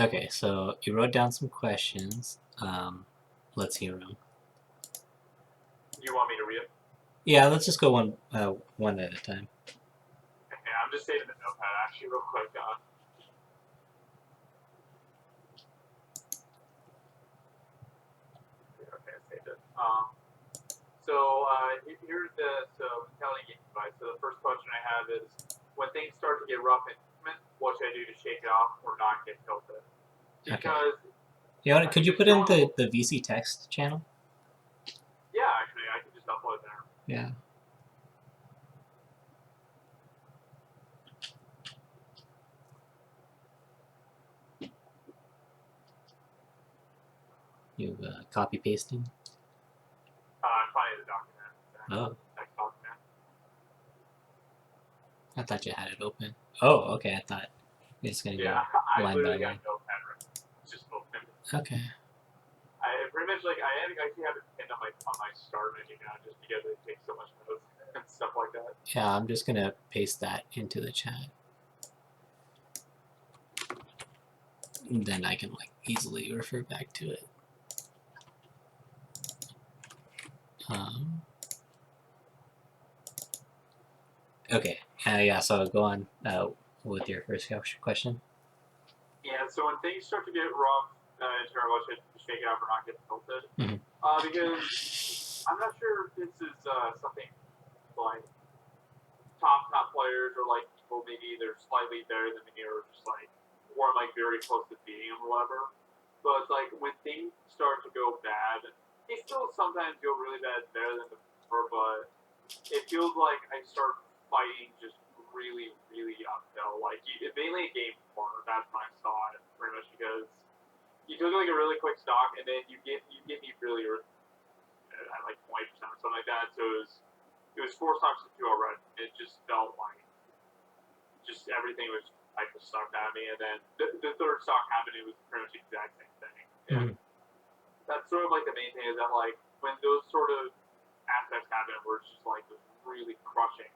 Okay, so you wrote down some questions. Let's hear them. You want me to read it? Yeah, let's just go one at a time. Okay, I'm just saving the notepad actually real quick. Okay, I saved it. Here's so intelligent game advice. So the first question I have is, when things start to get rough in movement, what should I do to shake it off or not get tilted? Because okay. Could you put in the VC text channel? Yeah, actually, I can just upload there. Yeah. You copy pasting? I'm finding the document. Oh. Text document. I thought you had it open. Oh, okay. I thought it's gonna go I line literally by line. got notepad right. It's just open. Okay. I pretty much I actually have it pinned on my start menu now just because it takes so much notes and stuff like that. Yeah, I'm just gonna paste that into the chat. And then I can easily refer back to it. Okay. Yeah. So go on with your first question. Yeah. So when things start to get rough, in terms of what should shake it up or not get tilted, because I'm not sure if this is something like top players or people maybe they're slightly better than me or just or very close to beating them or whatever. But when things start to go bad, they still sometimes go really bad better than before, but it feels like I start fighting just really, really uphill. Mainly in game 4, that's when I saw it pretty much because you took a really quick stock and then you get me really at 20% or something like that. So it was 4 stocks to 2 already. It just felt like just everything was just sucked at me, and then the third stock happened. It was pretty much the exact same thing. And that's sort of the main thing is that when those sort of aspects happen, where it's just this really crushing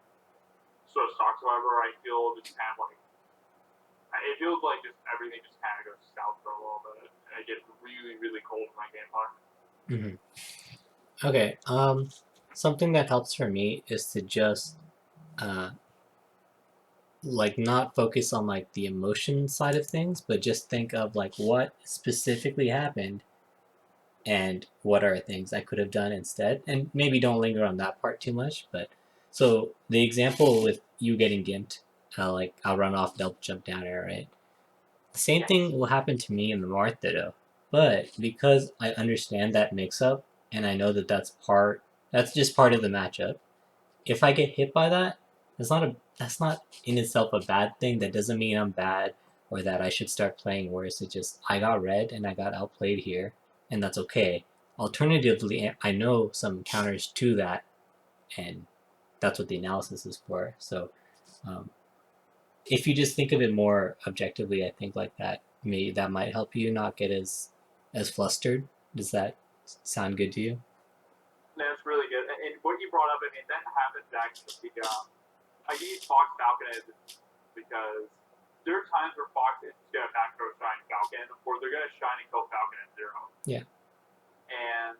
sort of stocks. However, I feel just kind of it feels like just everything just kind of goes south for a little bit, and I get really, really cold in my gameplay. Okay. Something that helps for me is to just not focus on the emotion side of things, but just think of what specifically happened and what are things I could have done instead, and maybe don't linger on that part too much. But so the example with you getting gimped, I'll run off double jump down air, right? The same thing will happen to me in the Marth Ditto, but because I understand that mix-up and I know that that's just part of the matchup. If I get hit by that, that's not in itself a bad thing. That doesn't mean I'm bad or that I should start playing worse. It's just I got red and I got outplayed here, and that's okay. Alternatively, I know some counters to that, and that's what the analysis is for. So if you just think of it more objectively, I think that might help you not get as flustered. Does that sound good to you? That's really good. And what you brought up, I mean, that happens actually. I use Fox Falcon because there are times where Fox is going to back throw Shine Falcon, or they're going to Shine and kill Falcon at 0. Yeah. And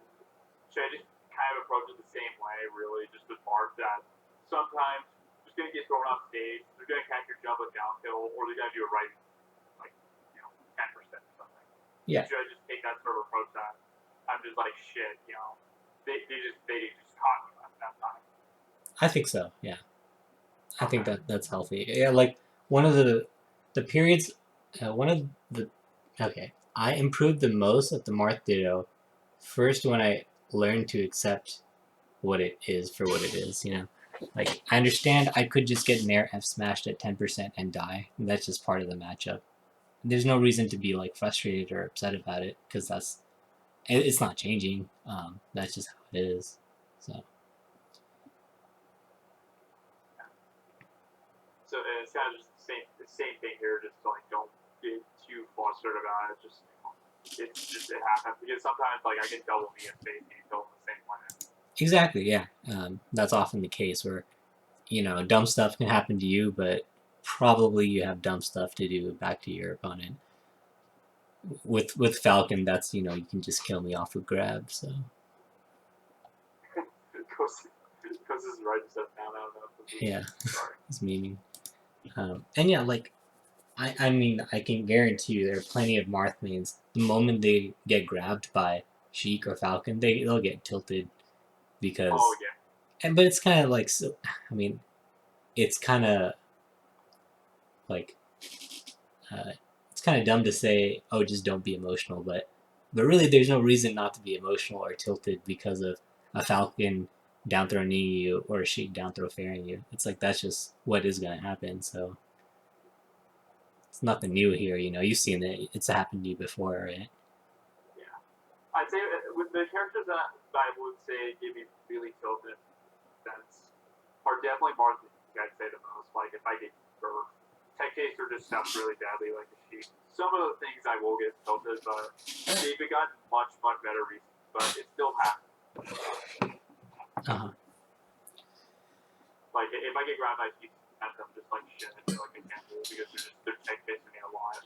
so I just kind of approach it the same way, really, just with Marth, that sometimes you're just going to get thrown off stage, they're going to catch your jump with downhill, or they're going to do it right, 10% or something. Yeah. So I just take that sort of approach that I'm just shit, they just caught me that time. I think so, yeah. I think that's healthy. Yeah, one of the periods, I improved the most at the Marth Ditto first when I learned to accept what it is for what it is, I understand I could just get Nair F smashed at 10% and die. And that's just part of the matchup. There's no reason to be frustrated or upset about it because it's not changing. That's just how it is. So it's kind of just the same thing here. Just don't get too flustered about it. It happens because sometimes I get double me and face me until the same way. Exactly, yeah. That's often the case where dumb stuff can happen to you, but probably you have dumb stuff to do back to your opponent. with Falcon, that's you can just kill me off with grab. So Because this is right step down. I don't know. yeah, Sorry. it's memeing. And yeah, like I mean, I can guarantee you there are plenty of Marth mains. The moment they get grabbed by Sheik or Falcon, they'll get tilted Oh because, yeah. but it's kind of like so. I mean, it's kind of like uh, it's kind of dumb to say, oh, just don't be emotional, but really, there's no reason not to be emotional or tilted because of a Falcon down throw kneeing you or a Sheik down throw fairing you. It's like that's just what is gonna happen. So it's nothing new here. You've seen it. It's happened to you before, right? Yeah. I'd say with the characters that I would say give me really tilted sense are definitely Marth. I'd say the most. Like if I get or tech case or just stuff really badly like a sheep. Some of the things I will get tilted, but they've gotten much better recently. But it still happens. Uh-huh. Like if I get grabbed by sheep, I'm just like shit. I feel like I can't do it because they're tech casing me a lot.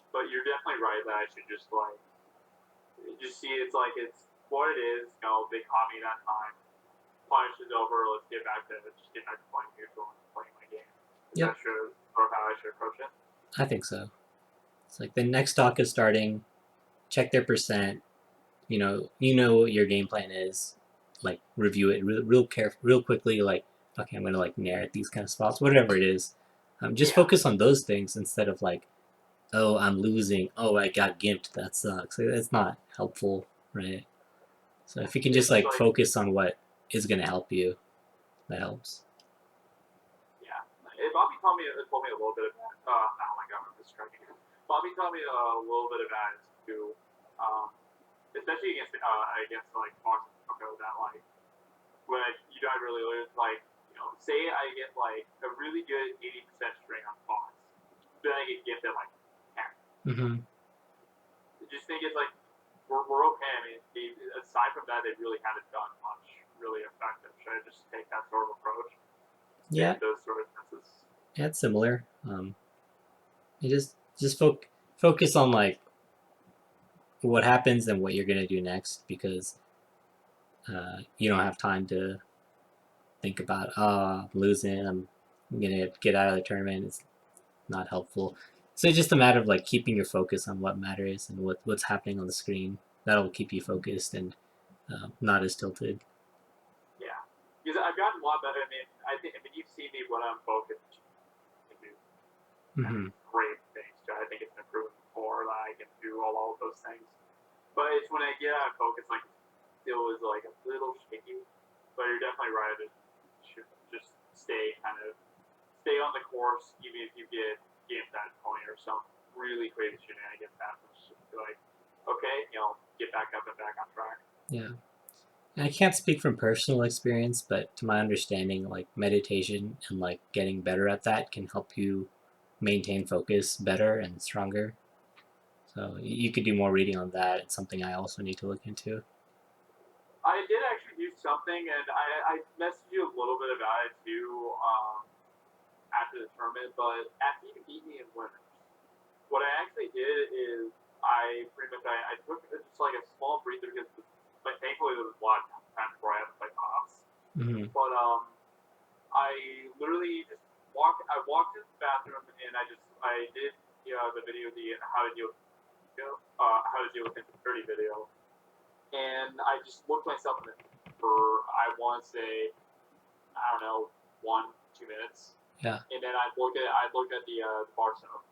But you're definitely right that I should just see it's like it's what it is. They caught me that time. Punish is over. Let's get back to playing neutral and playing my game. Yep. That should or how I should approach it. I think so. It's like the next stock is starting. Check their percent. What your game plan is. Like review it real quickly. Like okay, I'm gonna like nair at these kind of spots. Whatever it is, just focus on those things instead of like, oh, I'm losing. Oh, I got gimped. That sucks. It's not helpful, right? So if you can just like focus on what is gonna help you, that helps. Yeah. Bobby told me a little bit about. Oh my god, I'm distracting. Bobby told me a little bit about it too, especially against like Fox that like when you die really lose like say I get like a really good 80% string on Fox, then I get gimped at like 10. Mm-hmm. I just think it's like we're okay. I mean, aside from that, they really haven't done much really effective. Should I just take that sort of approach? Yeah. Those sort of senses. Yeah, it's similar. You just focus on like what happens and what you're gonna do next because you don't have time to think about I'm losing, I'm gonna get out of the tournament. It's not helpful. So it's just a matter of like keeping your focus on what matters and what's happening on the screen. That'll keep you focused and not as tilted. Yeah, because I've gotten a lot better. I mean you've seen me when I'm focused. Mm-hmm. Great things. I think it's been proven before that I can do all of those things. But it's when I get out of focus, like still is like a little shaky. But you're definitely right. It should just stay on the course, even if you get that point or some really crazy shenanigans happens. Just be like, okay, get back up and back on track. Yeah. And I can't speak from personal experience, but to my understanding, like meditation and like getting better at that can help you maintain focus better and stronger. So you could do more reading on that. It's something I also need to look into. I did actually do something, and I messaged you a little bit about it too after the tournament. But after you beat me in winners, what I actually did is I pretty much I took just like a small breather because thankfully there was a lot of time before I had to play pops. Mm-hmm. But I literally just walked into the bathroom and I did the video how to deal with insecurity video, and I just looked myself in the for I want to say I don't know 1-2 minutes. Yeah. And then I looked at the bar soap.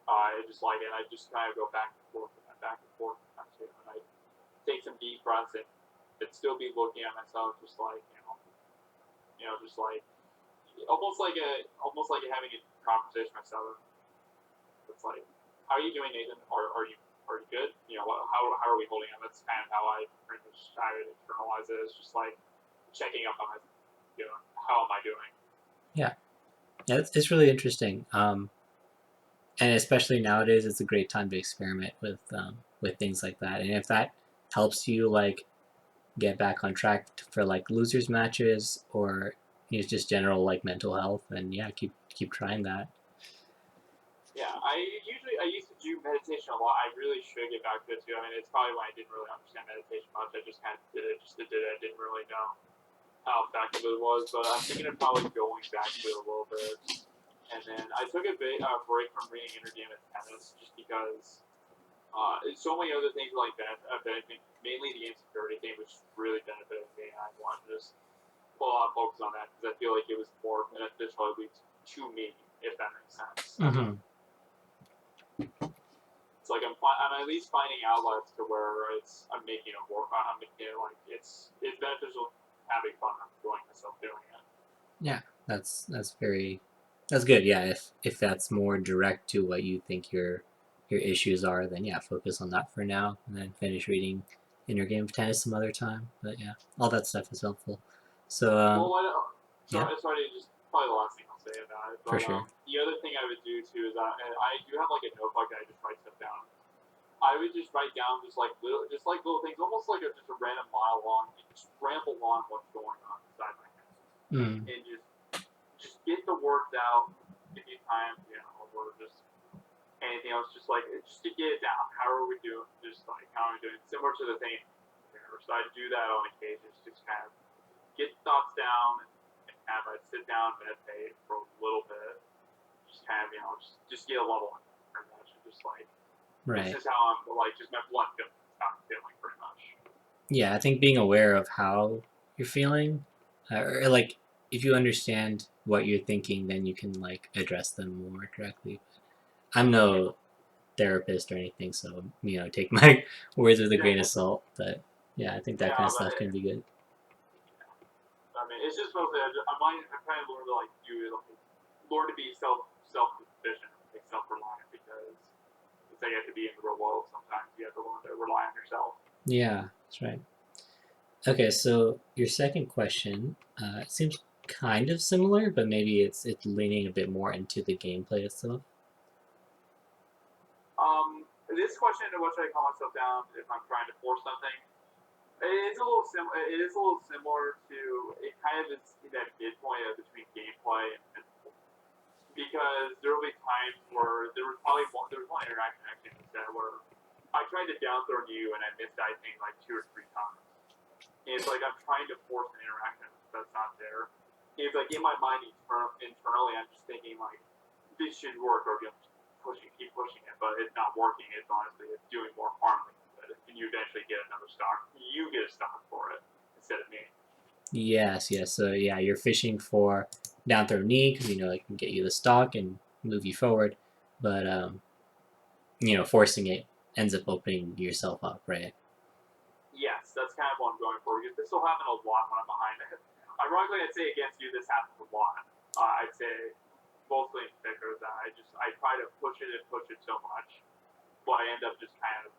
I just like it. I just kind of go back and forth, and I take some deep breaths and still be looking at myself, just like just like almost like having a conversation with myself. It's like, how are you doing, Nathan? Are you good? How are we holding up? That's kind of how I pretty much try to internalize it. It's just like checking up on myself. How am I doing? Yeah, it's really interesting. And especially nowadays, it's a great time to experiment with things like that. And if that helps you like get back on track for like losers matches or just general like mental health, then yeah, keep trying that. Yeah, I used to do meditation a lot. I really should get back to it too. I mean, it's probably why I didn't really understand meditation much. I just kind of did it, just to do it. I didn't really know how effective it was, but I'm thinking of probably going back to it a little bit. And then I took a break from reading Intergame and Tennis just because so many other things like that, mainly the insecurity thing, which really benefited me. And I wanted to just put a lot of focus on that because I feel like it was more beneficial, at least to me, if that makes sense. Mm-hmm. It's like I'm at least finding outlets to where I'm making it work. I'm making it like it's beneficial, having fun. I'm enjoying myself doing it. Yeah, that's good. Yeah, if that's more direct to what you think your issues are, then yeah, focus on that for now, and then finish reading Intergame of Tennis some other time. But yeah, all that stuff is helpful. So Sorry, just probably the last thing I'll say about it. But, for sure. The other thing I would do too is I do have like a notebook that I just write stuff down. I would just write down just like little things, almost like just a random monologue, and just ramble on what's going on inside my head, and just get the words out. Give you time, or just anything else, just to get it down. How are we doing? Just like how are we doing? Similar to the thing. So I do that on occasion, just kind of get thoughts down and have I sit down, meditate for a little bit, just kind of just get a level in pretty much, just like. Right. This is how I'm just my blood feeling pretty much. Yeah, I think being aware of how you're feeling, or like if you understand what you're thinking, then you can like address them more directly. I'm no therapist or anything, so take my words with a grain of salt. But yeah, I think that kind of stuff can be good. I mean, it's just mostly I'm trying to learn to learn to be self-sufficient, self-reliant, because you have to be in the real world. Sometimes you have to learn to rely on yourself. Yeah, that's right. Okay, so your second question seems kind of similar, but maybe it's leaning a bit more into the gameplay itself. This question, what should I calm myself down if I'm trying to force something? It's a little similar. It is a little similar to it. Kind of is that midpoint between gameplay and because there will be times where there was one interaction actually instead where I tried to down throw you and I missed I think like 2 or 3 times. And it's like I'm trying to force an interaction that's not there. And it's like in my mind internally I'm just thinking like this should work or keep pushing it, but it's not working. It's doing more harm than good. And you eventually get another stock. You get a stock for it instead of me. Yes. So yeah, you're fishing for down throw knee because it can get you the stock and move you forward, but forcing it ends up opening yourself up, right? Yes, that's kind of what I'm going for. Because this will happen a lot when I'm behind it. Ironically, I'd say against you, this happens a lot. I'd say mostly in particular that I try to push it so much, but I end up just kind of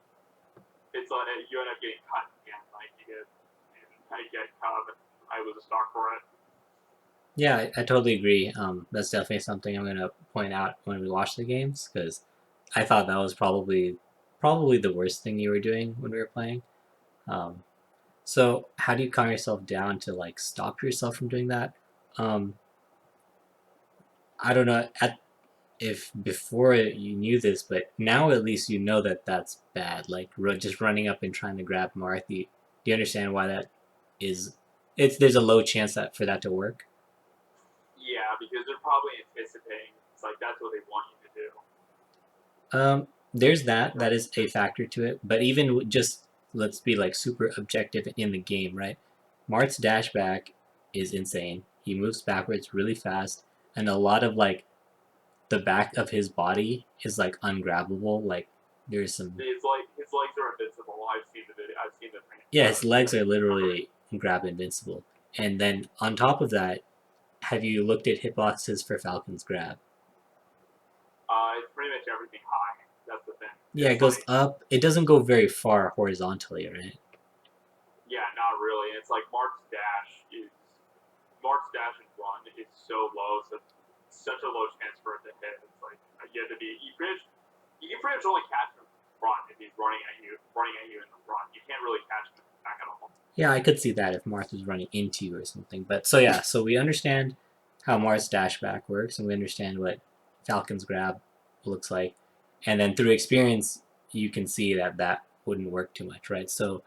it's like you end up getting cut again. Like I get cut and I lose a stock for it. Yeah, I totally agree. That's definitely something I'm gonna point out when we watch the games because I thought that was probably the worst thing you were doing when we were playing. So how do you calm yourself down to like stop yourself from doing that? I don't know if before you knew this, but now at least you know that that's bad. Like just running up and trying to grab Marth. Do you understand why that is? There's a low chance for that to work. Yeah, because they're probably anticipating. It's like that's what they want you to do. There's that. That is a factor to it. But even just let's be like super objective in the game, right? Marth's dash back is insane. He moves backwards really fast, and a lot of like the back of his body is like ungrabbable. Like there's some. His legs are invincible. I've seen the video. I've seen the thing. Yeah, his legs are literally grab invincible. And then on top of that, have you looked at hitboxes for Falcon's grab? It's pretty much everything high. That's the thing. Yeah, it goes up. It doesn't go very far horizontally, right? Yeah, not really. It's like Marth's dash and run is so low, so it's such a low chance for it to hit. It's like you have to be. You can pretty much only catch him in front if he's running at you in the front. You can't really catch him back at all. Yeah, I could see that if Marth was running into you or something. But so we understand how Marth's dash back works, and we understand what Falcon's grab looks like. and then through experience, you can see that that wouldn't work too much, right? So,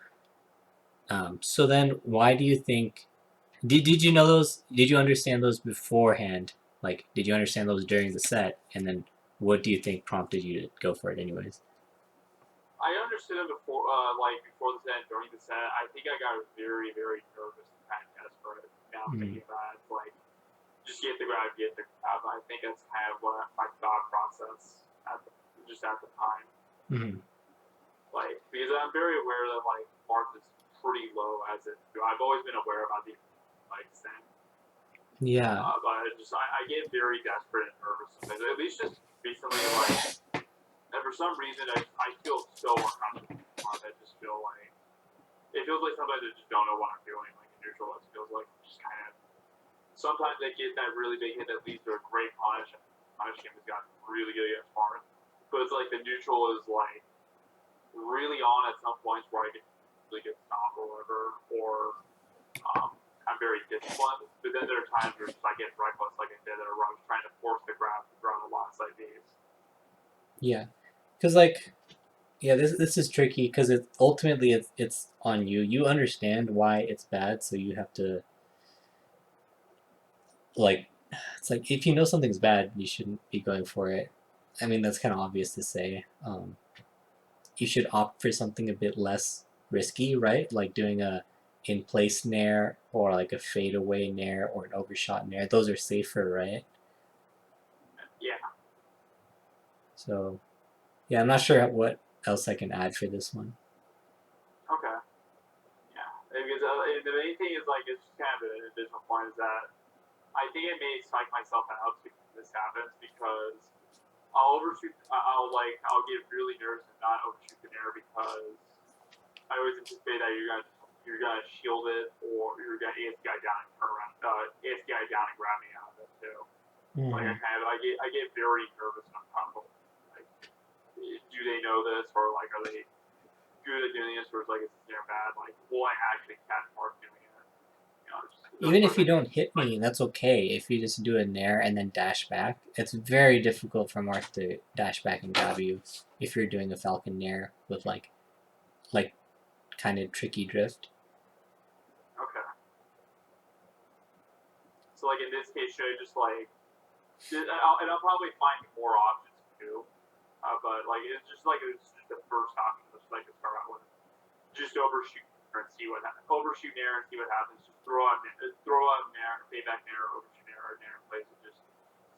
so then why do you think? Did you know those? Did you understand those beforehand? Like, did you understand those during the set? And then, what do you think prompted you to go for it, anyways? I understood it before, before the set and during the set. I think I got very, very nervous and kind of desperate. Now thinking about it, like, just get the grab, get the grab. I think that's kind of what my thought process just at the time. Mm-hmm. Like, because I'm very aware that like Marth is pretty low as it. I've always been aware about the like thing. Yeah. But I get very desperate and nervous. At least just recently, like, and for some reason, I feel so uncomfortable. I just feel like it feels like sometimes I just don't know what I'm doing. Like in neutral, it feels like just kind of. Sometimes they get that really big hit that leads to a great punish. Punish game has gotten really good against Marth, but it's like the neutral is like really on at some points where I get really good stop or whatever, or I'm very disciplined. But then there are times where I get reckless, like I did, where I was trying to force the grab to draw a lot like these. Yeah, because like, yeah, this is tricky because it ultimately it's on you. You understand why it's bad, so you have to like. It's like if you know something's bad, you shouldn't be going for it. I mean, that's kind of obvious to say. You should opt for something a bit less risky, right? Like doing a in-place nair or like a fadeaway nair or an overshot nair. Those are safer, right? Yeah. So, yeah, I'm not sure what else I can add for this one. Okay. Yeah. Because the main thing is like it's just kind of an additional point is that I think I may psych myself out if this happens because I'll overshoot. I'll get really nervous and not overshoot the nair because I always anticipate that you're gonna shield it or you're gonna ASDI down and turn around, ASDI down and grab me out of it too. Mm-hmm. Like I get very nervous and uncomfortable. Like, do they know this or like are they good at doing this or is like it's bad? Like, will I actually catch Marth doing it? Even if you don't hit me, that's okay. If you just do a nair and then dash back, it's very difficult for Marth to dash back and grab you if you're doing a Falcon nair with like kind of tricky drift. Okay. So like in this case, should I just like, and I'll probably find more options too, but like it's just the first option, just like to start out with, just overshoot and see what happens. Overshoot nair and see what happens. Just throw out nair, payback nair, overshoot nair, or nair in place, and just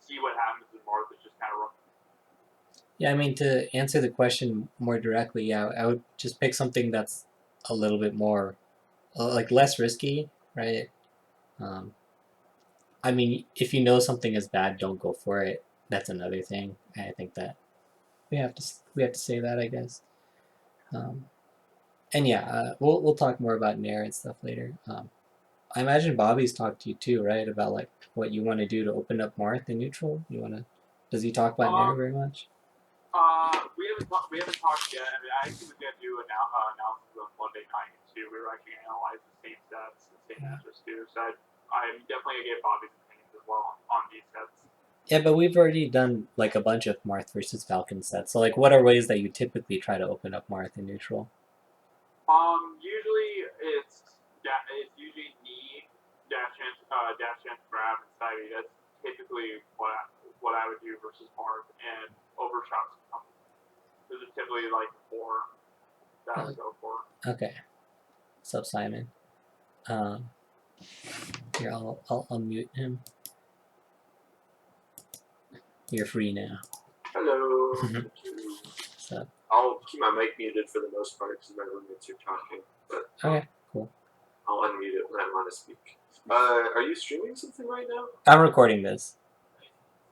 see what happens. And Marth is just kind of rough. Yeah, I mean, to answer the question more directly, yeah, I would just pick something that's a little bit more, like less risky, right? I mean, if you know something is bad, don't go for it. That's another thing. I think that we have to say that, I guess. And yeah, we'll talk more about Nair and stuff later. I imagine Bobby's talked to you too, right? About like what you want to do to open up Marth in neutral. Does he talk about Nair very much? We haven't talked yet. I mean, I actually was gonna do an analysis on Monday night too. We were actually gonna analyze the same sets, the same answers too. So I'm definitely gonna get Bobby's opinions as well on these sets. Yeah, but we've already done like a bunch of Marth versus Falcon sets. So like, what are ways that you typically try to open up Marth in neutral? Usually it's usually knee dash chance grab and side. That's typically what I would do versus Marth and overshots. Those are typically like the four that I would go for. Okay. What's up, Simon? Here, I'll unmute him. You're free now. Hello. What's up? I'll keep my mic muted for the most part because my roommates are talking. But okay, cool. I'll unmute it when I want to speak. Are you streaming something right now? I'm recording this.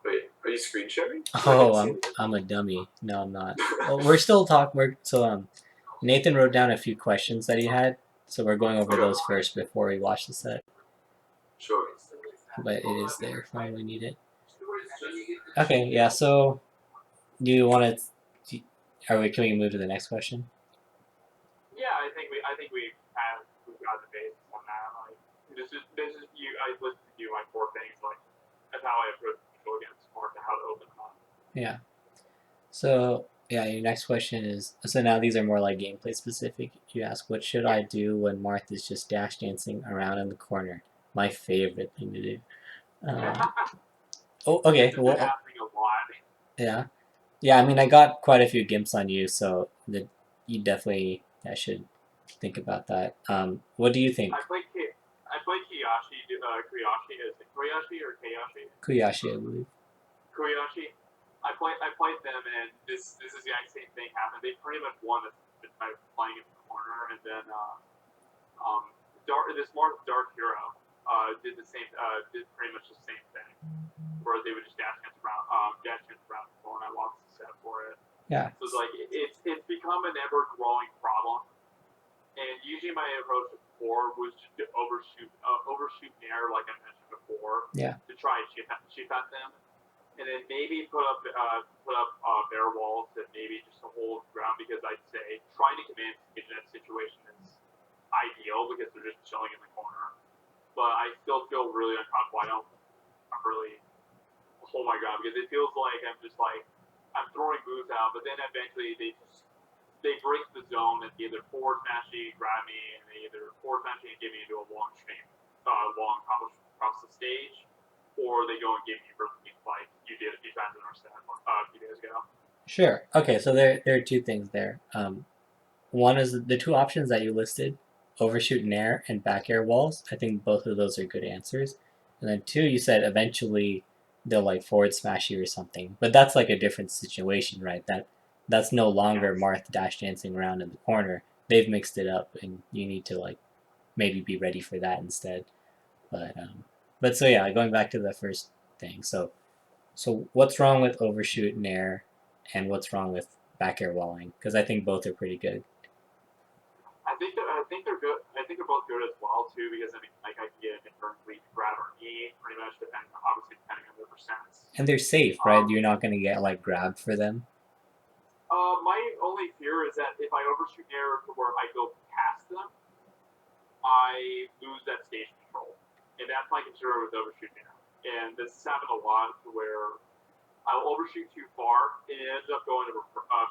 Wait, are you screen sharing? Oh, I'm a dummy. No, I'm not. Well, we're still talking. Nathan wrote down a few questions that he had, so we're going over those first before we watch the set. Sure. But it is there when we need it. Okay, yeah. So, do you want to? Can we move to the next question? Yeah, I think we've got the basics on that. Like this is you. I listed to you my 4 things. Like that's how I approach people against Marth and how to open them up. Yeah. So Yeah, your next question is, so now these are more like gameplay specific. You ask, what should I do when Marth is just dash dancing around in the corner? My favorite thing to do. Oh, okay. This has been Well, happening a lot. yeah. Yeah, I mean, I got quite a few gimps on you, so you definitely, I should think about that. What do you think? I played Kiyoshi. Kuyashi is it Koyashi or Kayashi? Kuyashi, I believe. Koyashi. I played them, and this is the exact same thing happened. They pretty much won by playing in the corner, and then this Dark Hero did pretty much the same thing, where they would just dash dance around the floor, and I lost the set for it. Yeah. So it's like it's become an ever growing problem, and usually my approach before was just to overshoot Nair, like I mentioned before. Yeah. To try and chip at them, and then maybe put up bare walls that maybe just to hold ground, because I'd say trying to command in that situation is ideal because they're just chilling in the corner. But I still feel really uncomfortable. I'm really hold my ground because it feels like I'm throwing moves out, but then eventually they break the zone and either forward smash me, grab me, and they either forward smash me and give me into a long stream, long combo across the stage, or they go and give me really like you did a few times in our set a few days ago. Sure. Okay, so there are two things there. One is the two options that you listed, overshoot Nair and back air walls. I think both of those are good answers. And then two, you said eventually they'll like forward smash you or something. But that's like a different situation, right? That's no longer Marth dash dancing around in the corner. They've mixed it up, and you need to like maybe be ready for that instead. But so yeah, going back to the first thing. So what's wrong with overshoot Nair, and what's wrong with back air walling? Because I think both are pretty good. I think they're good. I think they're both good as well too, because I mean, like I can get a different lead grab or knee, pretty much depending on their percents. And they're safe, right? You're not going to get like grabbed for them. My only fear is that if I overshoot Nair to where I go past them, I lose that stage control, and that's my concern with overshoot Nair. And this has happened a lot to where I'll overshoot too far, and it ends up going to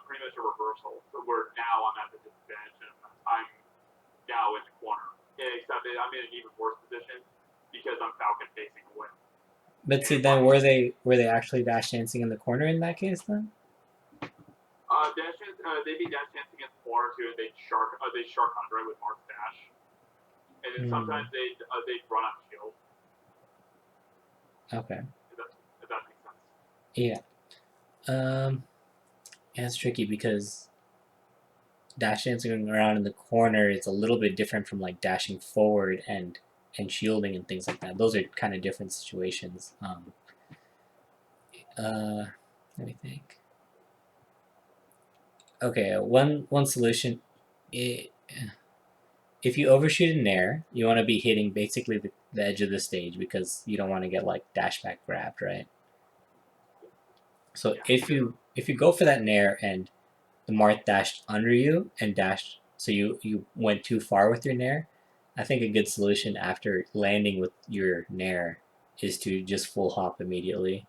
pretty much a reversal, where now I'm at the disadvantage, and I'm now in the corner. Except that I'm in an even worse position because I'm Falcon facing away. But see, then were they actually dash dancing in the corner in that case then? They'd be dash dancing in the corner too, and they'd shark under it with Marth dash, and then sometimes they'd run on shield. Okay. If that makes sense. Yeah. Yeah, it's tricky because dash dancing around in the corner is a little bit different from like dashing forward and shielding and things like that. Those are kind of different situations. Let me think. Okay, one solution. If you overshoot in air, you want to be hitting basically the edge of the stage because you don't want to get like dash back grabbed, right? So if you go for that nair and the Marth dashed under you and dashed, so you went too far with your nair, I think a good solution after landing with your nair is to just full hop immediately.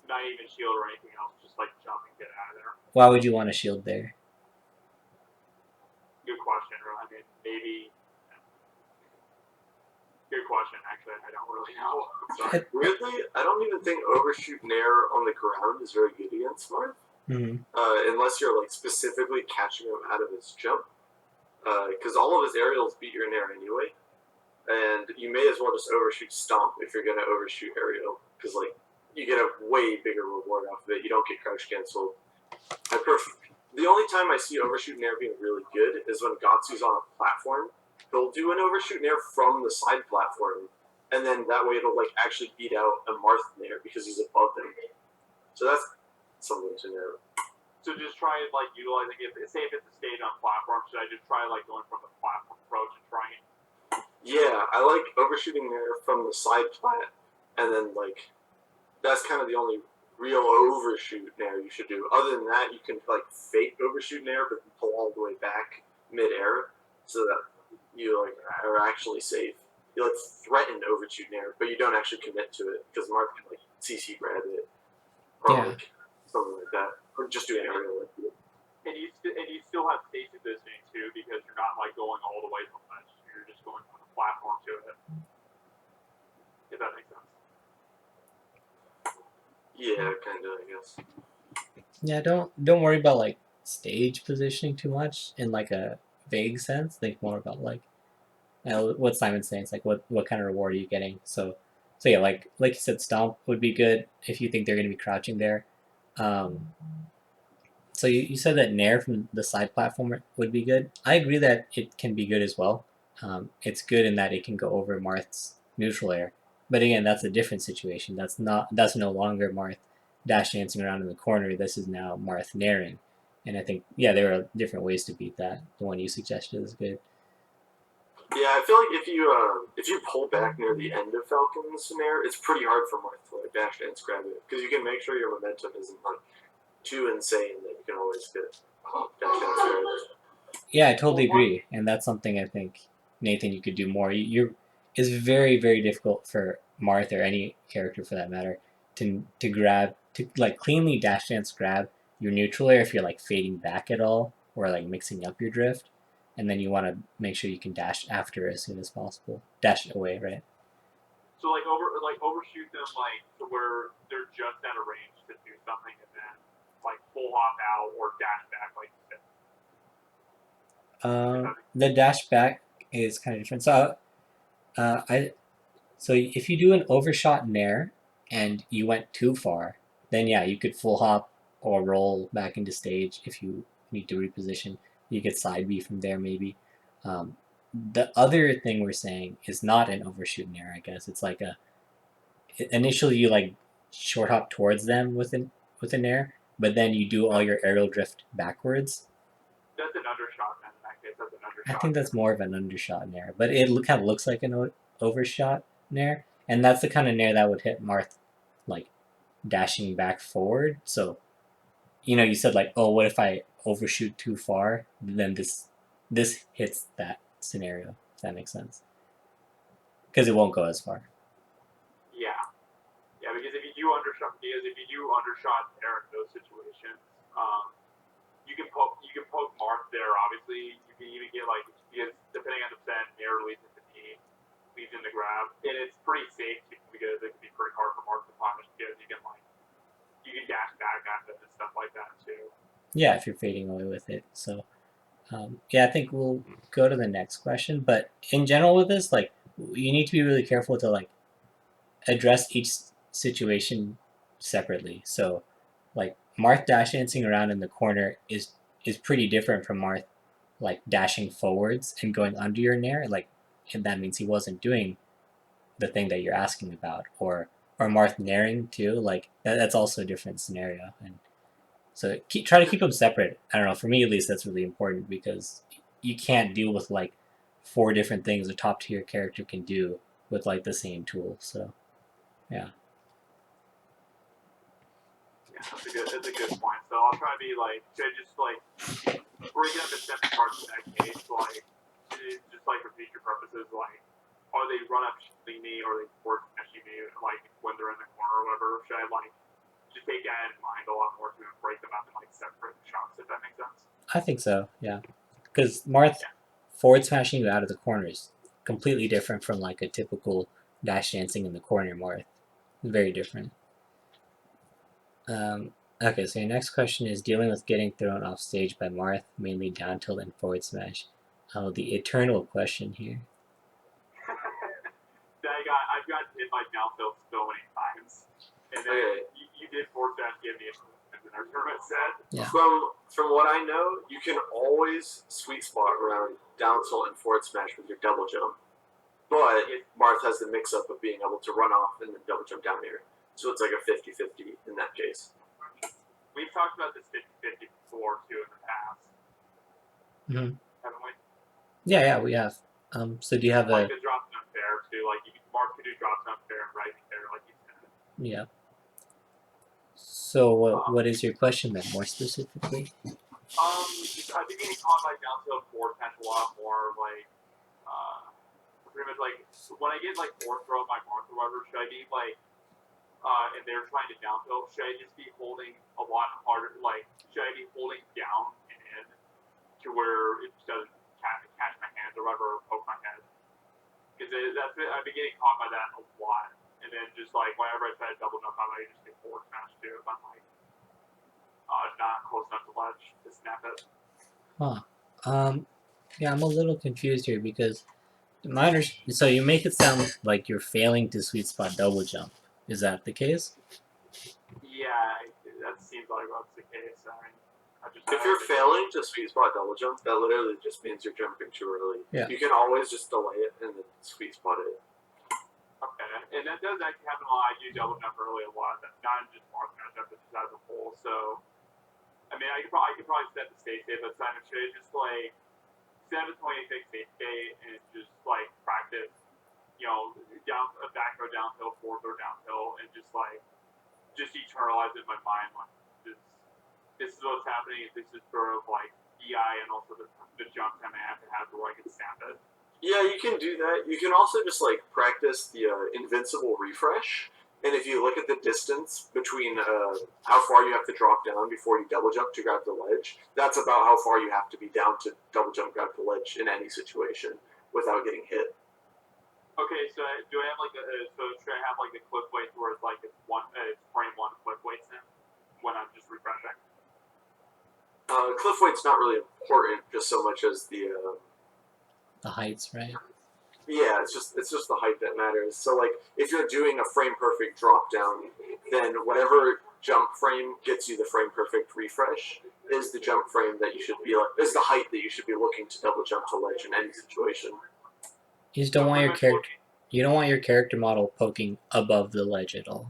Not even shield or anything else, just like jump and get out of there. Why would you want to shield there? Good question. I mean, maybe. Good question. Actually, I don't really know. Sorry. Weirdly, I don't even think overshoot Nair on the ground is very good against Marth. Unless you're like specifically catching him out of his jump. Because all of his aerials beat your Nair anyway. And you may as well just overshoot Stomp if you're going to overshoot aerial. Because like you get a way bigger reward off of it. You don't get crouch canceled. The only time I see overshoot Nair being really good is when Gatsu's on a platform. He'll do an overshoot Nair from the side platform, and then that way it'll like actually beat out a Marth Nair because he's above them. So that's something to know. So just try like utilizing it. Say if it's a stage on platform, should I just try like going from the platform approach and trying it? Yeah, I like overshooting Nair from the side plat, and then like that's kind of the only real overshoot Nair you should do. Other than that, you can like fake overshoot Nair, but pull all the way back mid-air so that you like are actually safe. You like threaten overshoot Nair, but you don't actually commit to it because Marth can like CC grab it. Or, yeah. Like, something like that, or just do an aerial. And you still have stage positioning too, because you're not like going all the way from the ledge. You're just going from the platform to it. If that makes sense. Yeah, kind of, I guess. Yeah, don't worry about like stage positioning too much in like a vague sense. Think more about like what Simon's saying. It's like what kind of reward are you getting? So yeah, like you said, stomp would be good if you think they're going to be crouching there. So you said that Nair from the side platform would be good. I agree that it can be good as well. It's good in that it can go over Marth's neutral air. But again, that's a different situation. That's no longer Marth dash dancing around in the corner. This is now Marth Nairing. And I think, yeah, there are different ways to beat that. The one you suggested is good. Yeah, I feel like if you pull back near the end of Falcon's Nair, it's pretty hard for Marth to like dash dance grab it, because you can make sure your momentum isn't like too insane that you can always get dash dance grab. Yeah, I totally agree, and that's something I think, Nathan, you could do more. It's very, very difficult for Marth or any character for that matter to grab to like cleanly dash dance grab your neutral air if you're like fading back at all or like mixing up your drift, and then you want to make sure you can dash after as soon as possible. Dash it away, right? So overshoot them like to where they're just out of range to do something, and then like full hop out or dash back like you said. The dash back is kind of different. So so if you do an overshot nair and you went too far, then yeah, you could full hop or roll back into stage if you need to reposition. You could side B from there maybe. The other thing we're saying is not an overshoot nair, I guess. It's like initially you like short hop towards them with an nair, but then you do all your aerial drift backwards. That's an undershot, man. In that case, that's an undershot. I think that's more of an undershot nair, but it kind of looks like an overshot nair, and that's the kind of nair that would hit Marth, like dashing back forward. So, you said like, oh, what if I overshoot too far? Then this hits that scenario. If that makes sense, because it won't go as far. Yeah, because if you do undershot there in those situations, you can poke Marth there. Obviously, you can even get like, because depending on the percent, air leads into knee, leads into grab, and it's pretty safe because it can be pretty hard for Marth to punish because you can dash back at it and stuff like that too. Yeah, if you're fading away with it. So, yeah, I think we'll go to the next question. But in general, with this, like, you need to be really careful to like address each situation separately. So, like Marth dash dancing around in the corner is pretty different from Marth like dashing forwards and going under your nair. Like, and that means he wasn't doing the thing that you're asking about, or Marth nairing too. Like that's also a different scenario. And so try to keep them separate. I don't know. For me at least, that's really important because you can't deal with like 4 different things a top tier character can do with like the same tool. So, yeah. Yeah, that's a good point. So I'll try to be like, just like break it up in separate parts in that case, like just like for future purposes, like are they run up shooting me or are they force smashing me like when they're in the corner or whatever? Should I like just take that in mind a lot more to break them up in like separate shots, if that makes sense? I think so, yeah. Because Marth forward smashing you out of the corner is completely different from like a typical dash dancing in the corner Marth. Very different. Okay, so your next question is dealing with getting thrown off stage by Marth, mainly down tilt and forward smash. The eternal question here. I've got hit by down tilt so many times, and then you did force that give me in our tournament set. Yeah. From what I know, you can always sweet spot around down tilt and forward smash with your double jump, but Marth has the mix up of being able to run off and then double jump down here. So it's like a 50-50 in that case. We've talked about this 50-50 before, too, in the past. Mm-hmm. Haven't we? Yeah, we have. So do you have like the drops unfair, too. Like, Marth could do drops unfair and rising there, like you said. Yeah. So what is your question then, more specifically? I think getting caught by down tilt forward smash a lot more, like, pretty much, like, when I get, like, forward throw my Marth or whatever, should I be, like, and they're trying to down tilt, should I just be holding a lot harder? Like, should I be holding down and in to where it doesn't catch my hands or whatever, or poke my head? Because I've been getting caught by that a lot. And then just like whenever I try to double jump, I might just get forward smash too if I'm like not close enough to ledge to snap it. Huh. Yeah, I'm a little confused here because so you make it sound like you're failing to sweet spot double jump. Is that the case? Yeah, that seems like that's the case. I mean, if you're failing to sweet spot double jump, that literally just means you're jumping too early. Yeah. You can always just delay it and then sweet spot it. Okay, and that does actually happen a lot. I do double jump early a lot. Not just Marth matchup, but just as a whole. So, I mean, I could probably set the state safe, but Simon should just like 726 safe state and just like practice, down a back throw downhill, forward throw downhill, and just eternalize it in my mind like this is what's happening. This is sort of like DI and also the jump time I have to have where I can snap it. Yeah, you can do that. You can also just like practice the invincible refresh, and if you look at the distance between how far you have to drop down before you double jump to grab the ledge, that's about how far you have to be down to double jump grab the ledge in any situation without getting hit. Okay, so do I have like should I have like the cliff weights where it's like it's frame one cliff weights then when I'm just refreshing? Cliff weight's not really important just so much as the heights, right? Yeah, it's just the height that matters. So like if you're doing a frame perfect drop down, then whatever jump frame gets you the frame perfect refresh is the jump frame that you should be is the height that you should be looking to double jump to ledge in any situation. You just don't want your character. You don't want your character model poking above the ledge at all.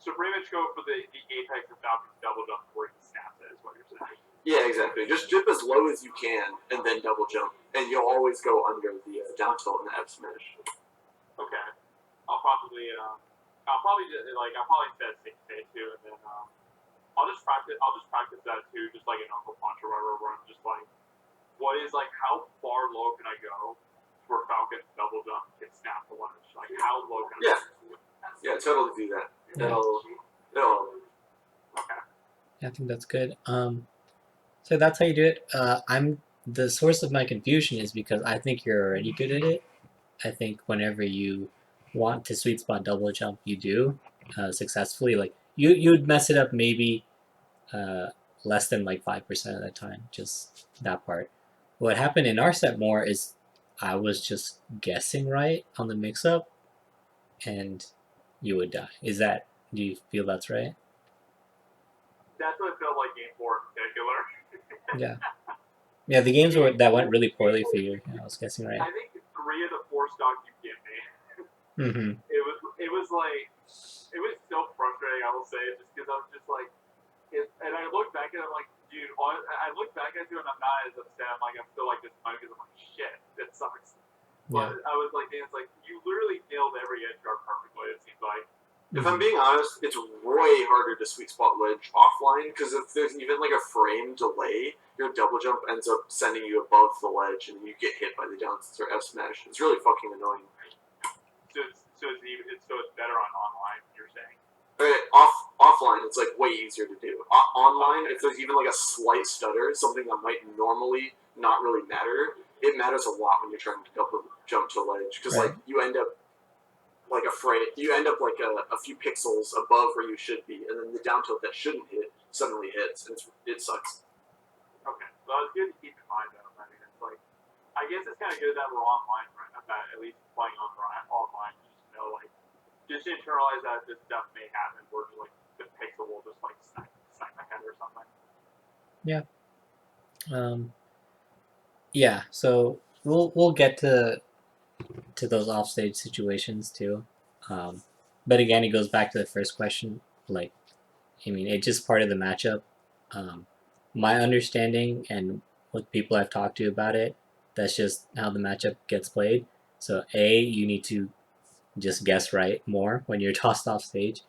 So pretty much go for the apex of Falcon double jump where you snap it is what you're saying. Yeah, exactly. Just jump as low as you can and then double jump, and you'll always go under the down tilt and the F smash. Okay, I'll probably set 6K too, and then I'll just practice that too, just like an Uncle Punch or whatever, where I'm just like, what is like how far low can I go where Falcon's double jump can snap the ledge? Like how low can I go? Yeah, totally do that. Yeah. It'll Okay. I think that's good. So that's how you do it. The source of my confusion is because I think you're already good at it. I think whenever you want to sweet spot double jump, you do successfully. Like you'd mess it up maybe less than like 5% of the time. Just that part. What happened in our set more is I was just guessing right on the mix-up, and you would die. Do you feel that's right? That's what it felt like game 4 in particular. Yeah. Yeah, the games that went really poorly for you. I was guessing right. I think 3 of the 4 stocks you give me. Mm-hmm. It was so frustrating. I will say it just because I was just like, and I look back at it, I'm like, dude. I look back at it and I'm not as upset. I'm still like this mug because I'm like, shit, that sucks. But I was like, it's like you literally nailed every edge guard perfectly. It seems like. If I'm being honest, it's way harder to sweet spot ledge offline because if there's even like a frame delay, your double jump ends up sending you above the ledge and you get hit by the down or F smash. It's really fucking annoying. So it's better on online. You're saying? Offline, it's like way easier to do. Online, if there's even like a slight stutter, something that might normally not really matter, it matters a lot when you're trying to double jump to ledge because like you end up like a few pixels above where you should be, and then the down tilt that shouldn't hit suddenly hits, and it sucks. Okay, well, it's good to keep in mind though. I mean, it's like, I guess it's kind of good that we're online, right? That at least playing online, just internalize that this stuff may happen, where like the pixel will just like snipe my head or something. Yeah. Yeah. So we'll get to those offstage situations too. But again, it goes back to the first question. Like, I mean, it's just part of the matchup. My understanding and with people I've talked to about it, that's just how the matchup gets played. So you need to just guess right more when you're tossed off stage.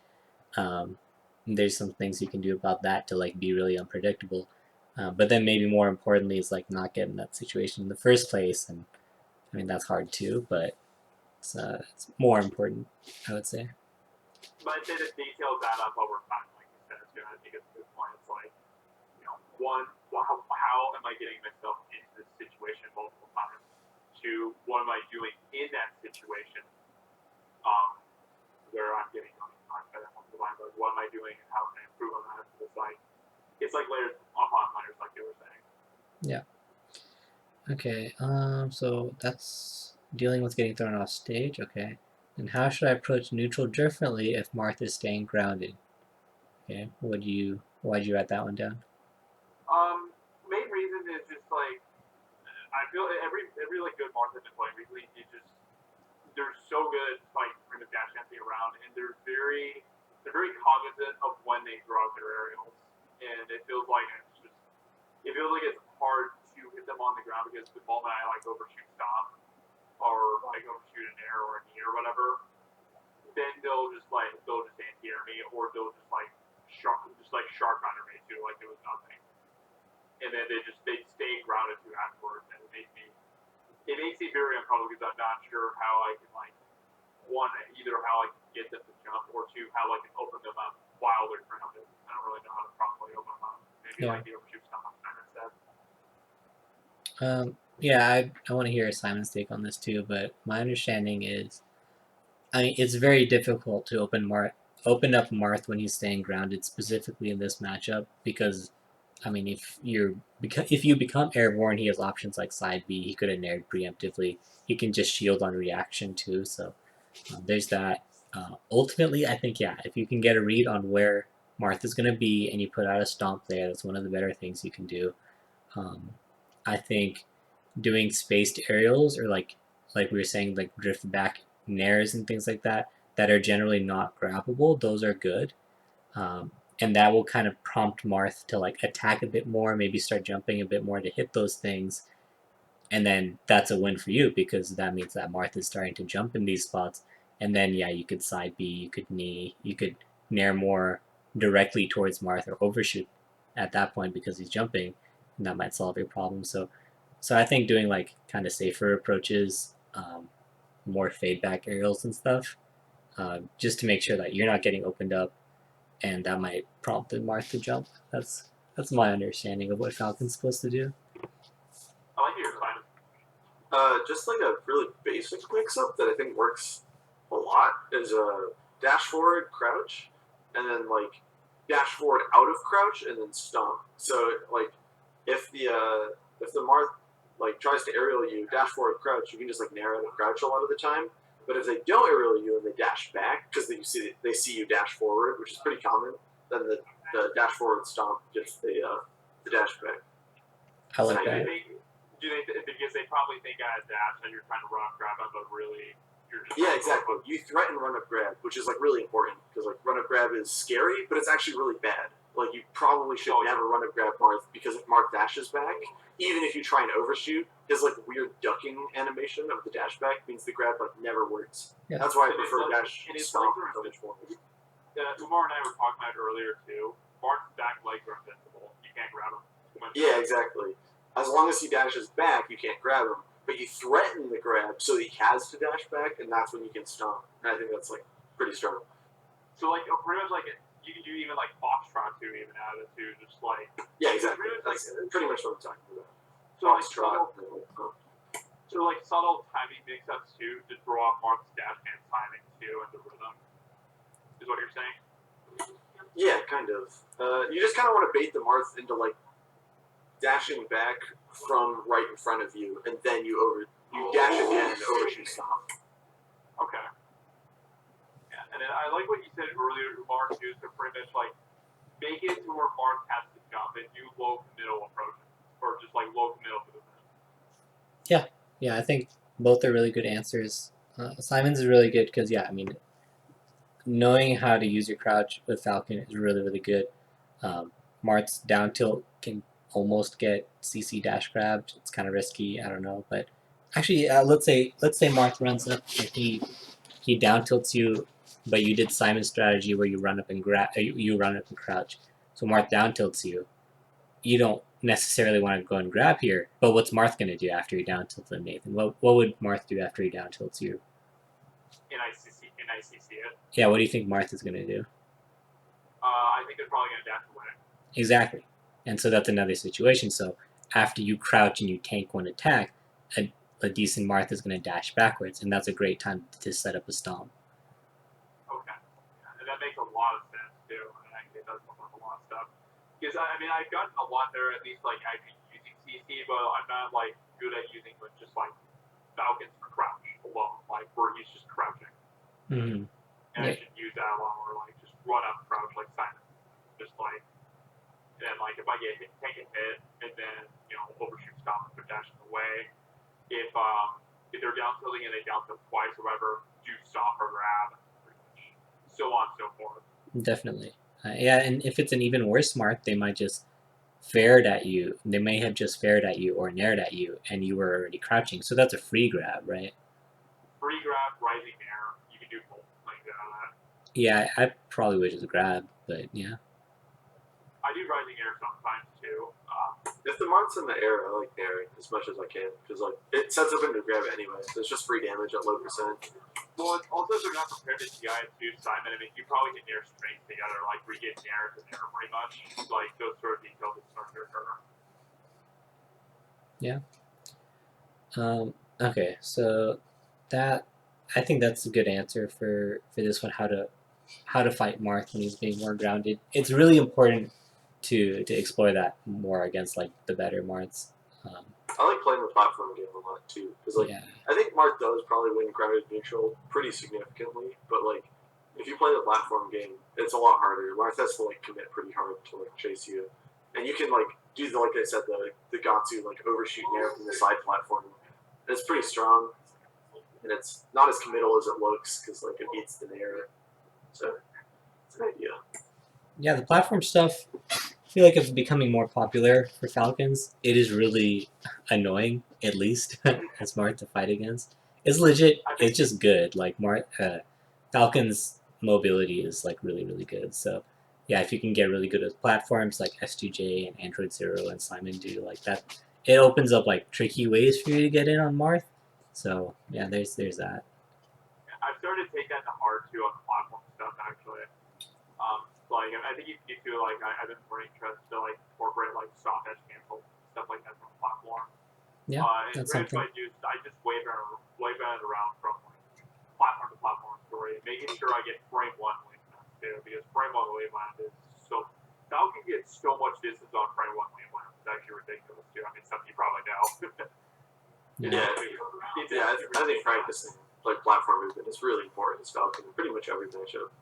There's some things you can do about that to like be really unpredictable. But then maybe more importantly is like not get in that situation in the first place, and I mean that's hard too, but it's more important, I would say. but then the details add up over time, like you said. Too. I think it's a good point. It's like, one, how am I getting myself into this situation multiple times? Two, what am I doing in that situation? Where I'm getting better multiple times. Like, what am I doing and how can I improve on that? It's like layers upon layers, like you were saying. Yeah. Okay. So that's dealing with getting thrown off stage. Okay. And how should I approach neutral differently if Marth is staying grounded? Okay. Why'd you write that one down? Main reason is just like I feel every like good Marth I've been playing recently, they're so good like bring the dash dancing around, and they're very cognizant of when they throw out their aerials, and it feels like it's hard to hit them on the ground because the moment I like overshoot stomp or like overshoot an air or a knee or whatever, then they'll just anti-air me, or they'll just shark under me too, like it was nothing. And then they stay grounded too afterwards, and it makes me very uncomfortable because I'm not sure how I can either how I can get them to jump, or two, how I can open them up while they're grounded. I don't really know how to properly open them up. Maybe like the overshoot stomp instead. Yeah, I want to hear Simon's take on this too, but my understanding is, I mean, it's very difficult to open up Marth when he's staying grounded, specifically in this matchup, because, I mean, if you become airborne, he has options like side B. He could have nared preemptively. He can just shield on reaction too. So there's that. Ultimately, I think if you can get a read on where Marth is going to be and you put out a stomp there, that's one of the better things you can do. I think doing spaced aerials, or like we were saying, like drift back nairs and things like that are generally not grabbable, those are good. And that will kind of prompt Marth to like attack a bit more, maybe start jumping a bit more to hit those things. And then that's a win for you, because that means that Marth is starting to jump in these spots. And then you could side B, you could knee, you could nair more directly towards Marth, or overshoot at that point because he's jumping, and that might solve your problem. So I think doing like kind of safer approaches, more fade back aerials and stuff, just to make sure that you're not getting opened up, and that might prompt the Marth to jump. That's my understanding of what Falcon's supposed to do. I like your plan. Just like a really basic mix-up that I think works a lot is a dash forward, crouch, and then like dash forward out of crouch and then stomp. So like if the Marth like tries to aerial you, dash forward, crouch, you can just like nair out of crouch a lot of the time. But if they don't aerial you and they dash back because they see you dash forward, which is pretty common, then the dash forward stomp gets the dash back. I like that. Do they because they probably think I dash and you're trying to run up grab them, but really you're just exactly. You threaten run up grab, which is like really important because like run up grab is scary, but it's actually really bad. Like you probably should never run up grab Marth, because if Marth dashes back, even if you try and overshoot, his like weird ducking animation of the dash back means the grab like never works. Yeah. That's why I prefer dash stomp. Umar and I were talking about it earlier too. Marth's back legs are invincible. You can't grab them. Yeah, exactly. As long as he dashes back, you can't grab him. But you threaten the grab so he has to dash back, and that's when you can stomp. And I think that's like pretty strong. So like pretty much like you can do even like foxtrot too, even out of it too, just like exactly. That's pretty much what I'm talking about. So like subtle timing mix-ups too to throw off Marth's dash dance timing too and the rhythm is what you're saying. Yeah, kind of. You just kind of want to bait the Marth into like dashing back from right in front of you, and then you dash again and overshoot stomp. Okay. Yeah, and then I like what you said earlier, Umar, too, to pretty much like make it to where Marth has to jump and do low middle approaches, or just like low middle movement. Yeah, I think both are really good answers. Simon's is really good because I mean, knowing how to use your crouch with Falcon is really, really good. Marth's down tilt can almost get CC dash grabbed. It's kind of risky. I don't know, but actually, let's say Marth runs up and he down tilts you, but you did Simon's strategy where you run up and you run up and crouch. So Marth down tilts you. You don't necessarily want to go and grab here, but what's Marth going to do after he down tilts Nathan? What would Marth do after he down tilts you? and I CC it. Yeah, what do you think Marth is gonna do? I think they're probably gonna dash away. Exactly, and so that's another situation. So after you crouch and you tank one attack, a decent Marth is gonna dash backwards, and that's a great time to set up a stomp. Okay, and that makes a lot of sense too. And I think it does look like a lot of stuff. Because I mean, I've gotten a lot better at least like actually using CC, but I'm not like good at using with just like Falcons for crouch alone, like where he's just crouching. Mm-hmm. And I should use that a lot more, like just run up crouch like Simon, just like. And like if I get hit, take a hit, and then overshoot stop and dashing away. If they're down tilting and they down tilt twice or whatever, do stop or grab, so on and so forth. Definitely, yeah. And if it's an even worse Marth, they might just fared at you. They may have just fared at you or nared at you, and you were already crouching. So that's a free grab, right? Free grab, rising nair. You can do both things out of that. Yeah, I probably would just grab, but yeah. I do rising air sometimes too. If the Marth's in the air, I like nairing as much as I can because like it sets up into grab anyway. So it's just free damage at low percent. Well, also they're not prepared to TI too, Simon. I mean, you probably get nair straight together, like we get nair to nair pretty much. Like those sort of details that start to occur. Yeah. Okay, so that I think that's a good answer for this one. How to fight Marth when he's being more grounded. It's really important to explore that more against like the better Marths. I like playing the platform game a lot too because like I think Marth does probably win grounded neutral pretty significantly, but like if you play the platform game, it's a lot harder. Marth has to like commit pretty hard to like chase you, and you can like do like I said the Gatsu like overshoot nair from the side platform. And it's pretty strong, and it's not as committal as it looks because like it beats the nair. So it's an idea. Yeah, the platform stuff. I feel like it's becoming more popular for Falcons. It is really annoying, at least, as Marth to fight against. It's legit. It's just good. Like Falcon's mobility is like really, really good. So yeah, if you can get really good at platforms like S2J and Android Zero and Simon do like that, it opens up like tricky ways for you to get in on Marth. So yeah, there's that. I've started to take that to heart too on the platform stuff actually. Like I think you need to like I've been more interested to like incorporate like soft edge cancel stuff like that from the platform. Yeah, that's something. I just wave it around from like platform to platform story, making sure I get frame one waveland too, because frame one waveland is so Falcon gets so much distance on frame one waveland. It's actually ridiculous too. I mean, something you probably know. I think practicing like platform movement is really important as Falcon. Pretty much every matchup.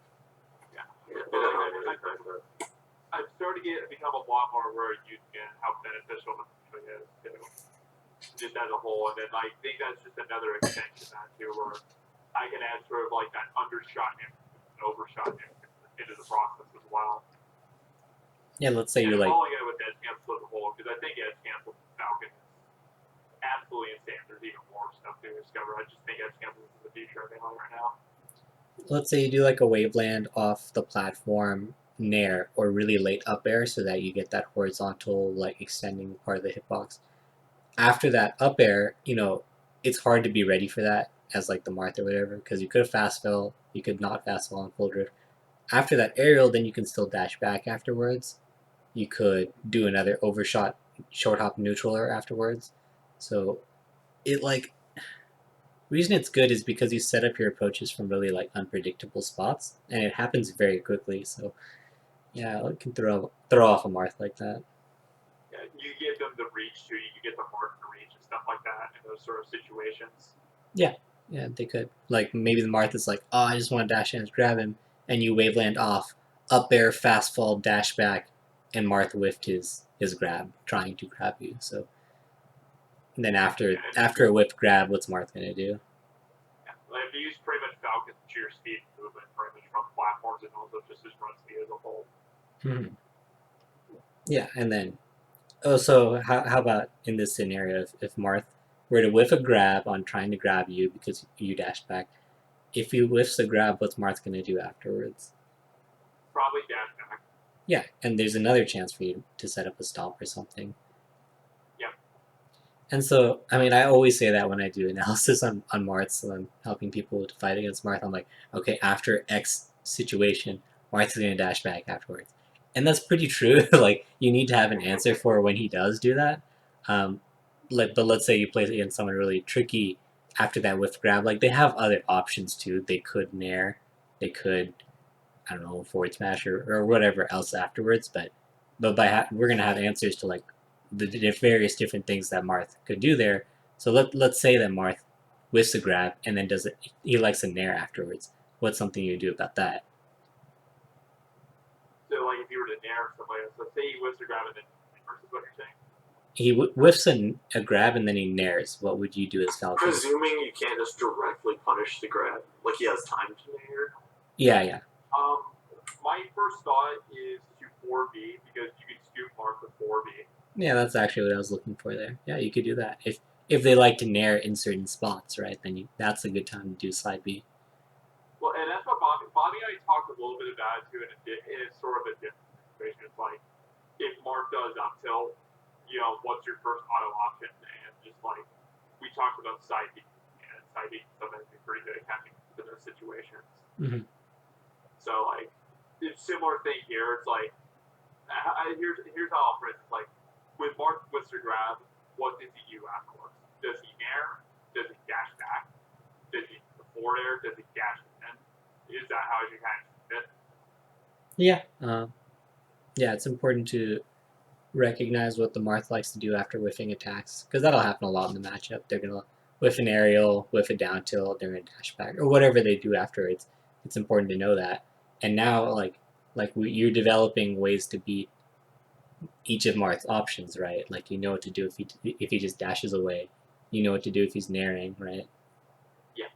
I've started to become a lot more aware of using it, how beneficial it is too, just as a whole. And then I think that's just another extension of that too, where I can add sort of like that undershot and overshot into the process as well. Yeah, let's say you're like following it with edge cancel as a whole, because I think edge cancel Falcon is absolutely insane. There's even more stuff to discover. I just think edge cancel is the future of AI right now. Let's say you do like a waveland off the platform nair or really late up air so that you get that horizontal like extending part of the hitbox. After that up air, it's hard to be ready for that as like the Marth or whatever because you could have fast fell, you could not fast fall on full drift. After that aerial, then you can still dash back afterwards. You could do another overshot short hop neutral afterwards. So it like reason it's good is because you set up your approaches from really like unpredictable spots and it happens very quickly. So yeah, it can throw off a Marth like that. Yeah, you give them the reach too. You can get the Marth to reach and stuff like that in those sort of situations. Yeah, they could. Like maybe the Marth is like, oh, I just want to dash in and grab him, and you waveland off, up air, fast fall, dash back, and Marth whiffed his grab, trying to grab you. So and then after a whiff grab, what's Marth gonna do? Yeah, like if you use pretty much Falcon's sheer speed movement pretty much from platforms and also just his run speed as a whole. Yeah, and then so how about in this scenario if Marth were to whiff a grab on trying to grab you because you dashed back, if he whiffs the grab, what's Marth gonna do afterwards? Probably dash back. Yeah, and there's another chance for you to set up a stomp or something. Yeah. And so, I mean, I always say that when I do analysis on Marth, so I'm helping people to fight against Marth. I'm like, okay, after X situation, Marth is going to dash back afterwards. And that's pretty true. Like, you need to have an answer for when he does do that. But let's say you play against someone really tricky after that whiff grab. Like, they have other options too. They could nair, they could, I don't know, forward smash or whatever else afterwards. But we're going to have answers to like the various different things that Marth could do there. So let's say that Marth whiffs a grab and then does it. He likes a nair afterwards. What's something you do about that? So like if you were to nair somebody else, so say he whiffs a grab and then versus what you're saying. He whiffs a grab and then he nairs. What would you do as Falcon? Presuming you can't just directly punish the grab, like he has time to nair. Yeah. My first thought is to 4B because you can scoop Marth with 4B. Yeah, that's actually what I was looking for there. Yeah, you could do that. If they like to nair in certain spots, right, then that's a good time to do slide B. Well, and that's what Bobby and I talked a little bit about it too, and it's sort of a different situation. It's like, if Marth does up tilt, you know, what's your first auto option? And just like, we talked about side B, and side B sometimes be pretty good at catching in those situations. Mm-hmm. So, like, it's a similar thing here. It's like, here's how I'll phrase it. Like, with Marth whiffs a grab, what does he do afterwards? Does he nair? Does he dash back? Does he forward air? Does he dash in? Is that how you kind of fit? Yeah, it's important to recognize what the Marth likes to do after whiffing attacks, because that'll happen a lot in the matchup. They're going to whiff an aerial, whiff a down tilt, they're going to dash back, or whatever they do after. It's important to know that. And now, you're developing ways to beat each of Marth's options, right? Like, you know what to do if he just dashes away. You know what to do if he's nairing, right? Yeah.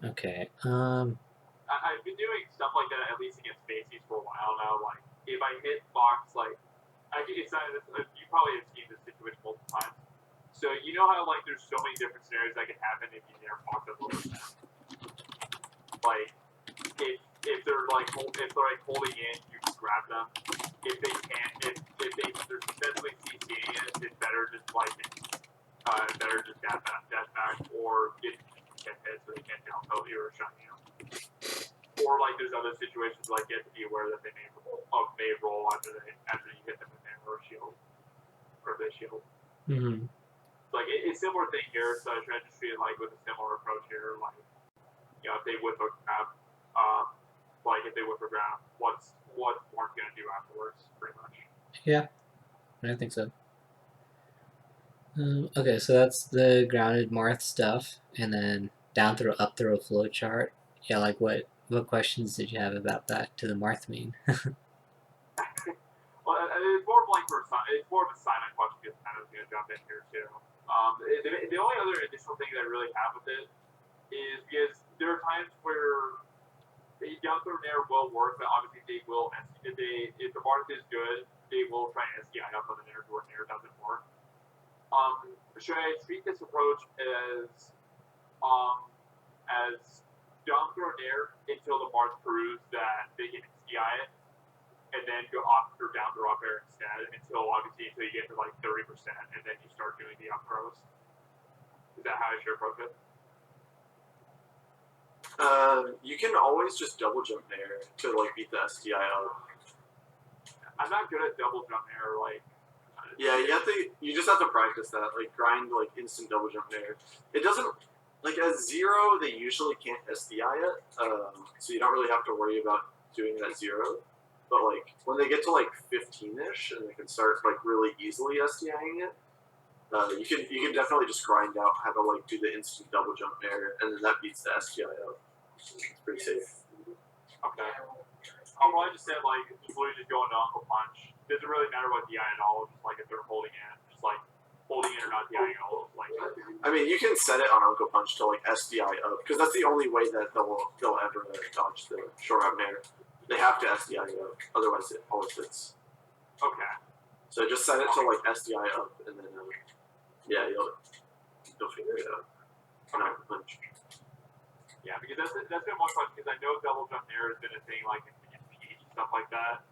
Okay. I've been doing stuff like that at least against Faces for a while now. Like, if I hit Fox, like, it's not, you probably have seen this situation multiple times. So you know how like there's so many different scenarios that can happen if you nair Fox at lower percent. Like, if they're holding in, you can grab them. If they can't, if they're successfully CCing it, it's better just dash back or get hit so they can't down tilt you or shut you. Or like there's other situations like you have to be aware that they may roll after you hit them with an or shield or they shield. Mm-hmm. Like it's a similar thing here, so I try to treat it like with a similar approach here. Like, you know, if they whip a grab, what's Marth gonna do afterwards, pretty much. Yeah, I think so. Okay, so that's the grounded Marth stuff, and then down throw, up throw flow chart. Yeah, like what questions did you have about that to the Marth mean? Well, it's more of a silent question because I was gonna jump in here too. The only other additional thing that I really have with it is because there are times where the down throw nair will work, but obviously they will. If the Marth is good, they will try and SDI up on the nair where nair doesn't work. Should I treat this approach as down throw nair until the Marth proves that they can SDI it, and then go off or down throw up air instead until you get to like 30%, and then you start doing the up throws? Is that how I should approach it? You can always just double jump nair to like beat the SDI out. I'm not good at double jump nair, like. Yeah, you just have to practice that, like grind like instant double jump nair. It doesn't, like at 0 they usually can't SDI it, so you don't really have to worry about doing it at 0. But like when they get to like 15ish and they can start like really easily SDIing it, you can definitely just grind out how to like do the instant double jump nair, and then that beats the SDI out. It's pretty safe. Okay. I'll probably just say like just go into Uncle Punch. Doesn't really matter what DI at all. Just like if they're holding in, just like holding in or not DI at all. Like. I mean, you can set it on Uncle Punch to like SDI up because that's the only way that they'll ever dodge the short out nair. They have to SDI up, otherwise it always hits. Okay. So just set it to like SDI up, and then you'll figure it out. On Uncle Punch. Yeah, because that's been one question because I know double jump nair has been a thing like in PH stuff like that.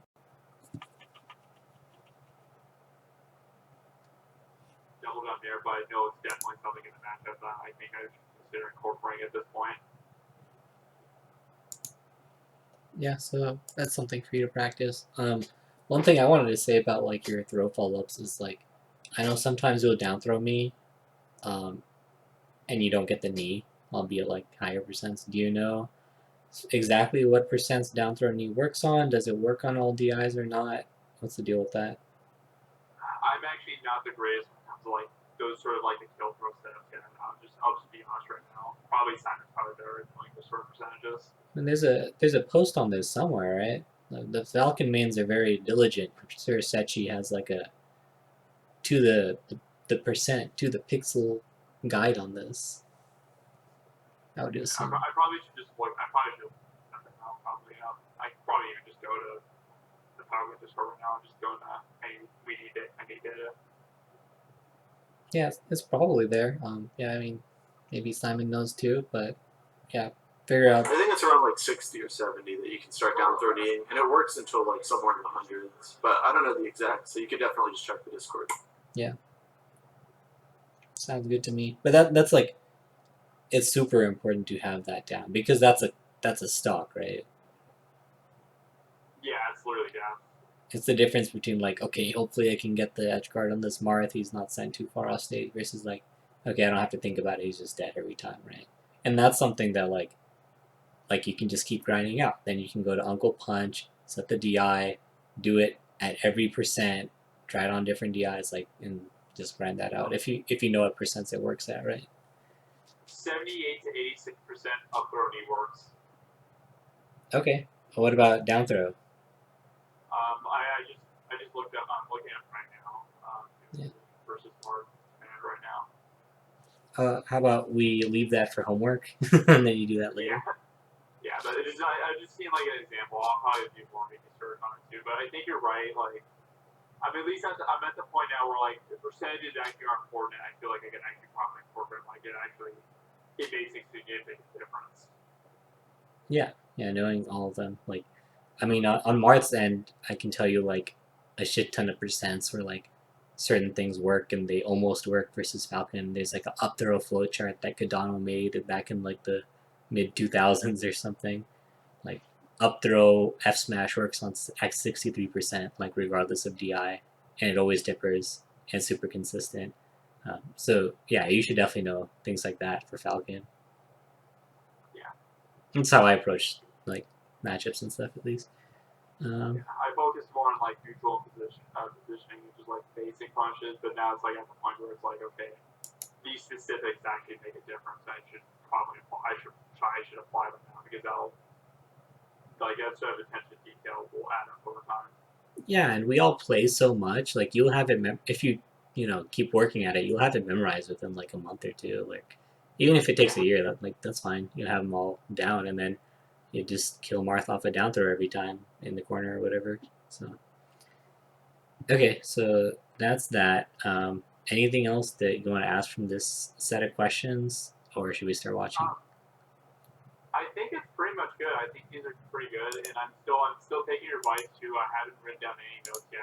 double jump there, but I know it's definitely something in the matchup that I think I should consider incorporating at this point. Yeah, so that's something for you to practice. One thing I wanted to say about like your throw follow-ups is like, I know sometimes you'll down throw me, and you don't get the knee, albeit like higher percents. Do you know exactly what percents down throw knee works on? Does it work on all DIs or not? What's the deal with that? I'm actually not the greatest when it comes to like those sort of like the kill throw setups. Yeah, I'll just be honest right now. Probably Simon's probably better at knowing those sort of percentages. And there's a post on this somewhere, right? The Falcon mains are very diligent. Professor Sechi has like a to the percent to the pixel guide on this. I would assume. I probably should just look. I probably should. Probably. I could probably even just go to the Falcon Discord right now and just go to. We need it. I need data. Yeah, it's probably there. Yeah, I mean, maybe Simon knows too, but yeah, figure out. I think it's around like 60 or 70 that you can start down throw kneeing, and it works until like somewhere in the hundreds. But I don't know the exact, so you could definitely just check the Discord. Yeah, sounds good to me. But that's like, it's super important to have that down because that's a stock, right? Yeah, it's literally down. It's the difference between like, okay, hopefully I can get the edge guard on this Marth, he's not sent too far off stage, versus like, okay, I don't have to think about it, he's just dead every time, right? And that's something that like you can just keep grinding out. Then you can go to Uncle Punch, set the DI, do it at every percent, try it on different DIs, like, and just grind that out if you know what percents it works at, right? 78 to 86% up throw knee works. Okay. What about down throw? I just looked up. I'm looking at it right now. Yeah. Versus Marth right now. How about we leave that for homework and then you do that later? Yeah, but it is. I just seen like an example. I'll probably do more maybe research on it too. But I think you're right. Like, I'm at least I'm at the point now where like the percentages actually are important. And I feel like I can actually probably incorporate like it makes a significant difference. Yeah, knowing all of them. Like, I mean, on Marth's end, I can tell you like a shit ton of percents where like certain things work and they almost work versus Falcon. There's like an up throw flowchart that Cardano made back in like the mid 2000s or something. Like up throw F smash works on X 63%, like regardless of DI, and it always dippers and super consistent. So yeah, you should definitely know things like that for Falcon. Yeah, that's how I approach like matchups and stuff at least. I focus more on like neutral positioning, which is like basic punches, but now it's like at the point where it's like, okay, these specifics actually make a difference. I should apply them now because that'll like that sort of attention to detail will add up over time. Yeah, and we all play so much. Like you'll have it if you keep working at it, you'll have it memorized within like a month or two. Like even if it takes a year, that's fine. You have them all down, and then you just kill Marth off a down throw every time in the corner or whatever. So okay, so that's that. Anything else that you want to ask from this set of questions, or should we start watching? I think it's pretty much good. I think these are pretty good, and I'm still taking your advice too. I haven't written down any notes yet.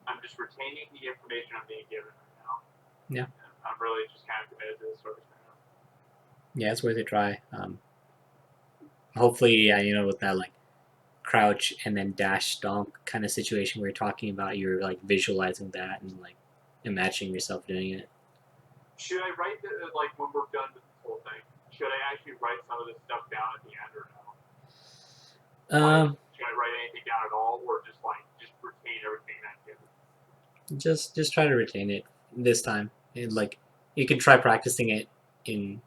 I'm just retaining the information I'm being given right now. Yeah. And I'm really just kind of committed to this sort of thing. Yeah, it's worth a try. Hopefully, with that like crouch and then dash stomp kind of situation we're talking about, you're like visualizing that and like imagining yourself doing it. Should I write like when we're done with this whole thing? Should I actually write some of this stuff down at the end or no? Should I write anything down at all, or just retain everything that given? Just try to retain it this time. And like you can try practicing it in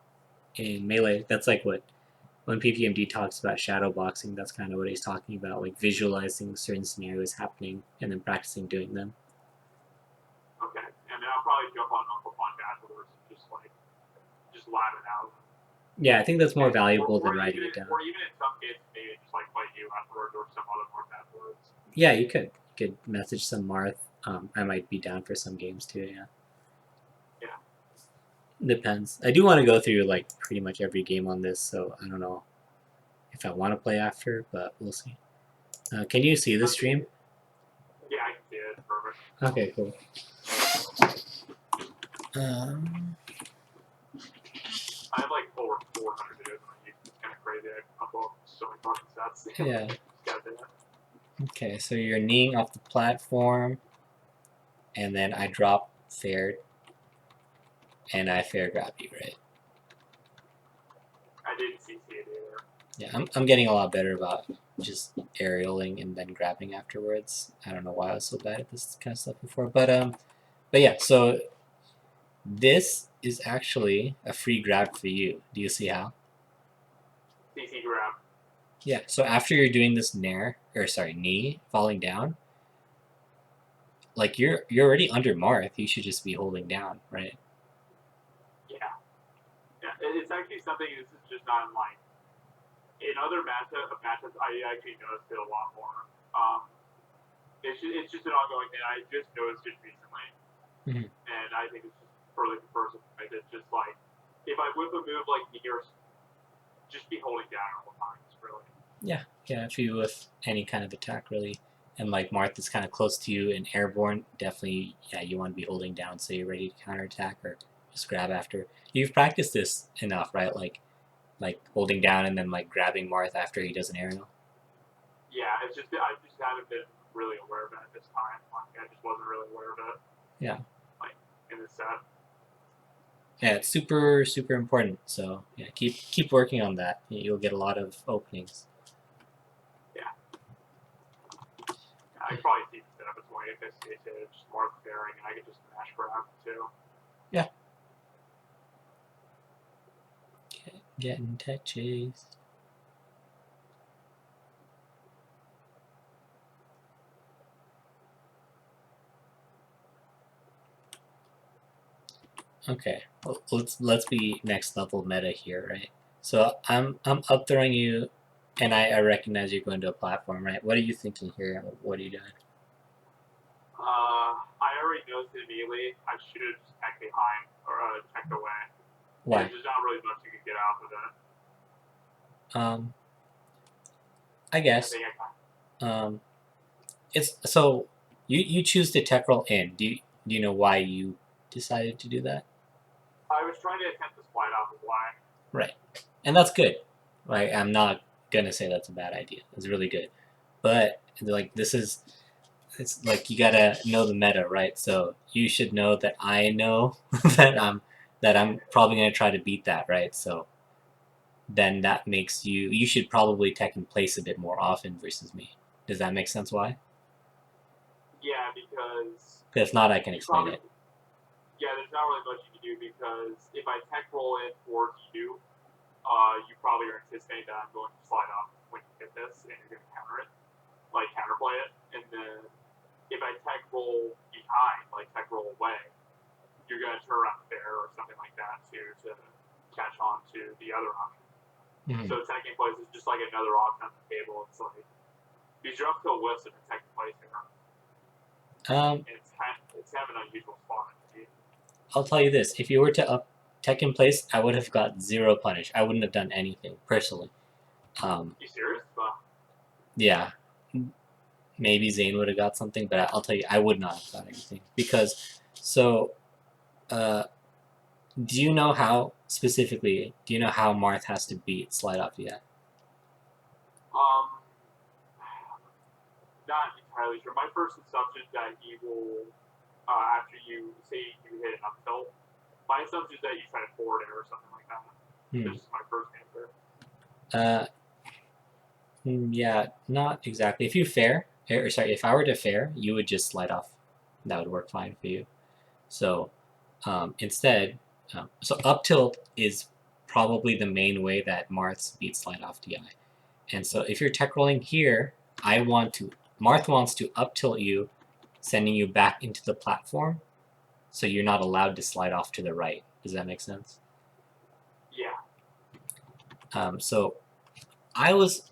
Melee. That's like what when PPMD talks about shadow boxing, that's kind of what he's talking about, like visualizing certain scenarios happening and then practicing doing them. Okay, and then I'll probably jump on Uncle Punch afterwards and just lab it out. Yeah, I think that's more valuable than writing it down. Or even in some cases, maybe just like fight you afterwards or some other Marth afterwards. Yeah, you could message some Marth. I might be down for some games too. Yeah. Depends. I do want to go through like pretty much every game on this, so I don't know if I want to play after, but we'll see. Can you see the stream? Yeah, I can see it. Perfect. Okay, cool. I have like over 400 videos on YouTube. It's kind of crazy. I upload so many fucking sets. Yeah. Gotta do that. Okay, so you're kneeing off the platform, and then I drop fair, and I fair grab you, right? I didn't CC it either. Yeah, I'm getting a lot better about just aerialing and then grabbing afterwards. I don't know why I was so bad at this kind of stuff before, but yeah. So this is actually a free grab for you. Do you see how? CC grab. Yeah. So after you're doing this knee falling down, like you're already under Marth. You should just be holding down, right? Yeah. It's actually something. This is just not in like in other matchups. I actually noticed it a lot more. It's just an ongoing thing. I just noticed it recently, and I think it's just for the person. It's just like if I whip a move like here, just be holding down all the time. Really. Yeah. If you with any kind of attack, really, and like Marth is kind of close to you and airborne, definitely, yeah, you want to be holding down so you're ready to counterattack or just grab after. You've practiced this enough, right? Like holding down and then like grabbing Marth after he does an aerial. Yeah, I just haven't been really aware of it at this time. Like, I just wasn't really aware of it. Yeah. Like in the set. Yeah, it's super important. So yeah, keep working on that. You'll get a lot of openings. Yeah. I could probably see the setup as way if it's just more bearing, and I could just smash grab too. Yeah. Getting tech chased. Okay, well, let's be next level meta here, right? So I'm up throwing you, and I recognize you're going to a platform, right? What are you thinking here? What are you doing? I already noticed it immediately. I should have just tech behind or teched away. Why? There's not really much you can get out of it. I guess. It's so you choose to tech roll in. Do you know why you decided to do that? I was trying to attempt to slide off of Y. Right, and that's good. Like I'm not gonna say that's a bad idea. It's really good, but like it's like you gotta know the meta, right? So you should know that I know that I'm probably gonna try to beat that, right? So then that makes you should probably tech in place a bit more often versus me. Does that make sense? Why? Yeah, because if not, I can explain it. Yeah, there's not really much you can do because if I tech roll in towards you, you probably are anticipating that I'm going to slide off when you hit this, and you're going to counterplay it. And then if I tech roll behind, like tech roll away, you're going to turn around fair or something like that to catch on to the other option. So teching place is just like another option on the table. It's like because you're up to a whiff and teching place here. It's kind of an unusual spot. I'll tell you this: if you were to up tech in place, I would have got 0 punish. I wouldn't have done anything personally. You serious? Yeah, maybe Zane would have got something, but I'll tell you, I would not have got anything because. So, do you know how specifically? Do you know how Marth has to beat slide off yet? Not entirely sure. My first assumption is that he will, after you say you hit an up tilt, my assumption is that you try to forward it or something like that. This is my first answer. Yeah, not exactly. If you fair, or sorry, if I were to fair, you would just slide off. That would work fine for you. So instead, so up tilt is probably the main way that Marths beat slide off DI. And so if you're tech rolling here, Marth wants to up tilt you, sending you back into the platform, so you're not allowed to slide off to the right. Does that make sense? Yeah. So I was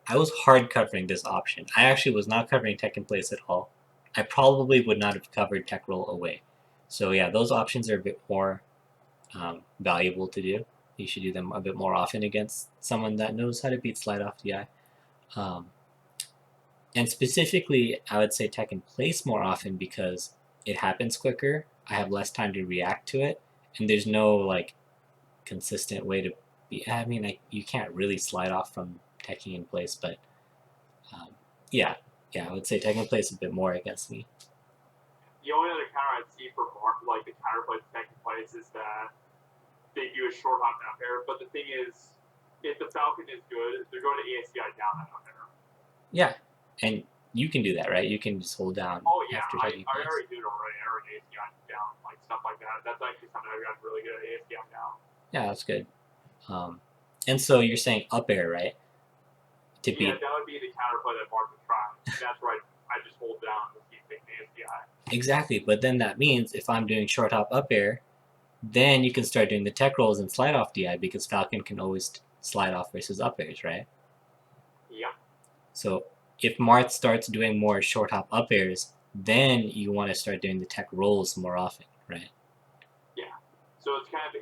hard covering this option. I actually was not covering tech in place at all. I probably would not have covered tech roll away. So yeah, those options are a bit more valuable to do. You should do them a bit more often against someone that knows how to beat slide off DI. And specifically, I would say tech in place more often because it happens quicker. I have less time to react to it, and there's no like consistent way to be. I mean, you can't really slide off from teching in place, but yeah, I would say teching in place a bit more against me. The only other counter I'd see for Marth, like the counterplay to teching place, is that they do a short hop down air. But the thing is, if the Falcon is good, they're going to ASCI down that air. Yeah, and you can do that, right? You can just hold down. Oh yeah, after I teching already do it already. I already ASCI down, like stuff like that. That's actually something I've gotten really good at ASCI down. Yeah, that's good. And so you're saying up air, right? That would be the counterplay that Marth would try. That's right. I just hold down to keep taking ASCI. Exactly, but then that means if I'm doing short hop up air, then you can start doing the tech rolls and slide off DI because Falcon can always slide off versus up airs, right? Yeah. So if Marth starts doing more short hop up airs, then you want to start doing the tech rolls more often, right? Yeah. So it's kind of a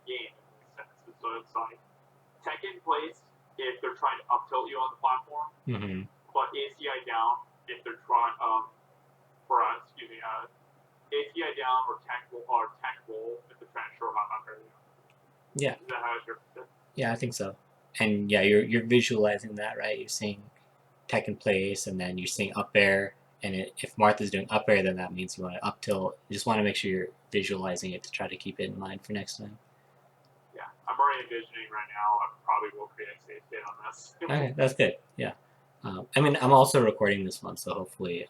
game in a sense. So it's like tech in place if they're trying to up tilt you on the platform, but ACI down if they're trying ACI down or tech roll if they're trying to short hop up there. Yeah. Is that how it's represented? Yeah, I think so. And yeah, you're visualizing that, right? You're seeing tech in place, and then you're seeing up air. And if Marth is doing up air, then that means you want to up tilt. You just want to make sure you're visualizing it to try to keep it in mind for next time. Yeah, I'm already envisioning right now. I probably will create a save state on this. Okay, that's good. Yeah. I mean, I'm also recording this one, so hopefully,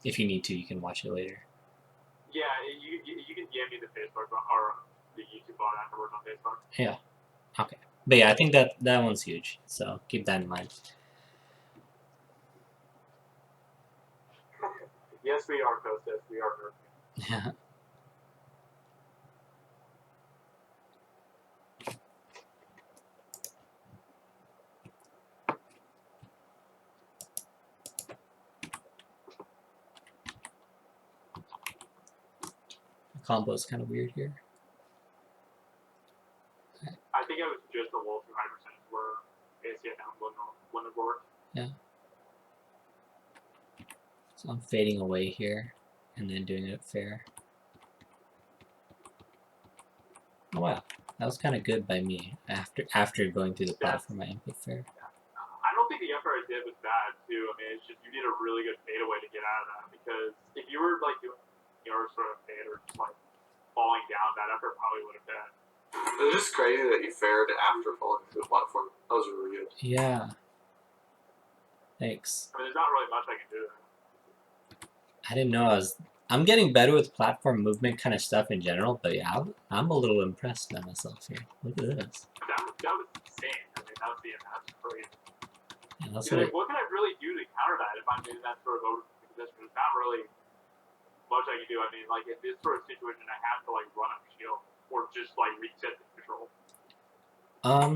if you need to, you can watch it later. Yeah, you can DM me the Facebook or the YouTube bot afterwards on Facebook. Yeah. Okay. But yeah, I think that one's huge, so keep that in mind. Yes, we are, Costas. We are nerfing. Yeah. The combo is kind of weird here. I think it was just a little too high percentage where ACI down wouldn't work. Yeah. So I'm fading away here and then doing it fair. Oh wow, that was kind of good by me after going through the platform. I input fair. I don't think the effort I did was bad too. I mean, it's just you need a really good fadeaway to get out of that because if you were like doing your sort of fade or just like falling down, that effort probably would have been. It was just crazy that you fared after falling through the platform. That was really good. Yeah. Thanks. I mean, there's not really much I can do there. I didn't know I'm getting better with platform movement kind of stuff in general, but yeah, I'm a little impressed by myself here. Look at this. That was insane. I mean, that was crazy. Yeah, that's what can I really do to counter that if I'm in that sort of position? There's not really much I can do. I mean, like in this sort of situation, I have to like run up shield or just like reset the control.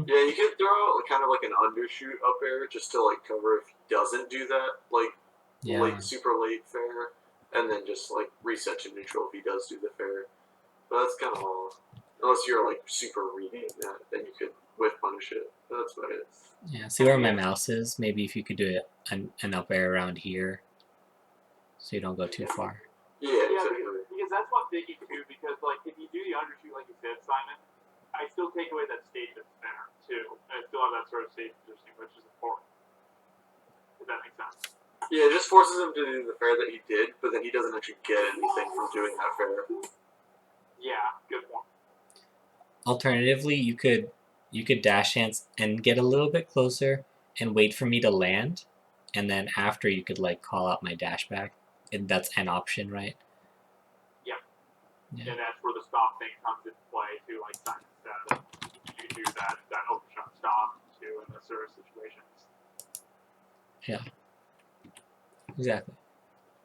Yeah, you could throw kind of like an undershoot up air just to like cover if he doesn't do that, like super late fair, and then just like reset to neutral if he does do the fair. But that's kind of all. Unless you're like super reading that, then you could whiff punish it. But that's about it. Yeah, see where my mouse is? Maybe if you could do an up air around here, so you don't go too far. Yeah, exactly. Because that's what I'm thinking too. Because like if you do the undershoot like you said, Simon, I still take away that stage that's there too. I still have that sort of stage positioning, which is important. If that makes sense. Yeah, it just forces him to do the fair that he did, but then he doesn't actually get anything from doing that fair. Yeah, good point. Alternatively, you could dash hands and get a little bit closer and wait for me to land, and then after you could like call out my dash back, and that's an option, right? Yeah. And that's where the stop thing comes into play too, like Simon said. You do that open shot stop too in those sort of situations. Yeah. Exactly.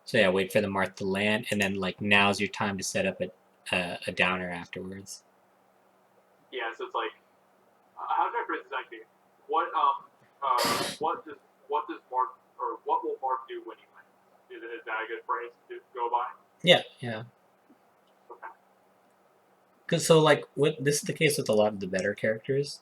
So yeah, wait for the Marth to land, and then like now's your time to set up a downer afterwards. Yeah, so it's like, how should I phrase this actually? What does Marth or what will Marth do when he lands? Is that a good phrase to go by? Yeah. Okay. Because so like this is the case with a lot of the better characters.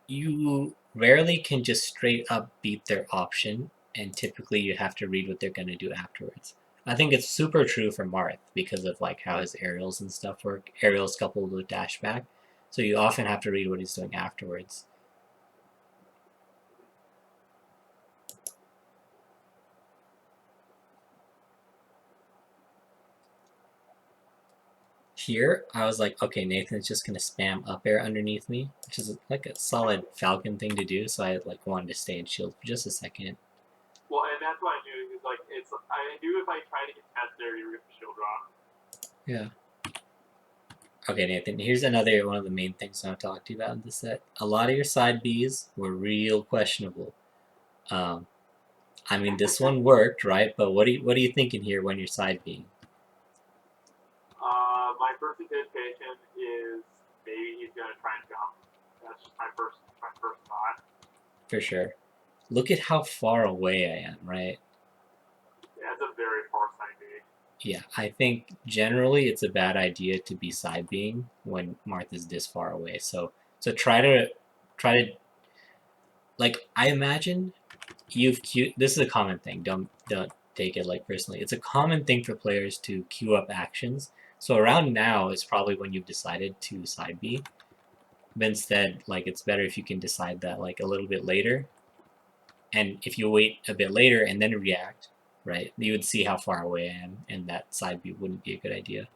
You rarely can just straight up beat their option, and typically you have to read what they're going to do afterwards. I think it's super true for Marth because of like how his aerials and stuff work. Aerials coupled with dash back, so you often have to read what he's doing afterwards. Here, I was like, okay, Nathan's just gonna spam up air underneath me, which is like a solid Falcon thing to do. So I like wanted to stay in shield for just a second. Well, and that's what I knew. Is like I knew if I tried to get past there, you were gonna shield drop. Yeah. Okay, Nathan. Here's another one of the main things I want to talk to you about in this set. A lot of your side Bs were real questionable. I mean, this one worked, right? But what are you thinking here when you're side Bing? My first anticipation is maybe he's gonna try and jump. That's just my first thought. For sure. Look at how far away I am, right? Yeah, it's a very far side B. Yeah, I think generally it's a bad idea to be side Bing when Marth is this far away. So try to like I imagine you've queued. This is a common thing. Don't take it like personally. It's a common thing for players to queue up actions. So around now is probably when you've decided to side B. But instead, like it's better if you can decide that like a little bit later. And if you wait a bit later and then react, right, you would see how far away I am, and that side B wouldn't be a good idea.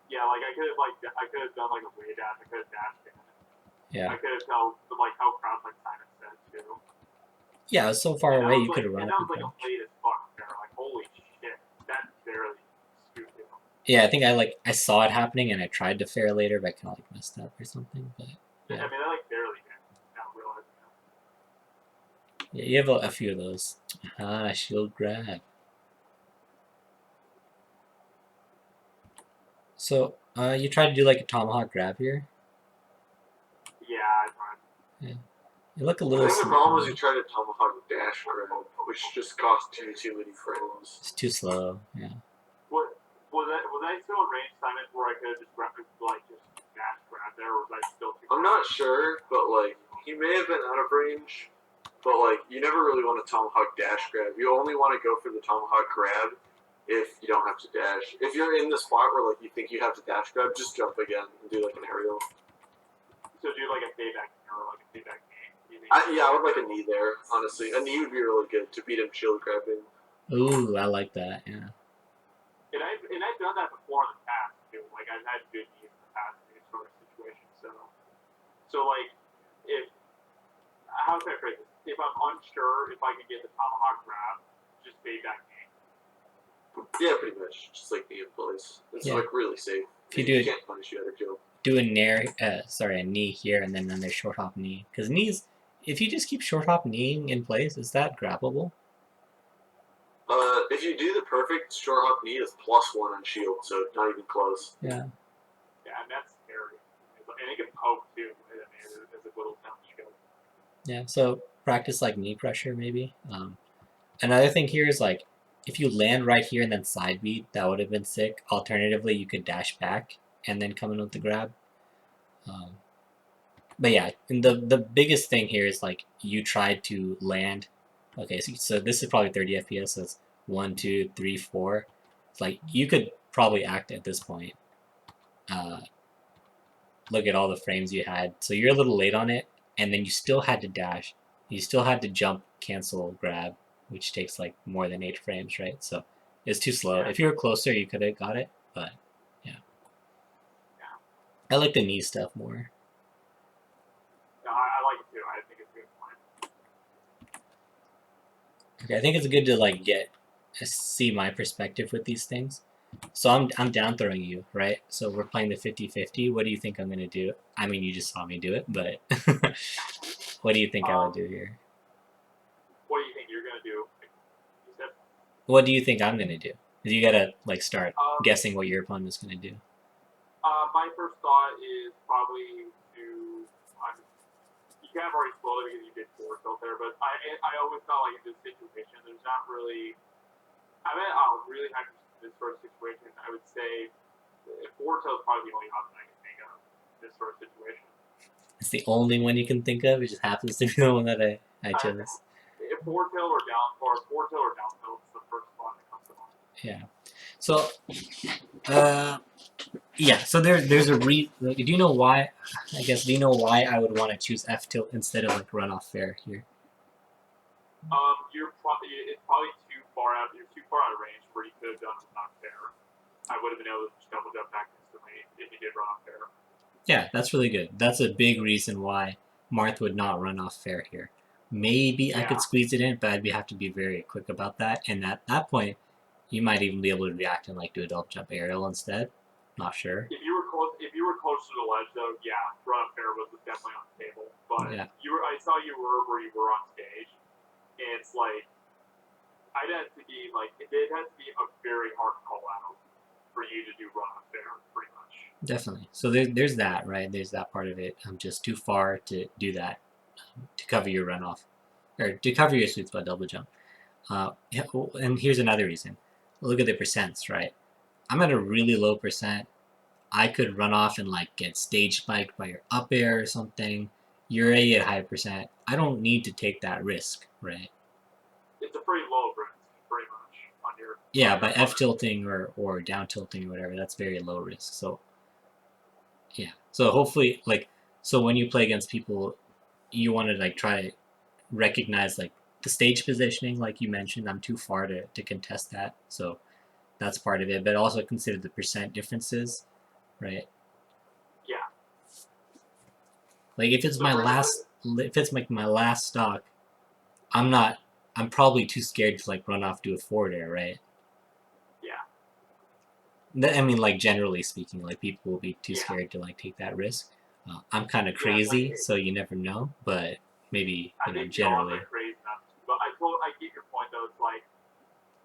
Yeah, like I could have done like a way dash. I could have dashed in. Yeah. I could have told like how crowd like Simon said too. Yeah, it was so far away you could have run. And that was like a late as fuck there. Like holy shit, that's barely stupid. Yeah, I think I saw it happening and I tried to fair later, but I kind of like messed up or something. But yeah. I mean, I like barely did. Not realizing that. Yeah, you have a few of those. Ah, shield grab. So, you tried to do like a tomahawk grab here? Yeah, I tried. Yeah. You look a little. I think the problem was you tried to tomahawk dash grab, which just cost too many frames. It's too slow, yeah. Was I still in range, Simon, where I could have just dash grab there, or was I still too I'm not sure, but like, he may have been out of range, but like, you never really want to tomahawk dash grab. You only want to go for the tomahawk grab if you don't have to dash. If you're in the spot where like you think you have to dash grab, just jump again and do like an aerial. So do like a payback or like a payback knee. Yeah, I would like a knee there, honestly. A knee would be really good to beat him shield grabbing. Ooh, I like that, yeah. And I've done that before in the past too. Like I've had good knees in the past in these sort of situations. So like how can I phrase this? If I'm unsure if I can get the tomahawk grab, just payback knee. Yeah, pretty much. Just like knee in place. It's like really safe. If you do can't punish you out of kill. Do a knee here and then another short hop knee. Because knees, if you just keep short hop kneeing in place, is that grabbable? If you do the perfect short hop knee, it's +1 on shield, so not even close. Yeah. Yeah, and that's scary. And it can poke too. I mean, as a little down shield. Yeah. So practice like knee pressure maybe. Another thing here is like if you land right here and then side beat, that would have been sick. Alternatively, you could dash back and then come in with the grab. But yeah, and the biggest thing here is like you tried to land. Okay, so this is probably 30 FPS. So it's 1, 2, 3, 4. It's like you could probably act at this point. Look at all the frames you had. So you're a little late on it, and then you still had to dash. You still had to jump, cancel, grab, which takes like more than 8 frames, right? So it's too slow. If you were closer, you could have got it, but yeah. I like the knee stuff more. No, I like it too. I think it's good fun. Okay, I think it's good to like see my perspective with these things. So I'm down throwing you, right? So we're playing the 50-50. What do you think I'm gonna do? I mean, you just saw me do it, but what do you think I would do here? What do you think you're gonna do? You said. What do you think I'm gonna do? Because you gotta like start guessing what your opponent's gonna do. My first thought is probably to. You kind of already spoiled it because you did forward tilt there, but I always felt like in this situation, there's not really. I mean, I'll really have this sort of situation. I would say forward tilt is probably the only option I can think of in this sort of situation. It's the only one you can think of. It just happens to be the one that I chose. Forward tilt or down tilt is the Yeah. So, yeah. So there's a do you know why? I guess do you know why I would want to choose F tilt instead of like runoff fair here? It's probably too far out. You're too far out of range where you could have done runoff fair. I would have been able to just double jump back instantly if you did runoff fair. Yeah, that's really good. That's a big reason why Marth would not run off fair here. Maybe I could squeeze it in, but I'd have to be very quick about that. And at that point, you might even be able to react and like do a double jump aerial instead. Not sure. If you were close to the ledge though, yeah, runoff fair was definitely on the table. But yeah. I saw you were where you were on stage. And it's like it had to be a very hard call out for you to do runoff fair, pretty much. Definitely. So there's that, right? There's that part of it. I'm just too far to do that, to cover your runoff, or to cover your sweet spot double jump. And here's another reason. Look at the percents, right? I'm at a really low percent. I could run off and like get stage spiked by your up air or something. You're already at high percent. I don't need to take that risk, right? It's a pretty low risk, pretty much on your. Yeah, by F tilting or down tilting or whatever, that's very low risk. So yeah. So hopefully, like, so when you play against people, you want to like try to recognize like the stage positioning, like you mentioned. I'm too far to contest that, so that's part of it. But also consider the percent differences, right? Yeah. Like if it's like my last stock, I'm probably too scared to like run off, do a forward air, right? Yeah. I mean, like generally speaking, like people will be too scared to like take that risk. I'm kind of crazy, so you never know. But maybe generally. Crazy enough. But I get your point though. It's like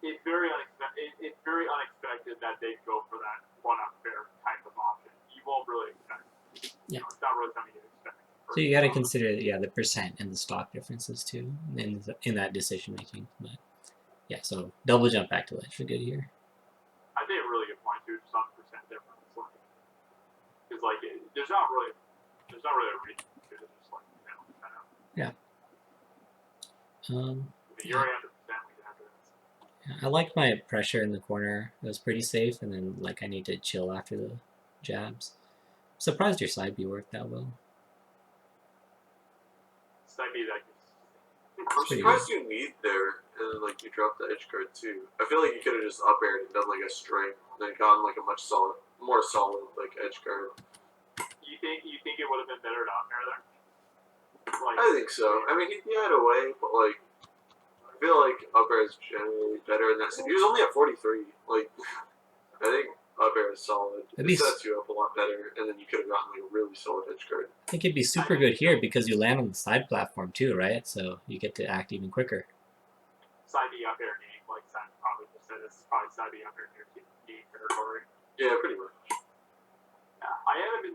it's very unexpected that they go for that runoff fair type of option. You won't really expect it. Yeah. It's not really something you expect. So you got to consider, the percent and the stock differences too in that decision making. But yeah, so double jump back to ledge for good here. I think a really good point too, just on percent difference, because there's not really a reason to do it. Just like kind of. Yeah. You're already at the percent we after this. I like my pressure in the corner. It was pretty safe, and then like I need to chill after the jabs. I'm surprised your side B worked that well. Side B, I'm surprised you need there, and then like you dropped the edge guard too. I feel like you could have just up aired and done like a strike, and then gotten like a more solid like edge guard. You think it would have been better to up air there? I think so. I mean, he had a way, but like I feel like up air is generally better in that. He was only at 43. Like I think up air is solid. It sets you up a lot better, and then you could have gotten like a really solid edge guard. I think it'd be super good here because you land on the side platform too, right? So you get to act even quicker. Side B up air game, like Sam probably just said, this is probably side B up air near D territory. Yeah, pretty much.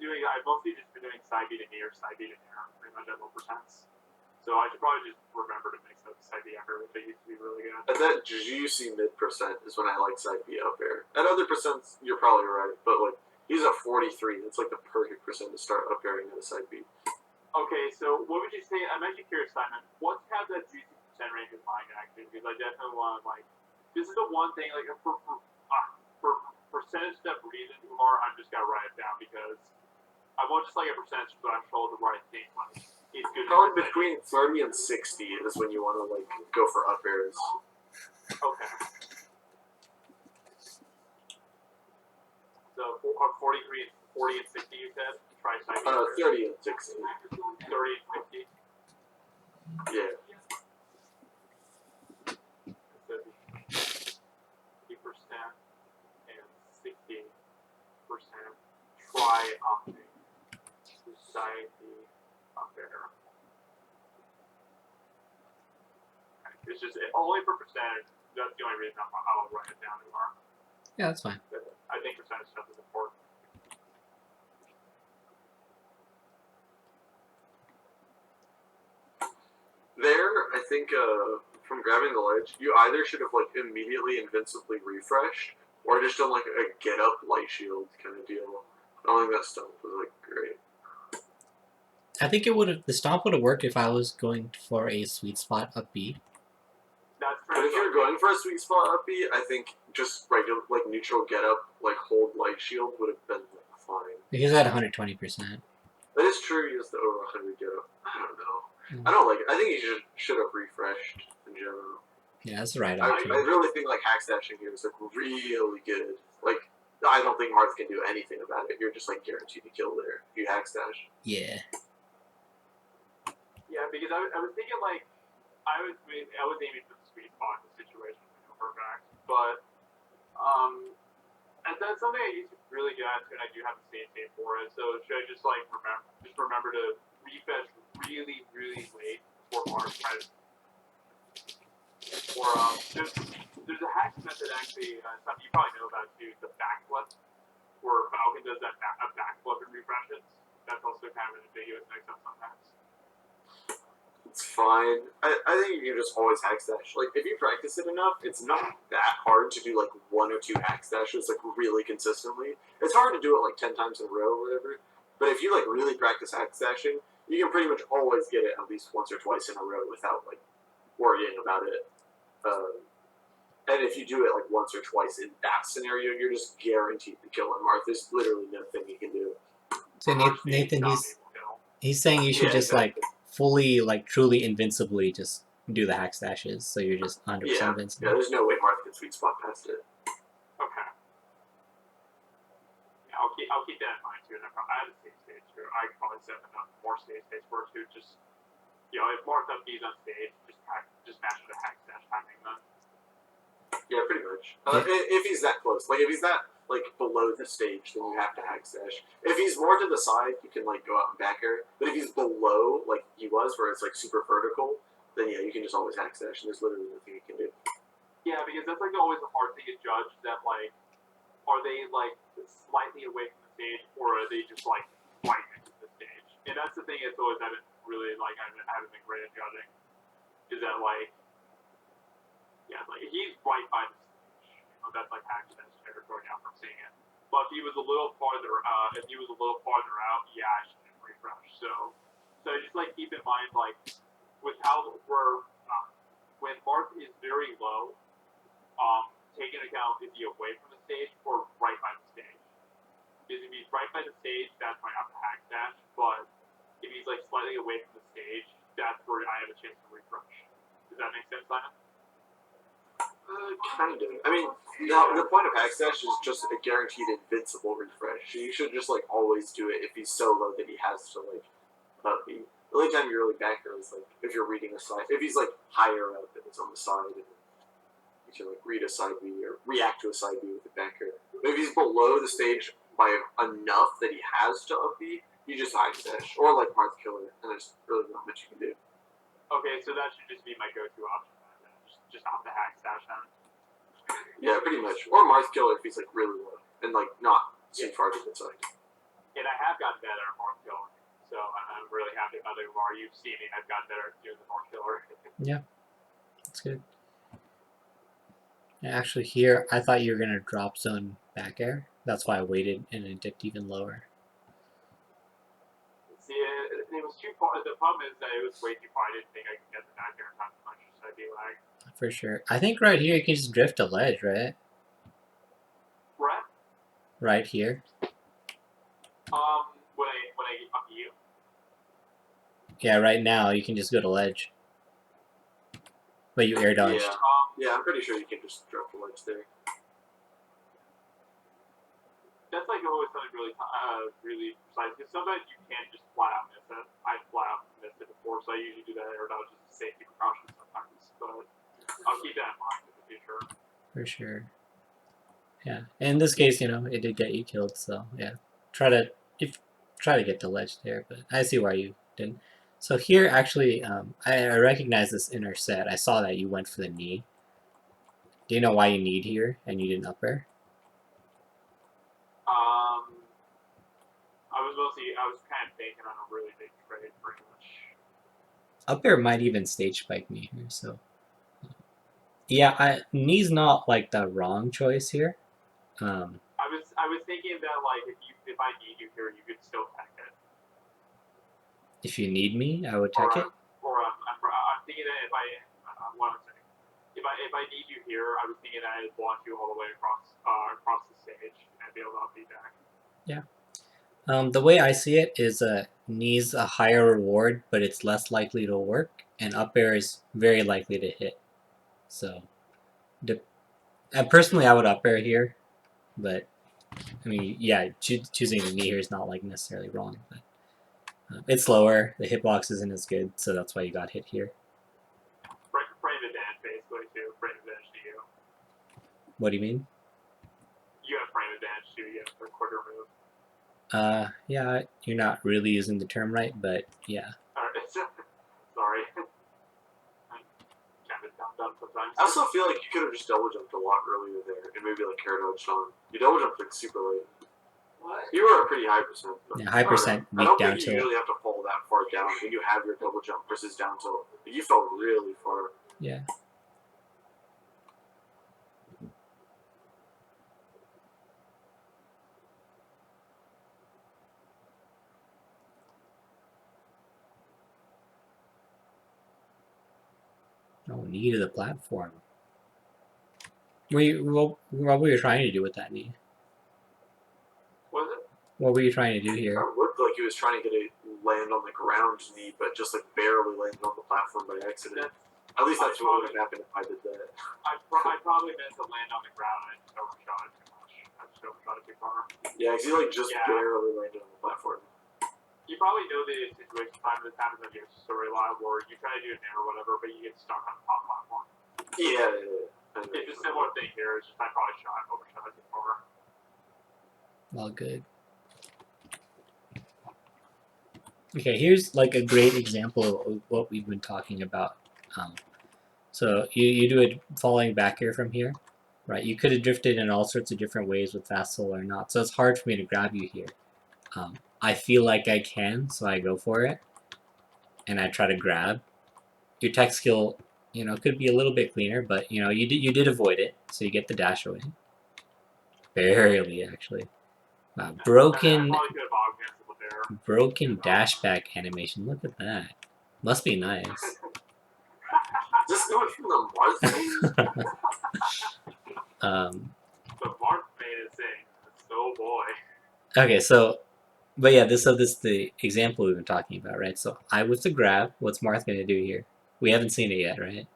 Yeah, I've mostly just been doing side B to near, side B to near, pretty much at low percents. So I should probably just remember to mix up side B up air, which I used to be really good. And that juicy mid percent is when I like side B up air. At other percents, you're probably right, but like he's at 43. That's like the perfect percent to start up airing at a side B. Okay, so what would you say? I'm actually curious, Simon. What's kind of that juicy percent range in mind, actually? Because I definitely want to this is the one thing for percentage step reason, Umar, I'm just gonna write it down because I want just like a percentage, but I'm told what I think it's good. Probably between 30 and 60 is when you want to like go for up airs. Okay. So 40 and 60, you said? Try 30 and 60. 30 and 60. Yeah. 50% and 60% try opting society up there. It's just only for percentage. That's the only reason I'll write it down tomorrow. Yeah, that's fine. I think percentage stuff is important. There, I think from grabbing the ledge, you either should have like immediately invincibly refreshed, or just done like a get up light shield kind of deal. I don't think that stomp was like great. I think the stomp would have worked if I was going for a sweet spot up B. But if you're going And for a sweet spot up B, I think just regular, like neutral get up, like hold light shield would have been like, fine. He's at 120%. That is true. He has the over 100 get up. I don't know. I don't like it. I think he should have refreshed in general. Yeah, that's the right option. I really think like hack stashing here is like really good. Like I don't think Marth can do anything about it. You're just like guaranteed to kill there if you hack stash. Yeah. Yeah, because I was thinking like I was aiming for the sweet spot in the situation for fact, but and that's something I used to really get at, and I do have a save tape for it. So should I just like remember to refetch really late before Marth tries? Or there's a hack method actually, something you probably know about too, the backflip, where Falcon does that a backflip and refreshes. That's also kind of an ambiguous mix-up sometimes. It's fine. I think you can just always hack stash. Like if you practice it enough, it's not that hard to do like 1 or 2 hack stashes like really consistently. It's hard to do it like 10 times in a row or whatever. But if you like really practice hack stashing, you can pretty much always get it at least once or twice in a row without like worrying about it. And if you do it like once or twice in that scenario, you're just guaranteed to kill him. Marth, there's literally nothing you can do. So Nathan, he's saying you should just like fully, like truly invincibly just do the hack stashes, so you're just 100% invincible. Yeah, there's no way Marth can sweet spot past it. Okay. Yeah, I'll keep that in mind too. And I have a stage too. I could probably set enough more stage for it too. Just if Marth up B's on stage, just match the hack stash timing then. Yeah, pretty much. If he's that close, like if he's that like below the stage, then you have to hack stash. If he's more to the side, you can like go out and backer. But if he's below, like he was, where it's like super vertical, then yeah, you can just always hack stash, and there's literally nothing you can do. Yeah, because that's like always a hard thing to judge. That like, are they like slightly away from the stage, or are they just like right next to the stage? And that's the thing. It's always I haven't been great at judging. Is that like, yeah, like he's right by the stage. That's like hack stash territory now from seeing it. But if he was a little farther, out, yeah, I should refresh. So just like keep in mind like with how when Marth is very low, take into account is he away from the stage or right by the stage. Because if he's right by the stage, that's my have to hack dash. But if he's like slightly away from the stage, that's where I have a chance to refresh. Does that make sense, Simon? Kind of. I mean, the point of hack stash is just a guaranteed invincible refresh. So you should just like always do it if he's so low that he has to like be. The only time you're really backer is like if you're reading a side. If he's like higher up and it's on the side, and you can like read a side B or react to a side B with a backer. But if he's below the stage by enough that he has to up B, you just hack stash or like Marth killer, and there's really not much you can do. Okay, so that should just be my go-to option. Just off the hack stash then. Yeah, pretty much. Or Marth killer if he's like really low and like not too far to the side. And I have gotten better at Marth killer, so I'm really happy about it. While you've seen me, I've gotten better at doing the Marth killer. Yeah, that's good. Actually, here I thought you were gonna drop zone back air. That's why I waited and it dipped even lower. See, it was too far. The problem is that it was way too far. I didn't think I could get the back air in time to punch, so I'd be lag. For sure. I think right here you can just drift a ledge, right? Right? Right here. When I up you. Yeah, right now you can just go to ledge. But you air dodged. Yeah, I'm pretty sure you can just drop the ledge there. That's like always something really precise. Because sometimes you can't just flat out miss it. I flat out missed it before, so I usually do that air dodge as a safety precaution sometimes. But I'll keep that in mind in the future. For sure. Yeah. In this case, you know, it did get you killed, so yeah. Try to get the ledge there, but I see why you didn't. So here, actually, I recognize this inner set. I saw that you went for the knee. Do you know why you need here and you didn't up air? I was kind of banking on a really big trade, pretty much. Up air might even stage spike me here, so. Yeah, knee's not like the wrong choice here. I was thinking that like if I need you here, you could still tech it. If you need me, I would tech it. I'm thinking that if if I need you here, I was thinking I'd launch you all the way across the stage and be able to be back. Yeah. The way I see it is knees a higher reward, but it's less likely to work, and up air is very likely to hit. So, personally, I would up air here, but I mean, yeah, choosing the knee here is not like necessarily wrong, but it's slower. The hitbox isn't as good, so that's why you got hit here. Frame advantage, basically, too. Frame advantage to you. What do you mean? You have frame advantage too. You have a quicker move. Yeah, you're not really using the term right, but yeah. Sorry. I'm kind of dumb sometimes. I also feel like you could have just double jumped a lot earlier there and maybe like carried on Sean. You double jumped like super late. What? You were a pretty high percent. Yeah, high percent. I don't think you usually have to fall that far down when you have your double jump versus down tilt. You fell really far. Yeah. Oh, knee to the platform. What were you trying to do with that knee? Was it? What were you trying to do here? It looked like he was trying to get a land on the ground knee, but just like barely landed on the platform by accident. At least that's what would have happened if I did that. I probably meant to land on the ground and I just overshot it too much. I just overshot it too far. Yeah, because he like just barely landed on the platform. You probably know the situation time this happens on your story live where you try to do an air or whatever, but you get stuck on the top platform. Yeah. It's a similar thing here. It's just I probably overshot it too far. All good. Okay, here's like a great example of what we've been talking about. So you do it falling back here from here, right? You could have drifted in all sorts of different ways with fast soul or not, so it's hard for me to grab you here. I feel like I can, so I go for it, and I try to grab. Your tech skill, could be a little bit cleaner, but you did avoid it, so you get the dash away. Barely, actually. Broken dashback animation. Look at that. Must be nice. Just do it from the Marth thing? The Marth made it sing. Oh boy. Okay, so, but yeah, this is the example we've been talking about, right? So I was to grab. What's Marth going to do here? We haven't seen it yet, right?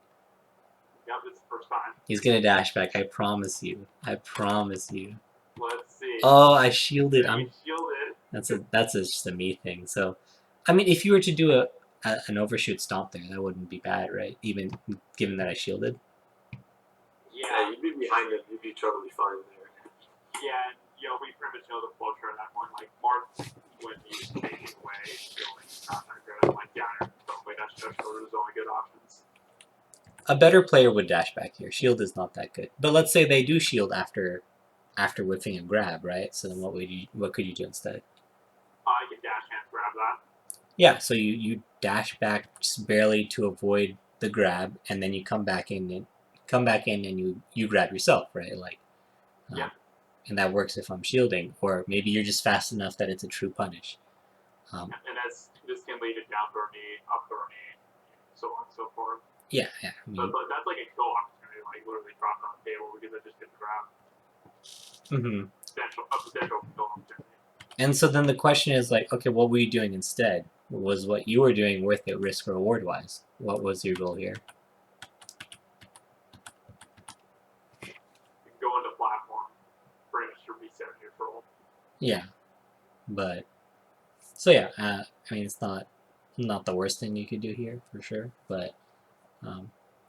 Yep, it's the first time. He's going to dash back. I promise you. I promise you. Let's see. Oh, I shielded. I'm shielded. That's just a me thing. So, I mean, if you were to do an overshoot stomp there, that wouldn't be bad, right? Even given that I shielded. Yeah, you'd be behind him. You'd be totally fine there. Yeah, and, we pretty much know the flow chart at that point. Like, Marth, when he's taking away, shielding, not that good. Like, yeah, probably dash shoulder is only good options. A better player would dash back here. Shield is not that good. But let's say they do shield after whiffing a grab, right? So then what could you do instead? I can dash and grab that. Yeah, so you dash back just barely to avoid the grab, and then you come back in and you grab yourself, right? Like, yeah. And that works if I'm shielding, or maybe you're just fast enough that it's a true punish. And this can lead to down throw knee, up throw knee, so on and so forth. Yeah. I mean, but that's like a kill opportunity, like literally dropped on the table because I just didn't grab. Potential kill opportunity. And so then the question is like, okay, what were you doing instead? Was what you were doing worth it risk or reward wise? What was your goal here? Go into platform, pretty much to reset neutral. Yeah, but so yeah, I mean it's not the worst thing you could do here for sure, but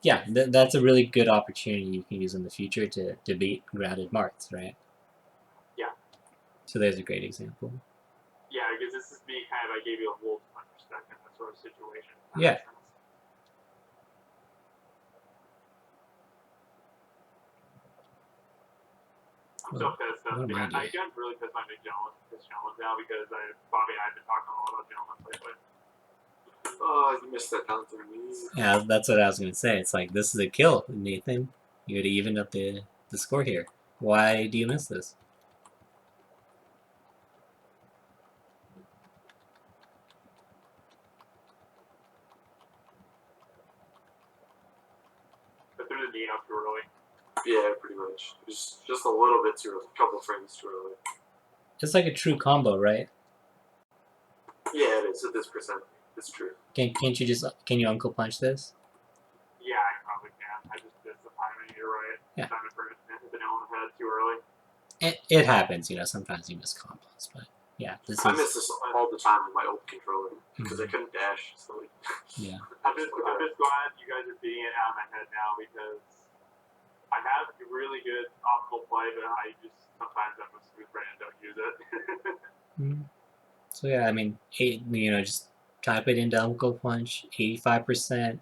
yeah, that's a really good opportunity you can use in the future to beat grounded Marths, right? Yeah. So there's a great example. Yeah, because this is me kind of, I gave you a wolf perspective in that sort of situation. Yeah. I'm so pissed. I got really pissed by gentlemen now because Bobby and I have been talking a lot about gentlemen lately. Oh, you missed that counter. Yeah, that's what I was gonna say. It's like this is a kill, Nathan. You would have evened up the score here. Why do you miss this? But through the knee much. Just a little bit too early, a couple frames too early. It's like a true combo, right? Yeah, it is at this percent. It's true. Can you Uncle Punch this? Yeah, I probably can. I just missed the timing. You're right. Yeah. Time for it hit the nail on the head too early. It happens, you know. Sometimes you miss combos, but yeah, I miss this all the time with my old controller because I couldn't dash. So like, yeah. I'm just glad you guys are beating it out of my head now because I have really good optimal play, but I just sometimes I'm a smooth brain and don't use it. So yeah, I mean, just type it into Uncle Punch, 85%,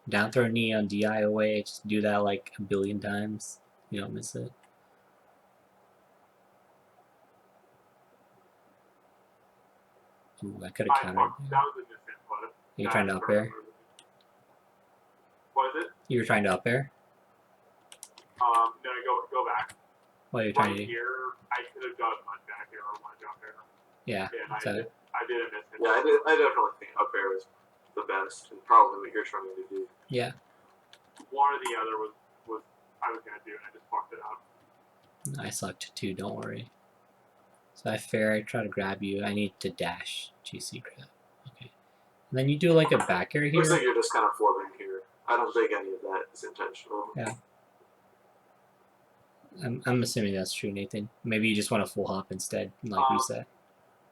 down throw knee on DIOA, just do that like a billion times. You don't miss it. Ooh, I could have countered. That was a misinput. You're trying to up air? What is it? You were trying to up air? No, go back. What are you trying to do? Here, I could have done one back here or one jump there. Yeah, I didn't miss it. Yeah, I definitely think up air is the best and probably what you're trying to do. Yeah. One or the other was I was gonna do, and I just fucked it up. I sucked too. Don't worry. So I fair. I try to grab you. I need to dash. GC grab. Okay. And then you do like a back air here. Looks like you're just kind of flubbing here. I don't think any of that is intentional. Yeah. I'm assuming that's true, Nathan. Maybe you just want a full hop instead, like reset.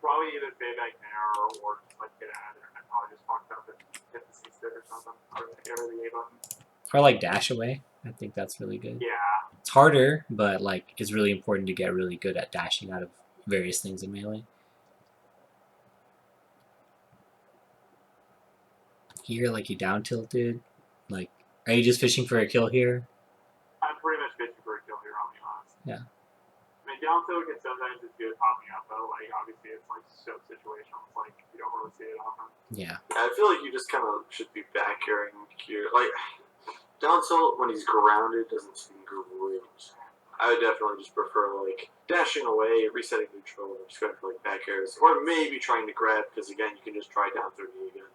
Probably either stay back there or just like get out of there. And I probably just fucked up and hit the C stick or something. Or the A button. Or like dash away. I think that's really good. Yeah. It's harder, but like it's really important to get really good at dashing out of various things in Melee. Here, like you down tilted. Like, are you just fishing for a kill here? I'm pretty much fishing for a kill here, I'll be honest. Yeah. I mean, down tilt can sometimes it's good popping up, though. Like, obviously, it's like so situational. It's like you don't really see it often. Yeah. I feel like you just kind of should be back airing here. Like, down tilt when he's grounded doesn't seem great. I would definitely just prefer like dashing away, resetting neutral, and just going for like back airs, or maybe trying to grab because again you can just try down through knee again.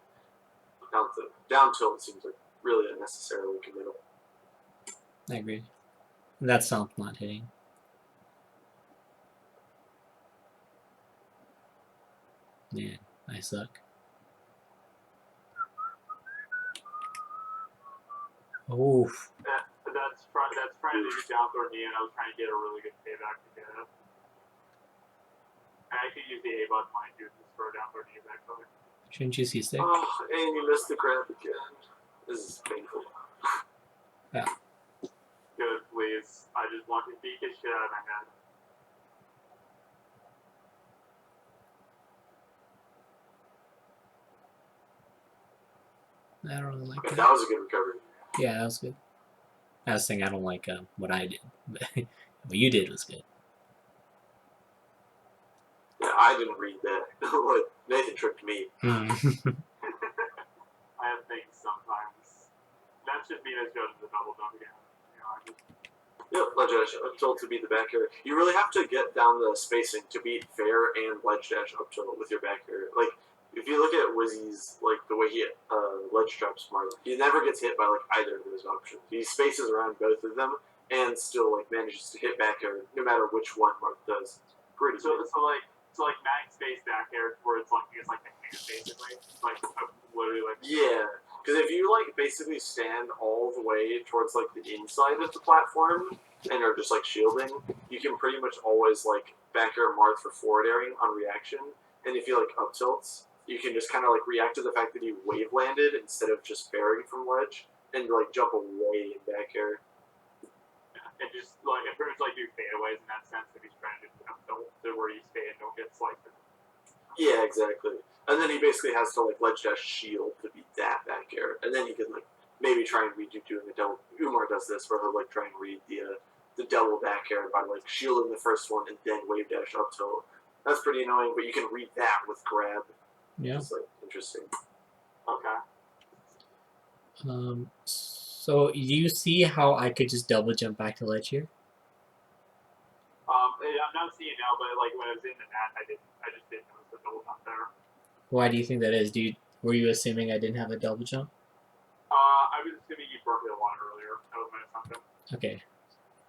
Down tilt seems like really unnecessarily committal. I agree. That's something not hitting. Man, I suck. Oof. That's trying to do down throw knee, and I was trying to get a really good payback to get it. And I could use the A button line to just throw down throw knee back there. Shouldn't you see stick? Oh, and you missed the grab again. This is painful. Yeah. Good, please. I just want to beat the shit out of my head. I don't really like Okay, that. that was a good recovery. Yeah, that was good. I was saying I don't like what I did, but what you did was good. Yeah, I didn't read that. Like, Nathan tricked me. Mm. I have things sometimes. That should be as good as the double jump again. You know, I just... Yep, ledge dash up tilt to beat the back air. You really have to get down the spacing to beat fair and ledge dash up tilt with your back air. Like, if you look at Wizzy's, like, the way he ledge traps Marth, he never gets hit by, like, either of those options. He spaces around both of them and still, like, manages to hit back air no matter which one Marth does. Pretty good. So like mag space back air where it's like the hand basically. Like literally like yeah. Because if you like basically stand all the way towards like the inside of the platform and are just like shielding, you can pretty much always like back air Marth for forward airing on reaction. And if you like up tilts, you can just kind of like react to the fact that he wave landed instead of just bearing from ledge and like jump away in back air. And just like it pretty much like do fadeaways in that sense if he's trying to don't where you stay and don't get sliced. Yeah, exactly. And then he basically has to like ledge dash shield to beat that back air, and then he can like maybe try and read you doing a double. Umar does this where he'll like try and read the double back air by like shielding the first one and then wave dash up tilt. That's pretty annoying, but you can read that with grab. Yeah. It's like interesting. Okay. So do you see how I could just double jump back to ledge here? I'm not seeing it now, but like when I was in the net, I just didn't notice the double jump there. Why do you think that is? Were you assuming I didn't have a double jump? I was assuming you broke it a lot earlier. That was my assumption. Okay.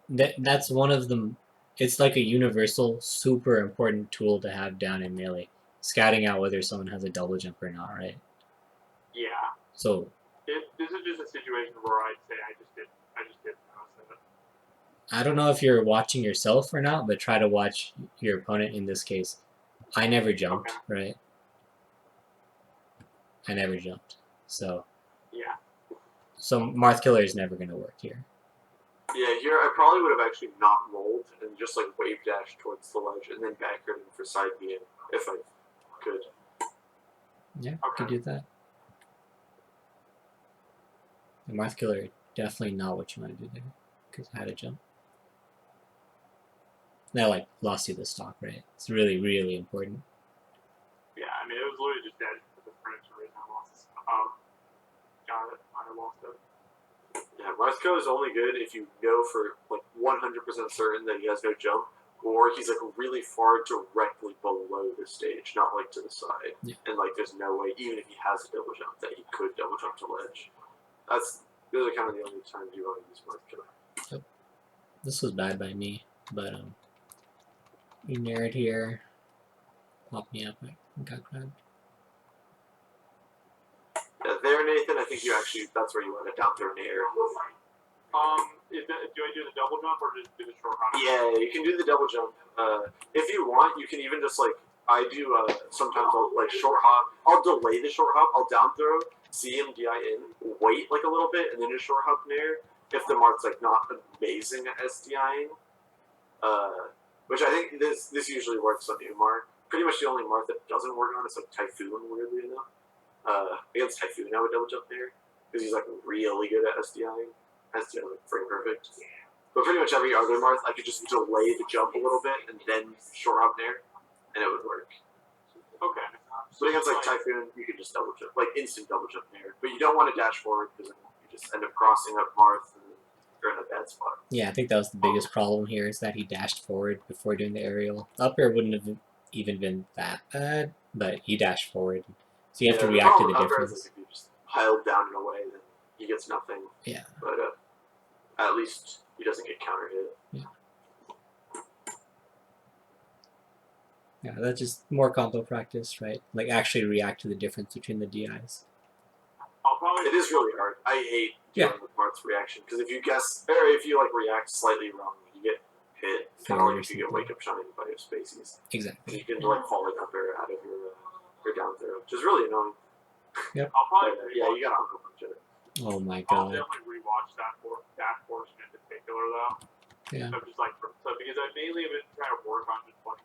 That's one of them. It's like a universal, super important tool to have down in melee, scouting out whether someone has a double jump or not, right? Yeah. So this is just a situation where I'd say I just didn't notice it. I don't know if you're watching yourself or not, but try to watch your opponent in this case. I never jumped, right? I never jumped. So yeah. So Marth Killer is never going to work here. Yeah, here I probably would have actually not rolled and just like wave dash towards the ledge and then back hitting for side beam if I could. Yeah, could do that. The Marth Killer, definitely not what you want to do there, because I had to jump. That like lost you the stock, right? It's really, really important. Yeah, I mean it was literally just dead for the furniture reason I lost it. Got it. I lost it. Yeah, Marthko is only good if you know for like 100% certain that he has no jump, or he's like really far directly below the stage, not like to the side. Yeah. And like there's no way, even if he has a double jump, that he could double jump to ledge. Those are kind of the only times you want to use Marthko. Yep. This was bad by me, but you narrowed here, popped me up, I got grabbed. Yeah, there, Nathan, I think you actually, that's where you want to down throw nair. Do I do the double jump or just do the short hop? Yeah, you can do the double jump. If you want, you can even just like, I do, sometimes I'll like short hop, I'll delay the short hop, I'll down throw, see him DI in, wait like a little bit, and then just short hop nair. If the Marth's like not amazing at SDIing, which I think this usually works on you, Marth. Pretty much the only Marth that doesn't work on is like Typhoon, weirdly enough. Against Typhoon, I would double jump there because he's like really good at SDIing. SDI like frame perfect. But pretty much every other Marth, I could just delay the jump a little bit and then short hop there, and it would work. Okay. But against like Typhoon, you could just double jump, like instant double jump there. But you don't want to dash forward because you just end up crossing up Marth and you're in a bad spot. Yeah, I think that was the biggest problem here, is that he dashed forward before doing the aerial. Up air wouldn't have even been that bad, but he dashed forward. So you have to react to the difference. Is if you just piled down in a way, then he gets nothing. Yeah. But at least he doesn't get counter hit. Yeah. Yeah, that's just more combo practice, right? Like actually react to the difference between the DIs. It is really hard. I hate dealing with Marth's reaction because if you guess, or if you like react slightly wrong, you get hit. Kind of like if you get wake up shine by your spacies. Exactly. You can like fall like up air out of your down throw, which is really annoying. Yep. I'll probably yeah, you gotta uncle punch it. Oh my I'll god. definitely rewatch that portion in particular though. Yeah. So just like because I mainly have been trying to work on just like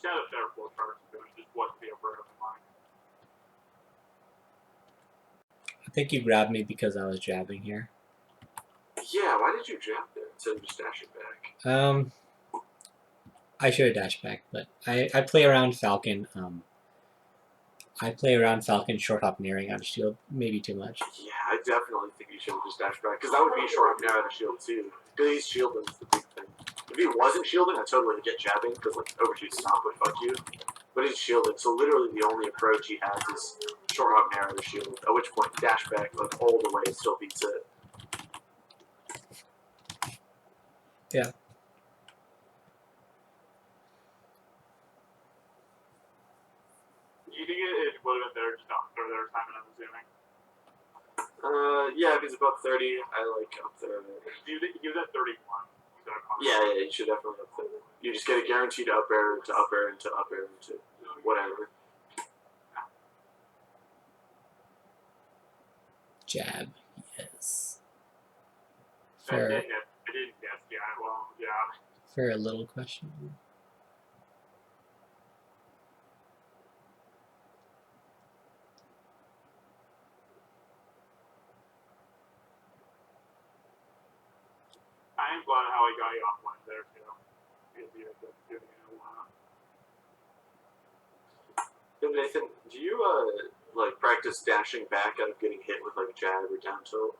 out of better flow charts to do it, just what to be over of mine. I think you grabbed me because I was jabbing here. Yeah, why did you jab there instead of just dashing back? I should have dashed back, but I play around Falcon. I play around Falcon short hop nearing out of shield, maybe too much. Yeah, I definitely think you should have just dashed back, because that would be short hop near out of shield too. Because he's shielding is the big thing. If he wasn't shielding, I totally would get jabbing, because like overshoot stop would fuck you. But he's shielding, so literally the only approach he has is short hop near out of shield. At which point, dash back like all the way still beats it. Yeah. Do you think it would have been better just not throw their time and I'm assuming? Yeah, if he's above 30, I like up there. He was at 31. Yeah, you should definitely up there. You just get a guaranteed up air to up air to up air to whatever. Jab, yes. I didn't guess, yeah, well, yeah. For a little question. I am glad how I got you offline there too. Nathan, do you like practice dashing back out of getting hit with like a jab or down tilt?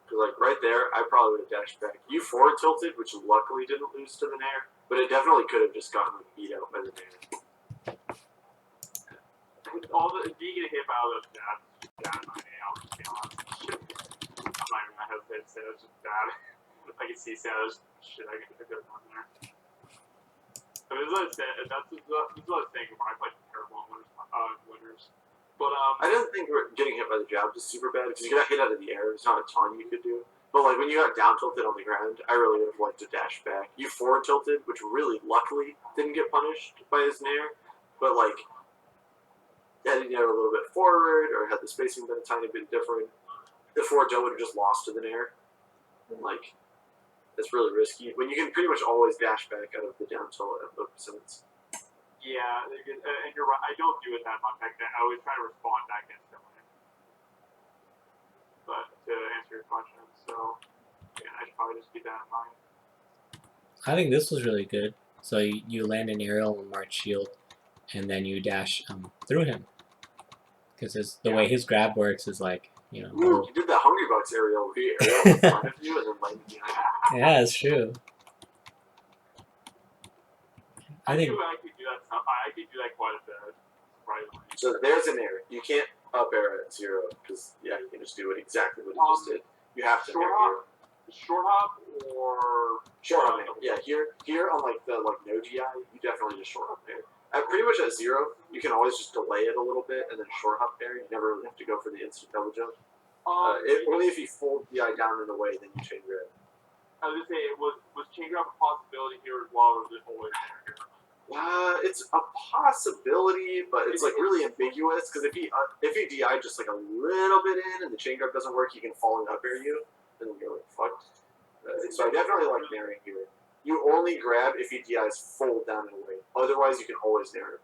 Because like right there, I probably would have dashed back. You forward tilted, which luckily didn't lose to the nair, but it definitely could have just gotten like, beat out by the nair. With all the being hit by all those jabs, bad my nail, to be honest. I'm not even gonna hesitate to say that's just bad. I can see Sarah's shit. I can put on there. I mean, that's what I think when I play terrible winners. But I didn't think getting hit by the jab was super bad because you got hit out of the air. There's not a ton you could do. But like when you got down tilted on the ground, I really would have liked to dash back. You forward tilted, which really luckily didn't get punished by his nair. But like had he nair a little bit forward or had the spacing been a tiny bit different, the forward tilt would have just lost to the nair. And like it's really risky when you can pretty much always dash back out of the down tilt at low percents. Yeah, and you're right. I don't do it that much. I always try to respond back instantly. But to answer your question, so yeah, I should probably just keep that in mind. I think this was really good. So you land an aerial on Marth shield, and then you dash through him. Because the way his grab works is like, you know. Ooh, you did that Hungry Bucks aerial in front of you and then landed behind you. Yeah, it's true. I think I could do that. I could do that quite a bit. Surprisingly. So there's an air. You can't up air at 0 because you can just do exactly what you just did. You have to short hop, short hop or short hop air. Yeah, here on like the no GI, you definitely just short hop air. Pretty much at 0, you can always just delay it a little bit and then short hop air. You never really have to go for the instant double jump. Only if you fold GI down in the way, then you chain grab. I was gonna say, was chain grab a possibility here as well, or was it always there? It's a possibility, but it's like really ambiguous because if he DI just like a little bit in and the chain grab doesn't work, he can fall and up air you, and then you're like fucked. So I definitely like nairing here. You only grab if he DIs full down and away. Otherwise, you can always nair him.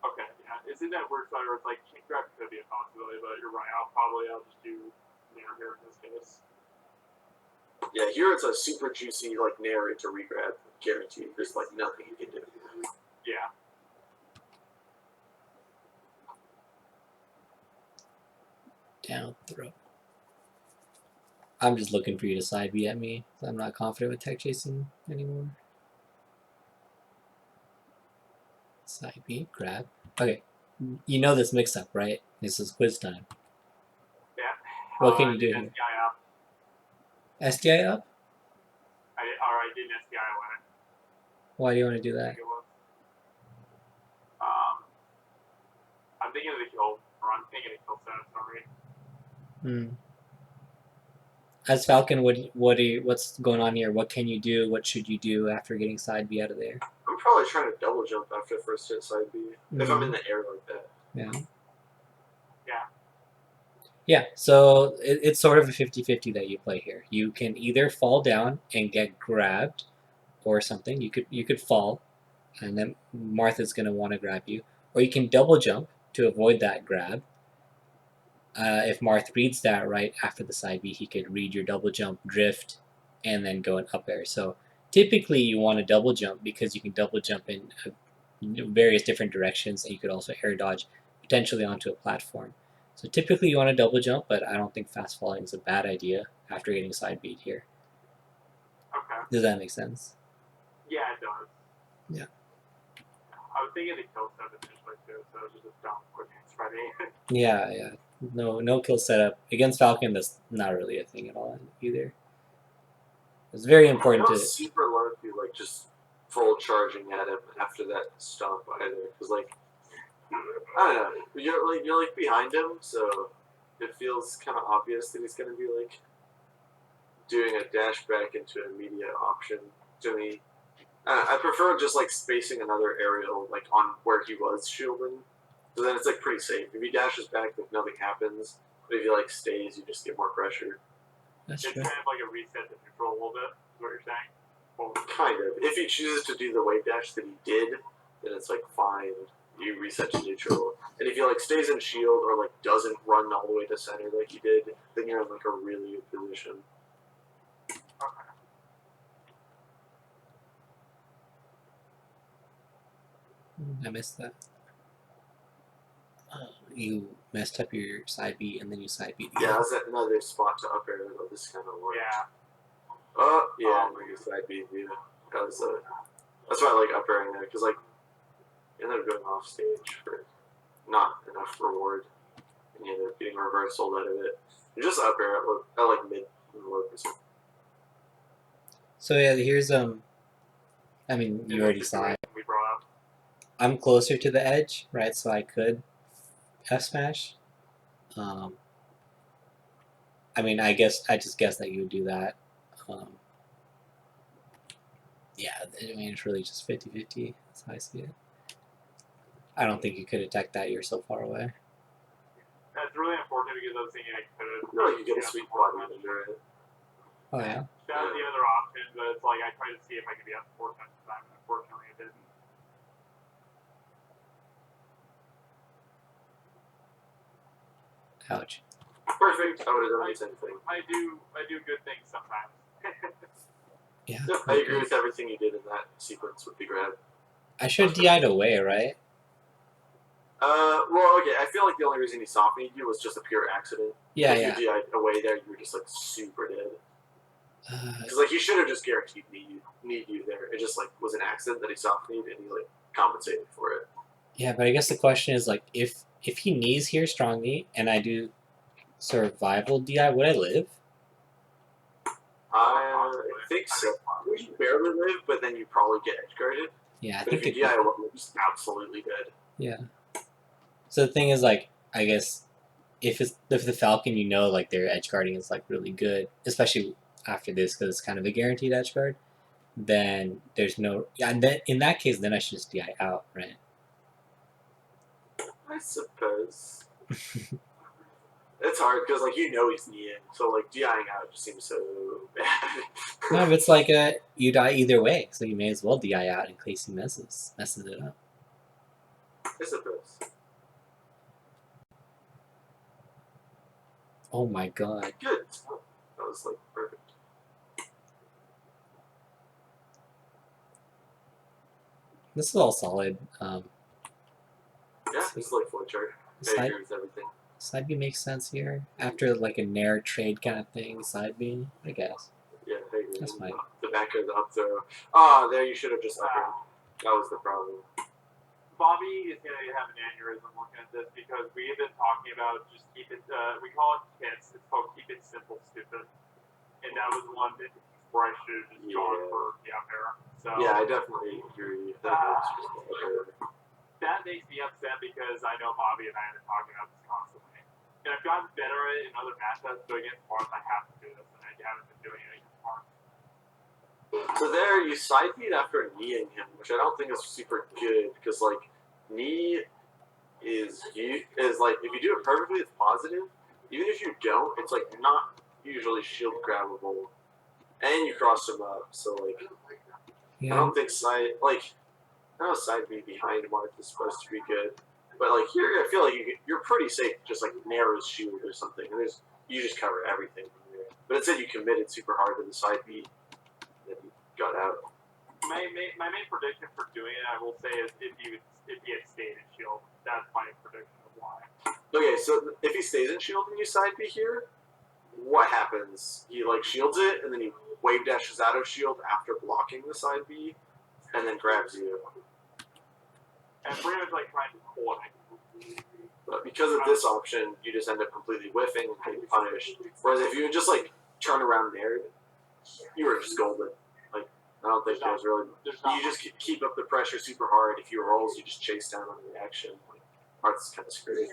Okay, yeah. Isn't that weird side where it's like chain grab could be a possibility, but you're right. I'll just do nair here in this case. Yeah, here it's a super juicy like nair into regrab, guaranteed. There's like nothing you can do. Yeah. Down throw. I'm just looking for you to side B at me. I'm not confident with tech chasing anymore. Side B, grab. Okay, you know this mix up, right? This is quiz time. Yeah. What can you do here? SDI up. SDI up? I did an SDI away. Why do you want to do that? I'm thinking of the kill, or I'm thinking of kill set, sorry. As Falcon, what's going on here? What can you do? What should you do after getting side B out of there? I'm probably trying to double jump after the first hit side B, if I'm in the air like that. Yeah. Yeah. Yeah, so it's sort of a 50-50 that you play here. You can either fall down and get grabbed or something. You could fall, and then Marth is going to want to grab you. Or you can double jump to avoid that grab. If Marth reads that right after the side B, he could read your double jump, drift, and then go in up air. So typically you want to double jump because you can double jump in various different directions, and you could also air dodge potentially onto a platform. So typically you want to double jump, but I don't think fast falling is a bad idea after getting side beat here. Okay. Does that make sense? Yeah, it does. Yeah. I was thinking the kill set initially too, so it was just a dumb quick hands Friday. Yeah. No kill setup. Against Falcon, that's not really a thing at all either. It's very important to... super low if you like just full charging at him after that stomp either, because like I don't know, you're like behind him, so it feels kind of obvious that he's gonna be like doing a dash back into an immediate option to me. I prefer just like spacing another aerial like on where he was shielding, so then it's like pretty safe. If he dashes back, like nothing happens. But if he like stays, you just get more pressure. That's it's true. kind of like a reset to neutral a little bit, is what you're saying? Well, kind of. If he chooses to do the wave dash that he did, then it's like fine. You reset to neutral. And if he like stays in shield or like doesn't run all the way to center like he did, then you're in like a really good position. Okay. I missed that. You messed up your side beat and then you side beat again. Yeah, that's another spot to up air though. This kind of works. Yeah. Yeah, maybe side beat. Yeah, that's why I like up airing there, because like you end up going off stage for not enough reward, and you end up getting reversal out of it. You just up air at like mid and low percent. So yeah, here's I mean, you already saw it. We brought up. I'm closer to the edge, right? So I could F smash. I mean, I just guess that you would do that. Yeah, I mean, it's really just 50-50. That's how I see it. I don't think you could attack that. You're so far away. That's really important because I was thinking I could have. No, you get a sweet spot under it. Oh yeah. That was the other option, but it's like I tried to see if I could be up 4 times the time, and unfortunately I didn't. Ouch. Perfect. I would have done the same thing. I do good things sometimes. Yeah. I agree with everything you did in that sequence with the grab. I should have DI'd away, right? Well, okay. I feel like the only reason he softened you was just a pure accident. Yeah, if yeah. you DI'd away there, you were just like super dead. Because like he should have just guaranteed need you there. It just like was an accident that he softened and he like compensated for it. Yeah, but I guess the question is like if he knees here strongly and I do survival DI, would I live? I think so. You barely live, but then you probably get edge guarded. Yeah, I But think if you DI, you're just absolutely dead. Yeah. So the thing is, like, I guess if the Falcon, you know, like their edge guarding is like really good, especially after this because it's kind of a guaranteed edge guard. Then there's no and then in that case, then I should just DI out, right? I suppose. It's hard because like you know he's kneeing, so like DIing out just seems so bad. No, but it's like you die either way, so you may as well DI out in case he messes it up. I suppose. Oh my god. Good. That was like perfect. This is all solid. Yeah, it's like flow chart. I agree with everything. Side B makes sense here. After like a Nair trade kind of thing, side B, I guess. Yeah, I agree. That's fine. The back of the up throw. Ah, there you should have just up air. That was the problem. Bobby is going to have an aneurysm looking at this because we have been talking about just keep it, we call it KISS, it's called keep it simple, stupid. And that was one that where I should have just gone for the up air. So, yeah, I definitely agree. That makes me upset because I know Bobby and I have been talking about this constantly. And I've gotten better at it in other matchups, but against Marth I have to do this, and I haven't been doing it against Marth. So there, you side beat after kneeing him, which I don't think is super good because like knee is like if you do it perfectly, it's positive. Even if you don't, it's like not usually shield grabbable, and you cross him up. So like, yeah. I don't think side B behind Marth is supposed to be good, but like here, I feel like you're pretty safe. Just like narrow shield or something, and you just cover everything from there. But instead, you committed super hard to the side B. Got out. My main prediction for doing it, I will say, is if he had stayed in shield. That's my prediction of why. Okay, so if he stays in shield and you side B here, what happens? He like shields it and then he wave dashes out of shield after blocking the side B, and then grabs you. And pretty much like trying to pull it. But because of this option, you just end up completely whiffing and getting punished. Whereas if you would just like turn around there, you were just golden. I don't think there's really. You just keep up the pressure super hard. If he rolls, you just chase down on the reaction. Like, Marth's kind of screwed.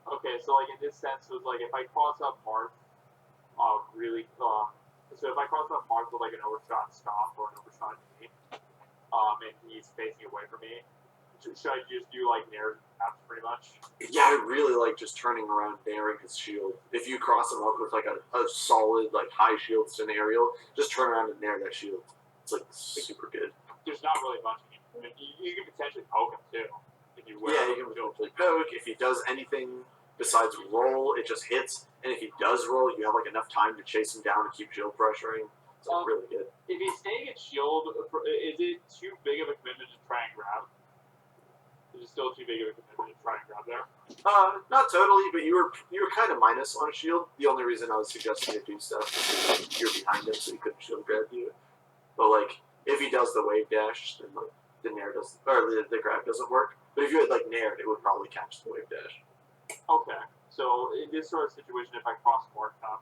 Okay, so like in this sense, it was like if I cross up Marth, so if I cross up Marth with like an overshot stop or an overshot knee, and he's facing away from me, should I just do like Nair's taps pretty much? Yeah, I really like just turning around, nairing his shield. If you cross him up with like a solid like high shield scenario, just turn around and nair that shield. It's like super good. There's not really much. You can potentially poke him too. If you will. Yeah, you can potentially poke. If he does anything besides roll, it just hits. And if he does roll, you have like enough time to chase him down and keep shield pressuring. It's really good. If he's staying at shield, is it too big of a commitment to try and grab? Is it still too big of a commitment to try and grab there? Not totally, but you were kind of minus on a shield. The only reason I was suggesting to do stuff is because you're behind him, so he couldn't shield grab you. But like, if he does the wave dash, then like the nair does, or the grab doesn't work. But if you had like naired, it would probably catch the wave dash. Okay, so in this sort of situation, if I cross Marth up,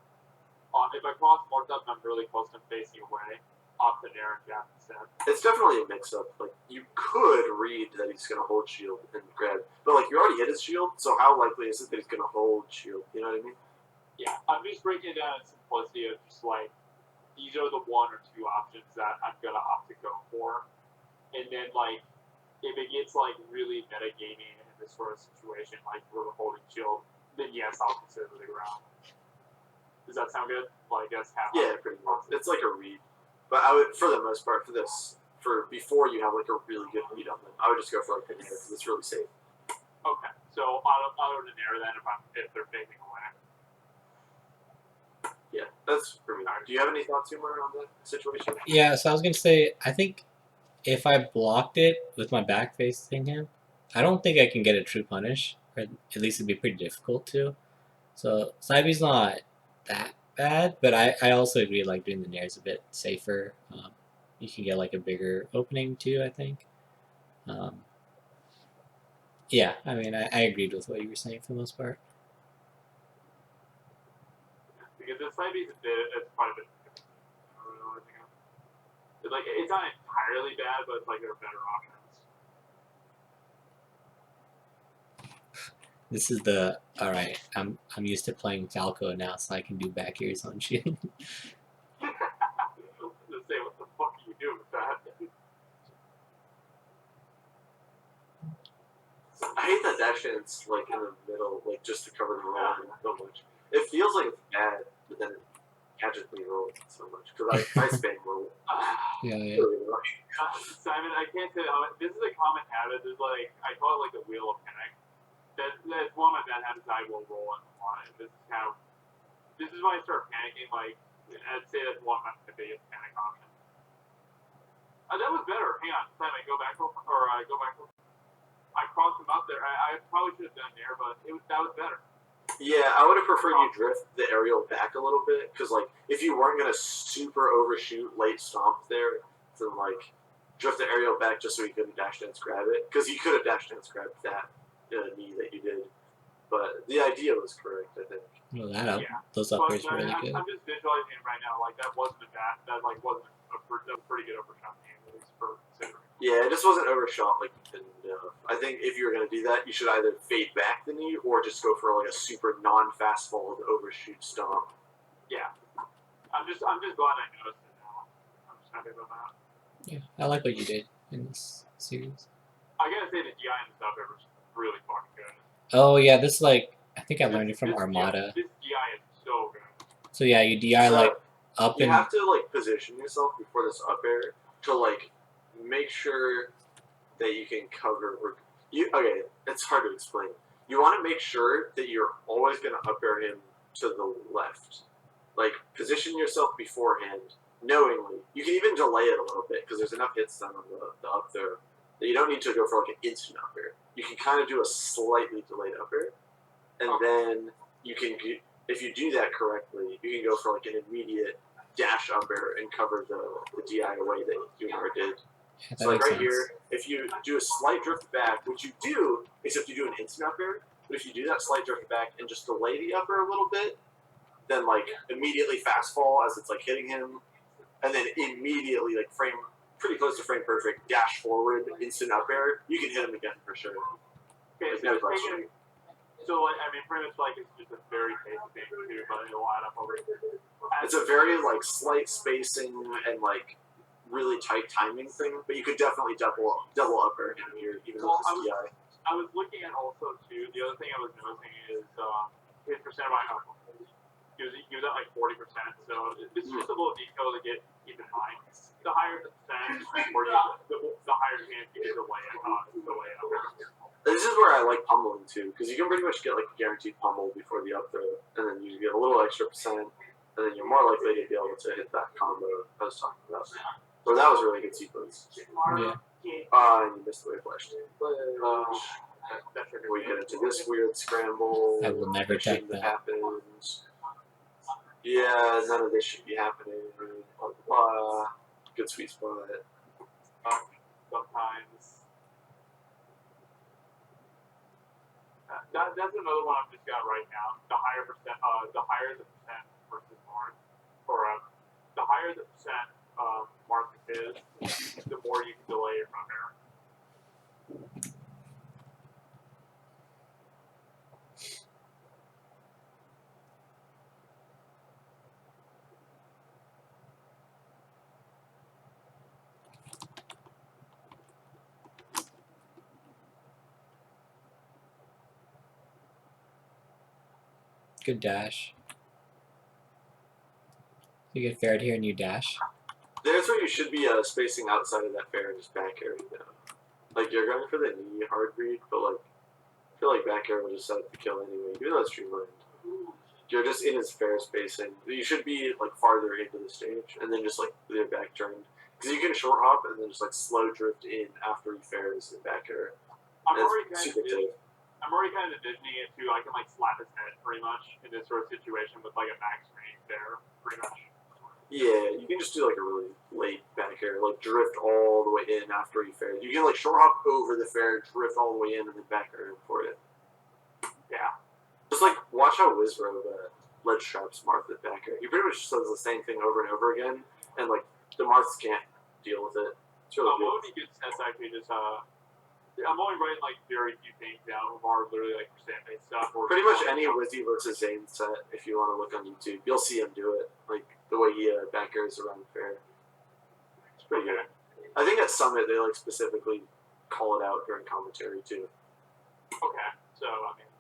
and I'm really close to him facing away, opt the Nair and Jab instead. It's definitely a mix-up. Like, you could read that he's going to hold shield and grab, but like, you already hit his shield, so how likely is it that he's going to hold shield? You know what I mean? Yeah, I'm just breaking it down in simplicity of just like, these are the 1 or 2 options that I'm going to opt to go for. And then, like, if it gets, like, really metagaming in this sort of situation, like, we're holding shield, then yes, I'll consider the ground. Does that sound good? Like, that's half. Yeah, pretty much. It's like a read. But I would, for the most part, for this, for before you have, like, a really good read on them, I would just go for, like, the Nair, because it's really safe. Okay, so auto the Nair then if they're fading away. Yeah, that's for me. Do you have any thoughts, Umar, on that situation? Yeah, so I was gonna say, I think if I blocked it with my back facing him, I don't think I can get a true punish, or at least it'd be pretty difficult to. So side B's not that bad, but I also agree like doing the Nair is a bit safer. You can get like a bigger opening too, I think. Yeah, I mean, I agreed with what you were saying for the most part. Because the side B is quite a bit. Like, it's not entirely bad, but it's like there are better options. This is the alright, I'm used to playing Falco now, so I can do back ears on shield. Let's say, what the fuck do you do with that? I hate that dash dance, like, in the middle, like, just to cover the roll so much. It feels like it's bad, but then it catches me roll so much, because I spam roll. Yeah. Simon, I can't tell you, this is a common habit, there's like, I call it like the wheel of panic. That's one my dad had his eye will roll on it. This is when I start panicking, like, I'd say that's one of my biggest panic options. That was better. Hang on, Simon, go back. I crossed him up there. I probably should have done there, but that was better. Yeah, I would have preferred you drift the aerial back a little bit, because, like, if you weren't going to super overshoot late stomp there, then, like, drift the aerial back just so he couldn't dash dance grab it, because you could have dash dance grabbed that knee that you did. But the idea was correct, I think. Well, those uppers were really good. I'm just visualizing it right now. Like, that wasn't a bad, that, like, wasn't a pretty good overshot game, at least for considering. Yeah, it just wasn't overshot like enough. I think if you were going to do that, you should either fade back the knee or just go for like a super non-fast fall overshoot stomp. Yeah, I'm just glad I noticed it now. I'm just happy about that. Yeah, I like what you did in this series. I gotta say the DI and the stuff was really fucking good. Oh yeah, this like I think I learned it from Armada. This DI is so good. So yeah, you DI like up you and. You have to like position yourself before this up air to like make sure that you can cover. Okay, it's hard to explain. You want to make sure that you're always going to up air him to the left. Like position yourself beforehand, knowingly. You can even delay it a little bit because there's enough hits done on the up there that you don't need to go for like an instant up air. You can kind of do a slightly delayed up air, and then you can, if you do that correctly, you can go for like an immediate dash up air and cover the DI away that Umar did. Yeah, so like right here, if you do a slight drift back, which you do, except you do an instant up air, but if you do that slight drift back and just delay the up air a little bit, then like immediately fast fall as it's like hitting him, and then immediately like frame pretty close to frame perfect dash forward instant up air, you can hit him again for sure. Okay, so no question. So like, I mean, pretty much like it's just a very basic thing too, but it'll add up over. It's a very like slight spacing and like really tight timing thing, but you could definitely double up air him here, even with this DI. I was looking at also too. The other thing I was noticing is his percent of alcohol. He was at like 40%. So this is just a little detail to keep in mind. The higher the percent, the higher chance you get the way up. This is where I like pummeling too, because you can pretty much get like a guaranteed pummel before the up throw, and then you get a little extra percent, and then you're more likely to be able to hit that combo I was talking about. So that was a really good sequence. Yeah. And you missed the way flash. We get into this weird scramble. I will never check that. Happens. Yeah, none of this should be happening. Blah, blah, blah. Good sweet spot. Sometimes. That's another one I've just got right now. The higher the percent versus Marth, or the higher the percent Marth is, the more you can delay your run there. Good dash. You get ferried here and you dash. There's where you should be spacing outside of that fair and just back airing down. Like, you're going for the knee hard read, but like, I feel like back air will just set up the kill anyway, even though it's streamlined. You're just in his fair spacing. You should be like farther into the stage and then just like with your back turned. Because you can short hop and then just like slow drift in after he fairs and back air. I'm already kind of envisioning it too. I can like slap his head pretty much in this sort of situation with like a max range there, pretty much. Yeah, you can just do like a really late back air, like drift all the way in after he fared. You can like short hop over the fair, drift all the way in, and then back air for it. Yeah. Just like watch how Wizrobe ledge traps Marth at back air. He pretty much does the same thing over and over again, and like the Marths can't deal with it. It's really what would be good test actually just I'm only writing like very few things down, or literally like percent-based stuff. Or pretty much any Wizzy versus Zane set, if you want to look on YouTube, you'll see him do it. Like the way he back airs around the fair. It's pretty good. I think at Summit they like specifically call it out during commentary too. Okay, so I mean,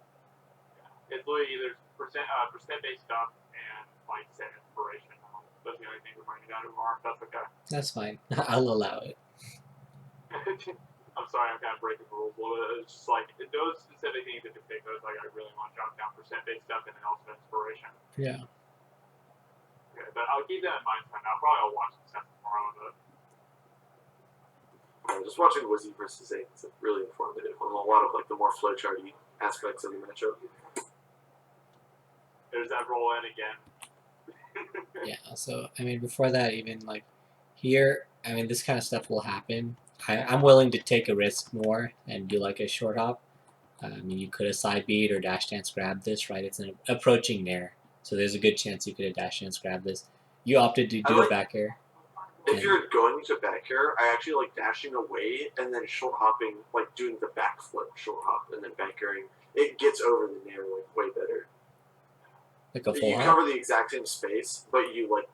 yeah. It's literally either percent-based stuff and like set inspiration. That's the only thing we're bringing down to Marth. That's okay. That's fine. I'll allow it. I'm sorry, I'm kind of breaking the rules a little bit. It's just like those specific things in particular, like I really want to jot down percent-based stuff and then also inspiration. Yeah. Okay, but I'll keep that in mind. I'll probably watch some stuff tomorrow. But just watching Wizzy versus Zane is really informative on a lot of like the more flowcharty aspects of the matchup. There's that roll in again. Yeah. So I mean, before that, even like here, I mean, this kind of stuff will happen. I'm willing to take a risk more and do like a short hop. I mean, you could have side beat or dash dance grab this, right? It's an approaching nair, so there's a good chance you could have dash dance grab this. You opted to do a back air. If you're going to back air, I actually like dashing away and then short hopping, like doing the backflip short hop and then back airing. It gets over the nair like way better. Like a full you hop? Cover the exact same space, but you like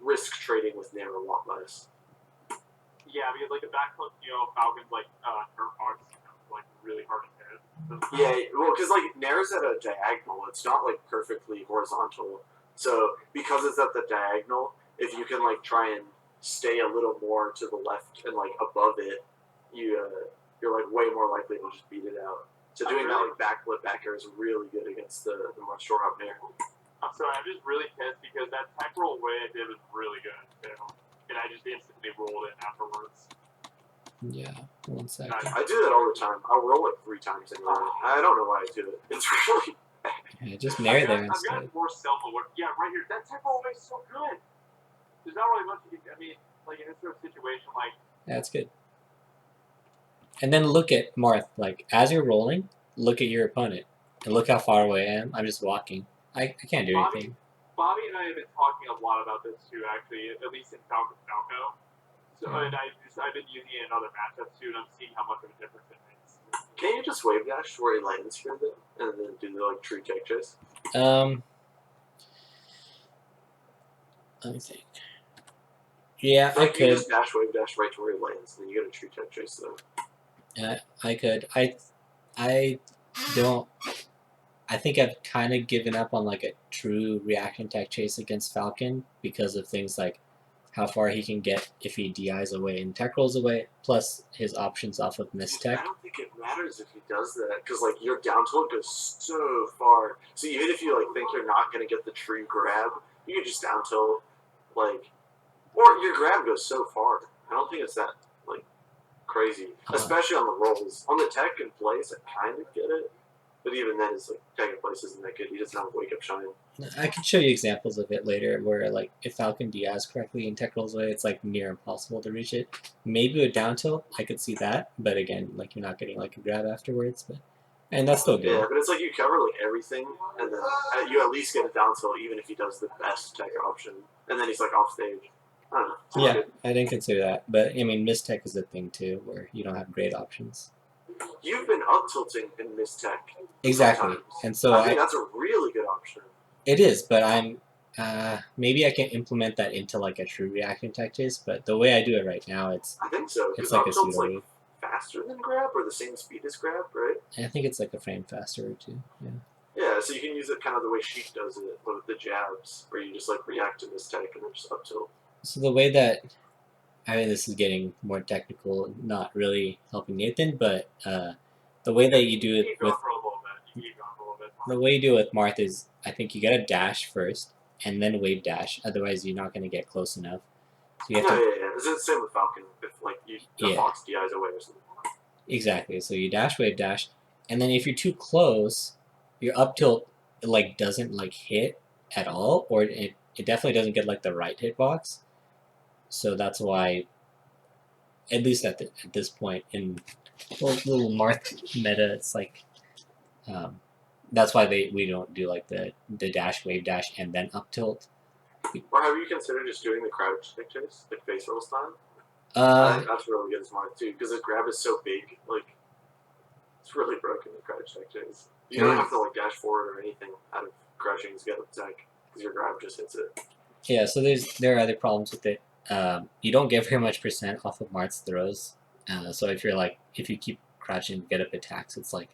risk trading with nair a lot less. Yeah, because like the backflip, Falcon's like nerf box, like really hard to hit. Yeah, well, because like nair's at a diagonal, it's not like perfectly horizontal. So because it's at the diagonal, if you can like try and stay a little more to the left and like above it, you're like way more likely to just beat it out. So doing that like backflip back air is really good against the more short hop nair. I'm sorry, I'm just really pissed because that tech roll way I did was really good too. And I just instantly rolled it afterwards. Yeah, 1 second. I do that all the time. I'll roll it 3 times anyway. I don't know why I do it. It's really bad. Yeah, just nair there instead. I've got more self-aware. Yeah, right here. That tech roll way is so good. There's not really much you can. I mean, like in this sort of situation, like. Yeah, that's good. And then look at Marth. Like as you're rolling, look at your opponent and look how far away I am. I'm just walking. I can't do anything. Bobby and I have been talking a lot about this too, actually, at least in Falcon. So, and I've been using it in other matchups too, and I'm seeing how much of a difference it makes. Can you just wave dash where he lands here, then, and then do the like true tech chase? Let me think. Yeah, like, I could. You just wave dash right to where he lands, and then you get a true tech chase though. Yeah, I could. I don't. I think I've kind of given up on like a true reaction tech chase against Falcon because of things like how far he can get if he DIs away and tech rolls away, plus his options off of miss tech. I don't think it matters if he does that because like your down tilt goes so far. So even if you like think you're not gonna get the true grab, you can just down tilt like, or your grab goes so far. I don't think it's that like crazy, especially on the rolls. On the tech and place, I kind of get it. But even then, his like tech and place isn't that good. He doesn't have wake up shine. I can show you examples of it later where like if Falcon DIs correctly and tech rolls away, it's like near impossible to reach it. Maybe with down tilt, I could see that, but again, like you're not getting like a grab afterwards. And that's still good. Yeah, but it's like you cover like everything, and then you at least get a down tilt even if he does the best tech option, and then he's like off stage. I don't know. Yeah, Good. I didn't consider that, but I mean, mistech is a thing too, where you don't have great options. You've been up tilting in mistech. Exactly, Sometimes. and so I think that's a really good option. it is, but I'm maybe I can implement that into like a true reaction tech chase. But the way I do it right now, I think so. it's Because like up a tilt's pseudo like move. faster than grab or the same speed as grab, right? I think it's like a frame faster or two. Yeah. Yeah, so you can use it kind of the way Sheik does it with the jabs, where you just like react to mistech and then just up tilt. So the way that I mean, this is getting more technical, not really helping Nathan, but the way that you do it Keep with going for a little bit. You keep going for a little bit. the way you do it with Marth is, I think you gotta dash first and then wave dash. Otherwise, you're not gonna get close enough. So you have to Yeah. It's the same with Falcon. If like the Fox DIs away or something. exactly. So you dash, wave dash, and then if you're too close, your up tilt like doesn't like hit at all, or it definitely doesn't get like the right hitbox. So that's why, at least at this point in little Marth meta, it's like that's why we don't do like the dash, wave dash, and then up tilt. Or have you considered just doing the crouch stick chase, like face roll style? I think that's really good as Marth too, because the grab is so big. Like it's really broken the crouch stick chase. You don't have to like dash forward or anything out of crouching to get up tech, because your grab just hits it. Yeah, so there are other problems with it. You don't get very much percent off of Marth's throws. So if you keep crouching to get up attacks, it's like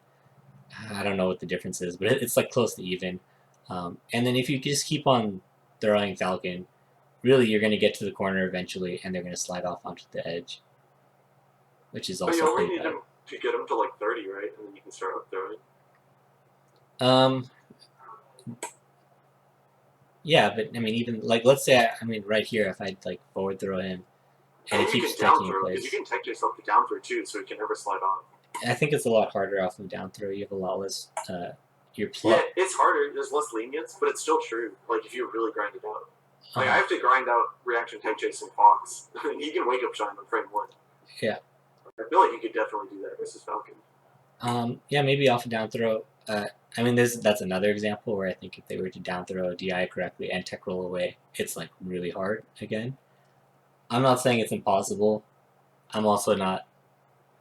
I don't know what the difference is, but it's like close to even. And then if you just keep on throwing Falcon, really you're going to get to the corner eventually, and they're going to slide off onto the edge, which is also But you only pretty need bad. him to get him to like 30, right? And then you can start up throwing. Yeah, but I mean, even like let's say right here, if I like forward throw him and he you keeps can down taking in throw, because place, you can tech chase off the down throw too, so he can never slide off. I think it's a lot harder off of down throw. You have a lot less. Your Yeah, it's harder. There's less lenience, but it's still true. Like if you really grind it out. Like I have to grind out reaction tech chase and Fox. He can wake up shine on frame 1. Yeah. I feel like you could definitely do that versus Falcon. Yeah, maybe off a down throw. I mean, that's another example where I think if they were to down throw DI correctly and tech roll away, it's like really hard again. I'm not saying it's impossible. I'm also not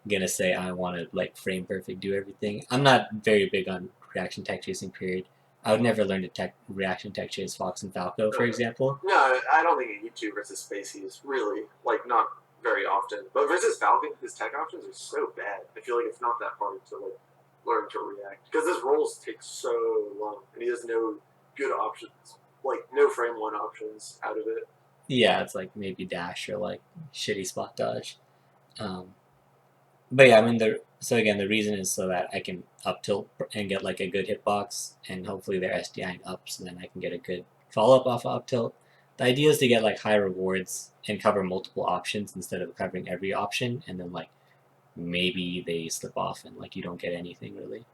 gonna say I want to like frame perfect do everything. I'm not very big on reaction tech chasing. Period. I would never learn to reaction tech chase Fox and Falco, for example. No, I don't think in YouTube versus Spacey is really like not very often. But versus Falcon, his tech options are so bad. I feel like it's not that hard to like learn to react, because his rolls take so long and he has no good options, like no frame 1 options out of it. Yeah, it's like maybe dash or like shitty spot dodge. But yeah, I mean the reason is so that I can up tilt and get like a good hitbox, and hopefully they're SDIing up, so then I can get a good follow up off of up tilt. The idea is to get like high rewards and cover multiple options instead of covering every option, and then like maybe they slip off and like you don't get anything really.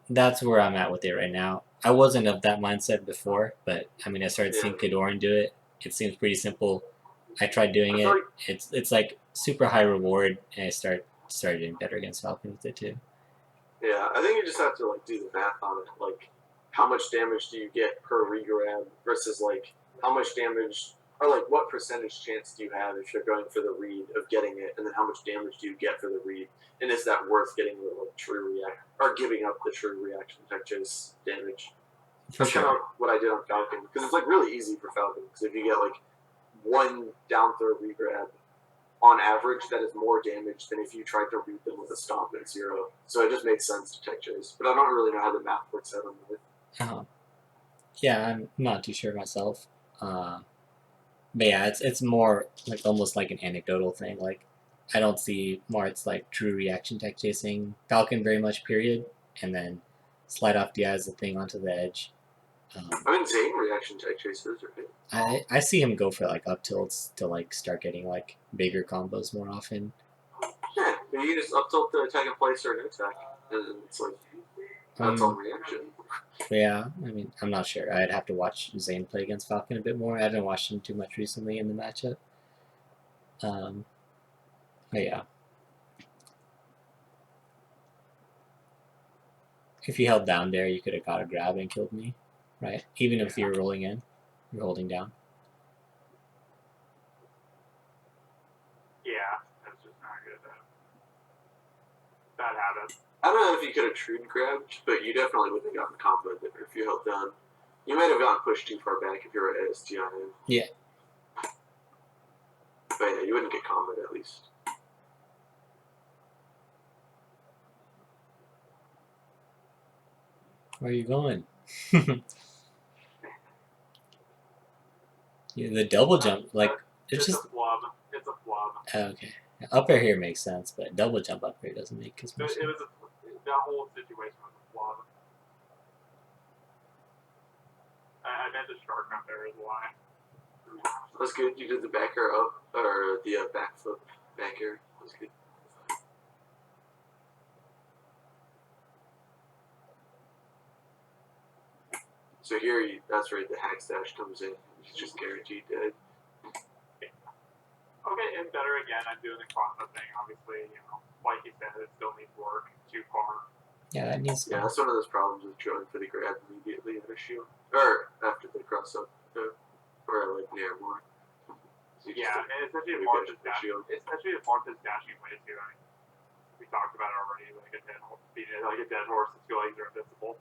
That's where I'm at with it right now. I wasn't of that mindset before, but I mean I started seeing Kadoran do it. It seems pretty simple. I tried doing it. It's like super high reward, and I started doing better against Falcon with it too. Yeah, I think you just have to like do the math on it. Like, how much damage do you get per regrab versus like how much damage, or like what percentage chance do you have if you're going for the read of getting it, and then how much damage do you get for the read, and is that worth getting the like true react or giving up the true reaction tech chase damage? That's kind of what I did on Falcon, because it's like really easy for Falcon, because if you get like one down throw regrab on average, that is more damage than if you tried to read them with a stomp at 0. So it just makes sense to tech chase. But I don't really know how the math works out on it. Yeah, I'm not too sure myself. But yeah, it's more like almost like an anecdotal thing. Like I don't see Marth's like true reaction tech chasing Falcon very much, period. And then slide off DI as the thing onto the edge. I mean, Zane reaction tech chasers, right? I see him go for like up tilts to like start getting like bigger combos more often. Yeah, you just up tilt the attack in place or no attack, and it's like that's on reaction. Yeah, I mean, I'm not sure. I'd have to watch Zane play against Falcon a bit more. I haven't watched him too much recently in the matchup. But yeah. If you held down there, you could have got a grab and killed me, right? Even if you were rolling in, you're holding down. I don't know if you could have true grabbed, but you definitely would have gotten combo there if you held down. You might have gotten pushed too far back if you were ASTI. Yeah. But yeah, you wouldn't get combo at least. Where are you going? Yeah, the double jump, like, it's just... a flub. It's a flub. Oh, okay. Up air here makes sense, but double jump up here doesn't make as much sense. That whole situation was a flub. I meant the shark up there is why. That's good. You did the back air up, or the backflip back air. That was good. So here, that's where the hack stash comes in. He's just guaranteed dead. Okay, and better again, I'm doing the cross-up thing, obviously, you know, like you said, it still needs work, too far. Yeah, that needs... Yeah, that's one of those problems with drawing for the grab immediately at issue. Or after the cross-up, or like near more. So yeah, and especially if Marth is dashing way too. I mean, we talked about it already, like a dead horse, the two legs are invincible.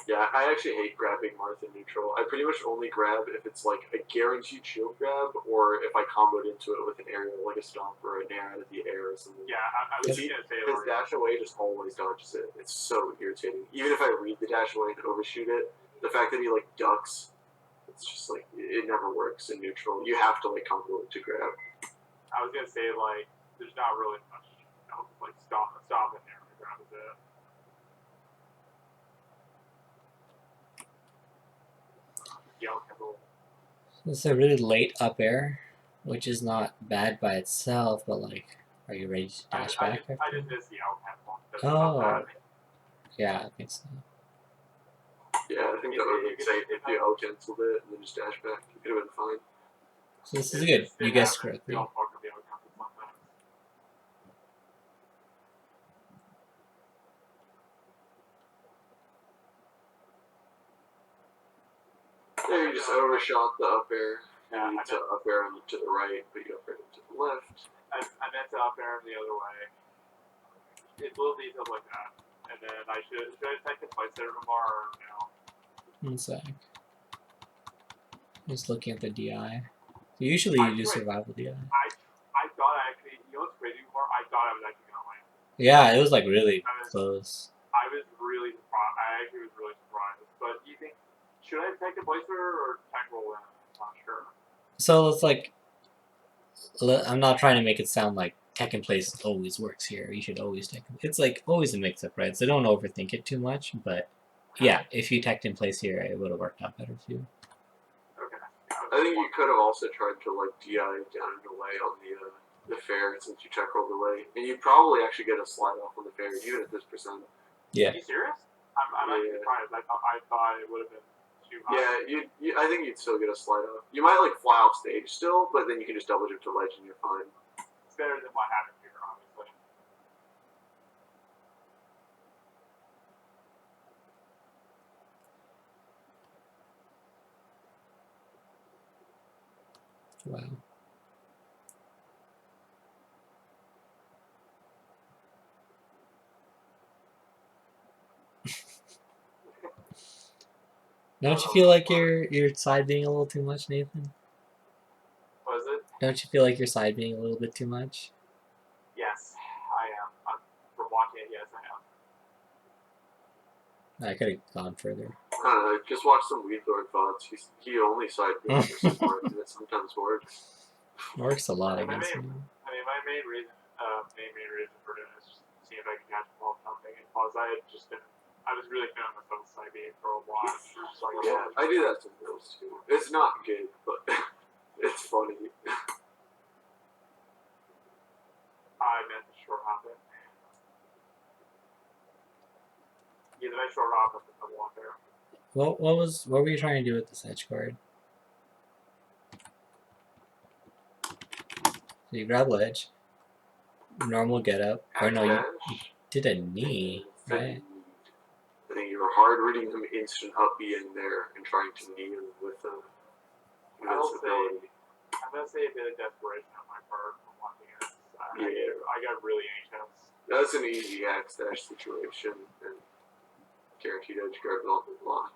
Yeah, I actually hate grabbing Marth in neutral. I pretty much only grab if it's like a guaranteed shield grab, or if I comboed into it with an aerial, like a stomp or a nair out of the air or something. Yeah, I was going to say his dash away just always dodges it. It's so irritating. Even if I read the dash away and overshoot it, the fact that he like ducks, it's just like it never works in neutral. You have to like combo it to grab. I was going to say like there's not really much, you know, like stop in there to grab a bit. It's a really late up air, which is not bad by itself, but like, are you ready to dash back? I just missed the out one. Oh, yeah, I think so. Yeah, I think that would have been safe if you out canceled it and then just dash back. You could have been fine. So this is good. You guessed correctly. Yeah, you just overshot the up air. You need to up air him to the right, but you up air him to the left. I meant to up air him the other way. It's little details like that. And then I should I take the place there tomorrow or no? 1 sec. Just looking at the DI. So usually you do survival DI. I thought I actually, you know what's crazy more? I thought I was actually going to land. Yeah, it was like really close. I was really surprised. I actually was really surprised. But do you think, should I take the placer or tech roll in? I'm not sure. So it's like, I'm not trying to make it sound like tech in place always works here. You should always tech. It's like always a mix up, right? So don't overthink it too much. But yeah, if you teched in place here, it would have worked out better for you. Okay. I think you could have also tried to like DI down and away on the fair since you tech rolled away, and you'd probably actually get a slide off on the fair even at this percent. Yeah. Are you serious? I'm actually surprised. I thought it would have been too high. Yeah, I think you'd still get a slide off. You might like fly off stage still, but then you can just double jump to ledge and you're fine. It's better than what happened here, obviously. Wow. Don't you feel like your side being a little too much, Nathan? Was it? Don't you feel like your side being a little bit too much? Yes, I am. For watching it, yes, I am. I could have gone further. Just watch some Weed Lord VODs. He only side beams for support, and it sometimes works. Works a lot against me. I mean, my main reason for doing this is just to see if I can catch the ball something. And plus, I was really feeling myself side beam for a while. Yeah, I do that sometimes too. It's not good, but it's funny. I meant to short hop it. Either I short hop or the double up there. What were you trying to do with this edge guard? So you grab ledge, normal get up, or no, you did a knee, right? I think you were hard reading him instant up in there and trying to knee him with I'm gonna say a bit of desperation on my part from watching it. I got really anxious. That's an easy hack stash situation and guaranteed edge guard development block.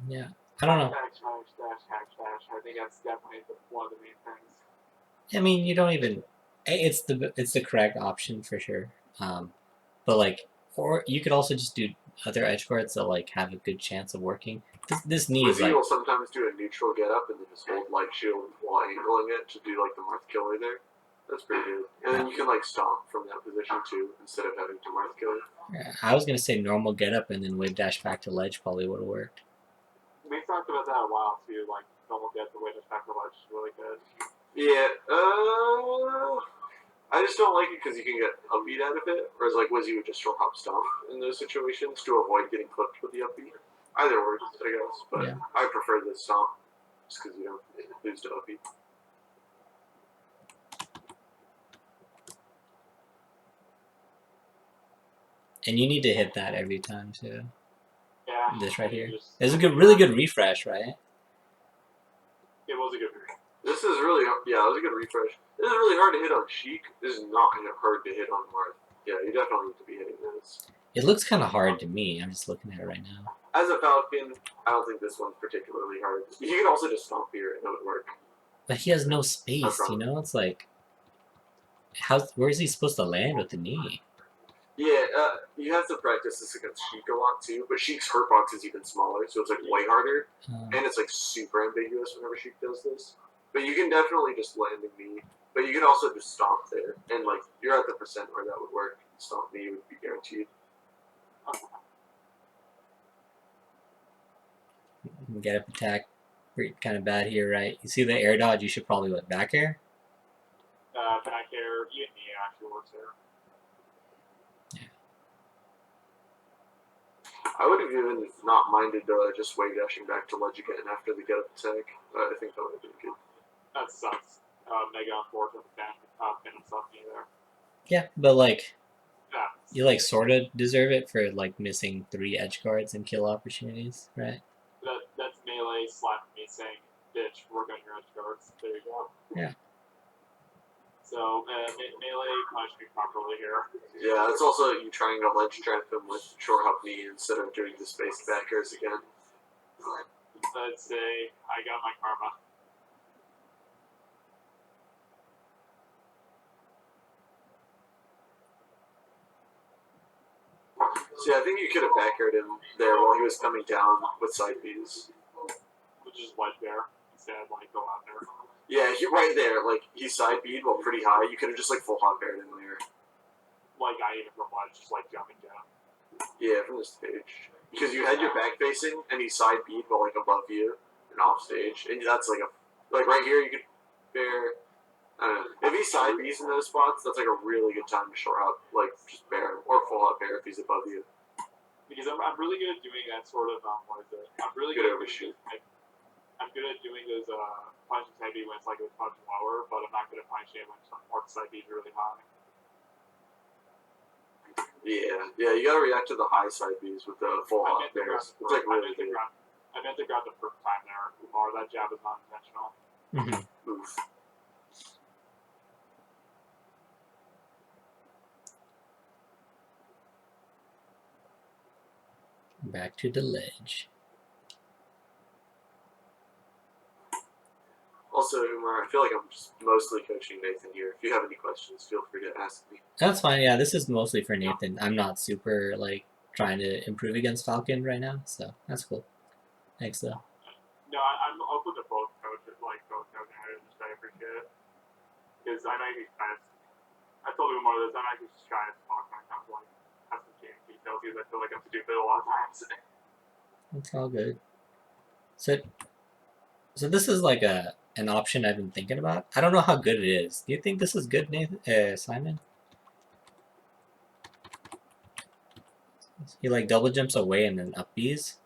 Yeah, I don't know. Hack stash. I think that's definitely one of the main things. I mean, you don't even. It's the correct option for sure. But like, or you could also just do other edge guards that like have a good chance of working. This knee is Lizzie like. will sometimes do a neutral get up and then just hold light shield while angling it to do like the Marth killer there. That's pretty good. And then you can like stomp from that position too instead of having to Marth killer. Yeah, I was gonna say normal get up and then wave dash back to ledge probably would have worked. We talked about that a while too. Like normal get the way to back to ledge is really good. Yeah. I just don't like it because you can get upbeat out of it, whereas like Wizzy would just short hop stomp in those situations to avoid getting clipped with the upbeat. Either works, I guess, but Yeah. I prefer the stomp just because you don't lose to upbeat. And you need to hit that every time too. Yeah. This right here. It's a really good refresh, right? It was a good refresh. This is really, yeah, it was a good refresh. This is really hard to hit on Sheik. This is not hard to hit on Marth. Yeah, you definitely need to be hitting this. It looks kind of hard to me. I'm just looking at it right now. As a Falcon, I don't think this one's particularly hard. You can also just stomp here and it would work. But he has no space, you know? It's like, where is he supposed to land with the knee? Yeah, you have to practice this against Sheik a lot too, but Sheik's hurt box is even smaller, so it's like way harder. And it's like super ambiguous whenever Sheik does this. But you can definitely just land a knee. But you can also just stomp there. And like, you're at the percent where that would work. Stomp knee would be guaranteed. Get up attack. Kind of bad here, right? You see the air dodge, you should probably let back air. Back air, even knee actually works there. I would have even not minded just wave dashing back to ledge again after the get up attack. I think that would have been good. That sucks. Mega unfortunate pin himself knee there. Yeah, but like, yeah. You like sort of deserve it for like missing 3 edge guards and kill opportunities, right? That's melee slapping me saying, bitch, work on your edge guards. There you go. Yeah. So, melee punish me properly here. Yeah, that's also you triangle ledge trap him with short hop knee instead of doing the space backers again. Let's say I got my karma. See, I think you could have back-aired him there while he was coming down with side Bs. Which is ledge there instead of like go out there. Yeah, right there. Like he side B'd while pretty high. You could have just like full hop aired him there. Like I even from ledge, just like jumping down. Yeah, from the stage. Because you had your back facing and he side B'd while like above you and off stage, and that's like right here you could bear. I don't know. If he side B's in those spots, that's like a really good time to short hop, like just bear or full hop bear if he's above you. Because I'm really good at doing that sort of what is it? I'm really good at overshoot. I'm good at doing those punches heavy when it's like a punch lower, but I'm not good at punching it when the side B is really high. Yeah, you gotta react to the high side B's with the full hop bears. It's like really good. I meant to grab the first time there, or that jab is not intentional. Oof. Back to the ledge. Also, Umar, I feel like I'm just mostly coaching Nathan here. If you have any questions, feel free to ask me. That's fine, yeah, this is mostly for Nathan. I'm not super, like, trying to improve against Falcon right now, so that's cool. Thanks, though. No, I'm open to both coaches, both coaching items, I appreciate it. Because I know he's kind of, I told Umar this, I know he's just trying to talk when it comes to, have some game details, because I feel like I'm stupid a lot of times. It's all good. So this is like an option I've been thinking about. I don't know how good it is. Do you think this is good, Nathan? Simon? He like double jumps away and then up Bs?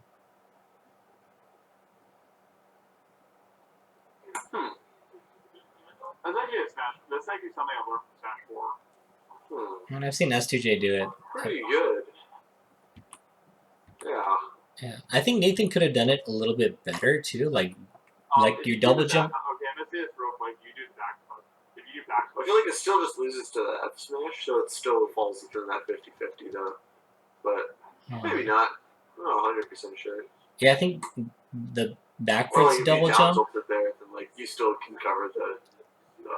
That's actually something I learned from Smash 4. And I've seen S2J do it. Pretty good. Yeah, I think Nathan could have done it a little bit better too. Like you double jump. Okay, I'm gonna say this real quick. You do the back flip. If you do back I feel like it still just loses to the F smash, so it still falls within that 50-50 though. But maybe not. I'm not 100% sure. Yeah, I think the backwards or like if double you jump. down tilted there, then like you still can cover the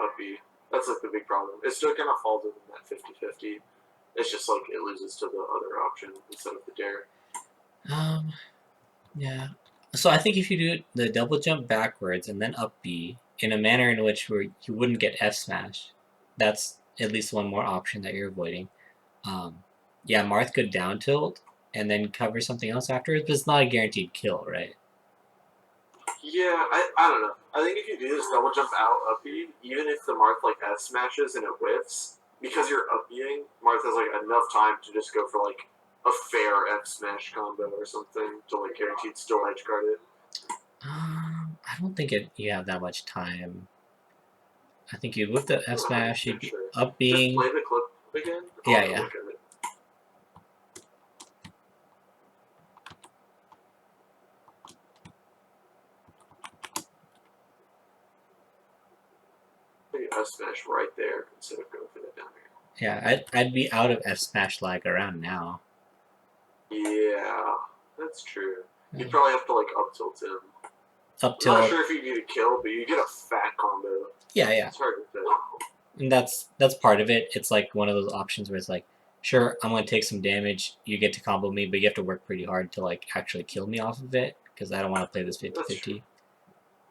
up B. That's like the big problem. It still kind of falls within that 50-50. It's just like it loses to the other option instead of the dare. Yeah. So I think if you do the double jump backwards and then up B in a manner in which where you wouldn't get F smash, that's at least one more option that you're avoiding. Yeah, Marth could down tilt and then cover something else afterwards, but it's not a guaranteed kill, right? Yeah, I don't know. I think if you do this double jump out up B, even if the Marth like F smashes and it whiffs, because you're up B'ing, Marth has like enough time to just go for like a fair F smash combo or something to like guaranteed still edge guard it. I don't think you have that much time. I think you with the F smash, you'd sure. up B'ing. Just play the clip again. Yeah. Look at it. F smash right there instead of going for that down here. Yeah, I'd be out of F smash lag around now. Yeah, that's true. You'd probably have to like up tilt him. Up tilt. I'm not sure if you need a kill, but you get a fat combo. Yeah. It's hard to fit. And that's part of it. It's like one of those options where it's like, sure, I'm gonna take some damage. You get to combo me, but you have to work pretty hard to like actually kill me off of it because I don't want to play this 50-50.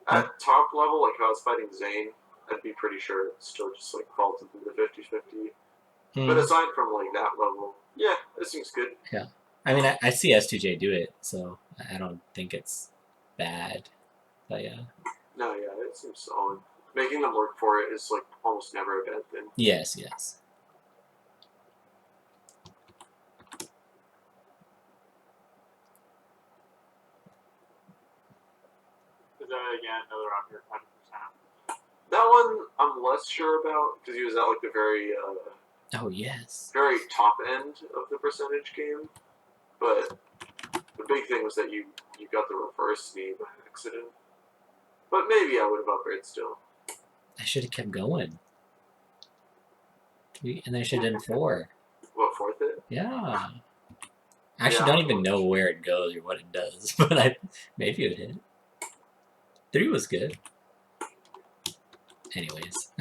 At top level, like if I was fighting Zane, I'd be pretty sure it still just like falls into the 50-50. But aside from like that level, yeah, this seems good. Yeah, I mean, I see S2J do it, so I don't think it's bad. But yeah. No, yeah, it seems solid. Making them work for it is like almost never a bad thing. Yes. Is that again another up here 5%? That one I'm less sure about because he was at like the very oh yes, very top end of the percentage game. But the big thing was that you got the reverse knee by accident. But maybe I would have upgraded still. I should have kept going. 3, and I should have done 4. What, fourth it? Yeah. I actually don't even know where it goes or what it does, but maybe it hit. 3 was good. Anyways.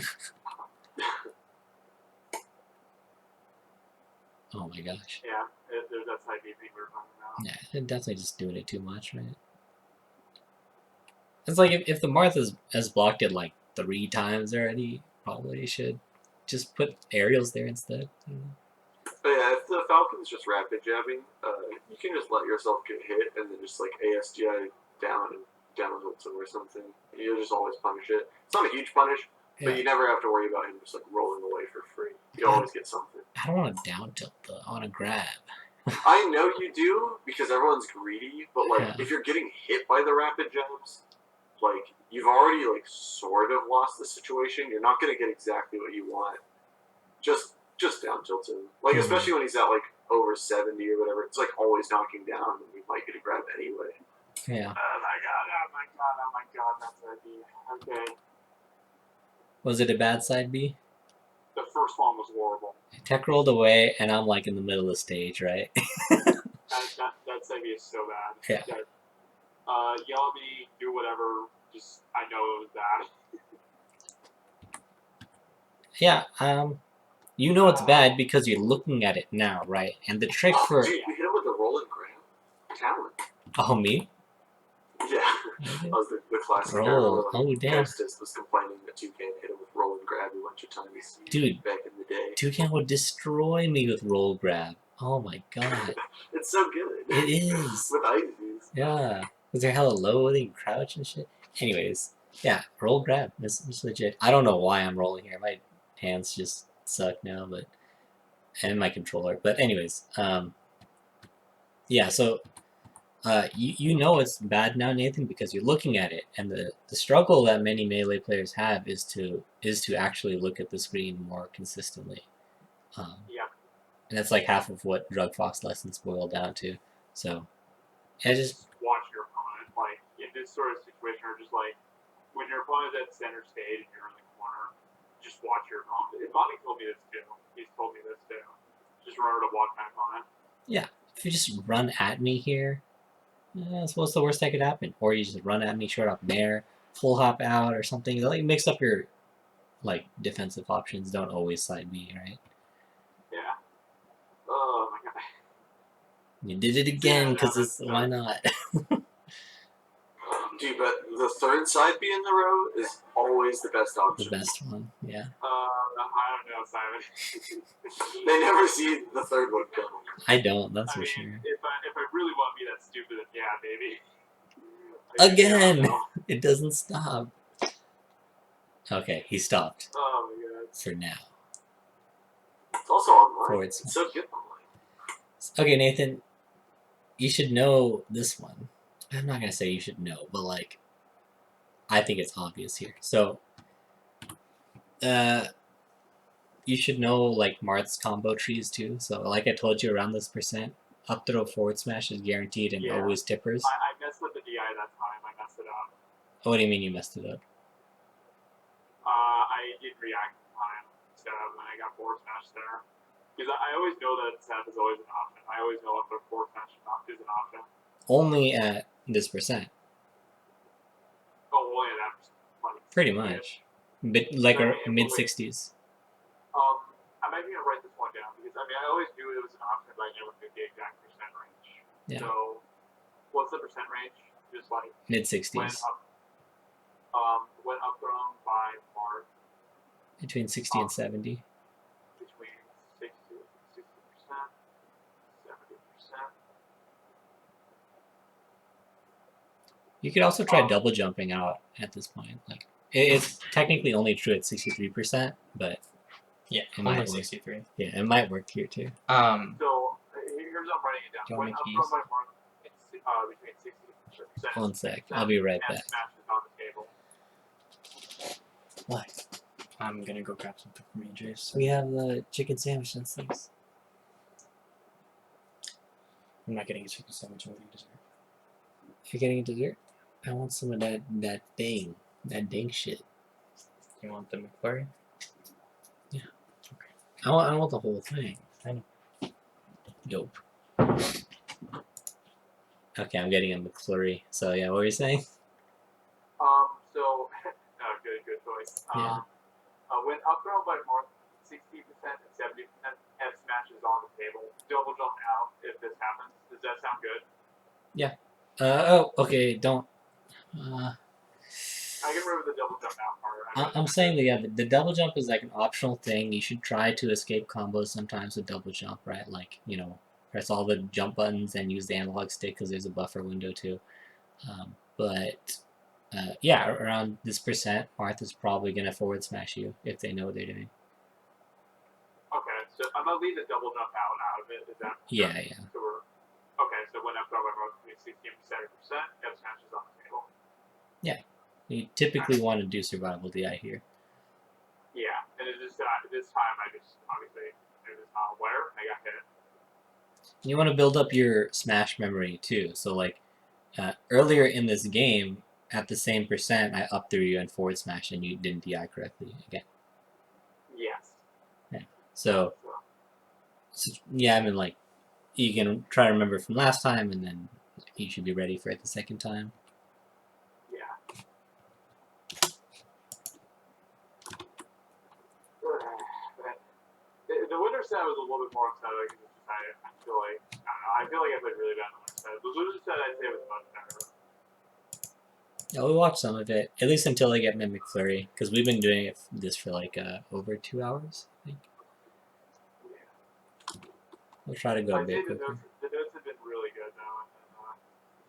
Oh my gosh. Yeah, there's that side B thing we were talking about. Yeah, they're definitely just doing it too much, right? It's like if the Marth has blocked it like 3 times already, probably should just put aerials there instead. But yeah, if the Falcon's just rapid jabbing, you can just let yourself get hit and then just like ASGI down and down tilt him or something. You'll just always punish it. It's not a huge punish, but you never have to worry about him just like rolling away for free. You always get something. I don't want to down tilt though. I want to grab. I know you do because everyone's greedy, but like if you're getting hit by the rapid jabs, like you've already like sort of lost the situation. You're not gonna get exactly what you want. Just down tilt him. Like especially when he's at like over 70 or whatever, it's like always knocking down and we might get a grab anyway. Yeah. Oh my god, that's an idea. Okay. Was it a bad side B? The first one was horrible. Tech rolled away, and I'm like in the middle of the stage, right? that side B is so bad. Yeah. Yell at me, do whatever. Just I know it was bad. Yeah. You know it's bad because you're looking at it now, right? And the trick for Dude, you hit him with the roll and grab talent. Oh, me? Yeah, that was the classic. Roll. Oh, damn. Justice was complaining that Toucan hit him with roll and grab a bunch of times. Dude, back in the day, Toucan would destroy me with roll grab. Oh my god. It's so good. It is. With IVs. Yeah. Was there hella low they can crouch and shit? Anyways, yeah, roll grab. It's legit. I don't know why I'm rolling here. My hands just suck now, but and my controller. But anyways, yeah, so you know it's bad now, Nathan, because you're looking at it, and the struggle that many Melee players have is to actually look at the screen more consistently. Yeah. And that's like half of what Drug Fox lessons boil down to. So, yeah, just watch your opponent. Like in this sort of situation, or just like when your opponent's at center stage and you're in the corner, just watch your opponent. Bobby told me this too. He's told me this too. Just remember to watch my opponent. Yeah, if you just run at me here, that's what's the worst that could happen. Or you just run at me short up there, full hop out or something. Like mix up your like defensive options. Don't always side B, right? Yeah. Oh my god. You did it again, because why not? Dude, but the third side B in the row is always the best option. The best one, yeah. I don't know, Simon. They never see the third one coming. I don't, that's I for mean, sure. If I really want to be that stupid, then yeah, maybe. Again! It doesn't stop. Okay, he stopped. Oh my god. For now. It's also online. Forwards. It's so good online. Okay, Nathan, you should know this one. I'm not gonna say you should know, but like, I think it's obvious here. So, you should know like Marth's combo trees too. So, like I told you, around this percent, up throw forward smash is guaranteed and always tippers. I messed with the DI that time. I messed it up. What do you mean you messed it up? I did react time instead of when I got forward smash there. Because I always know that Seth is always an option. I always know up throw forward smash is an option. Only at this percent. Oh, only at that percent. Pretty much. But like mid-60s. I'm actually going to write this one down because, I mean, I always knew it was an option, but I never knew the exact percent range. Yeah. So, what's the percent range? Just like mid-60s. When up thrown by Marth. Between 60 and 70. Between 60% 70%. You could also try double jumping out at this point. Like it's technically only true at 63%, but yeah, it might only work. 63. Yeah, it might work here too. So here's I'm writing it down. When up thrown by Marth, it's between 60%. 1 sec, I'll be right back. Smashes on the table. What? I'm gonna go grab something from AJ's. We have the chicken sandwich and things. I'm not getting a chicken sandwich. I'm getting dessert. If you're getting a dessert, I want some of that thing. That dang shit. You want the McFlurry? Yeah. Okay. I want the whole thing. I know. Dope. Okay, I'm getting a McFlurry. So yeah, what were you saying? So good choice. Yeah. When up thrown by Marth, 60% and 70% F smashes on the table. Double jump out if this happens. Does that sound good? Yeah. Oh, okay. Don't. I can remember the double jump out part. I'm saying that, yeah, the double jump is like an optional thing. You should try to escape combos sometimes with double jump, right? Like, you know, press all the jump buttons and use the analog stick because there's a buffer window too. Yeah, around this percent, Marth is probably going to forward smash you if they know what they're doing. Okay, so I'm going to leave the double jump out of it. Is that? Yeah. Okay, so when I'm throwing Marth between 60 and 70%, F smashes on the table. Yeah. You typically want to do survival DI here. Yeah, and this time I just, obviously, I was not aware, I got hit. You want to build up your smash memory too. So like, earlier in this game, at the same percent, I up threw you and forward smash and you didn't DI correctly again. Yes. Yeah. So yeah, I mean like, you can try to remember from last time and then you should be ready for it the second time. Yeah. The winter set was a little bit more exciting because I feel like, I played really bad on the winter set. The winter set I'd say was much better. Yeah, we watched some of it, at least until I get my McFlurry, because we've been doing this for like over 2 hours, I think. Yeah. We'll try to go a bit the quicker. notes have been really good though. And,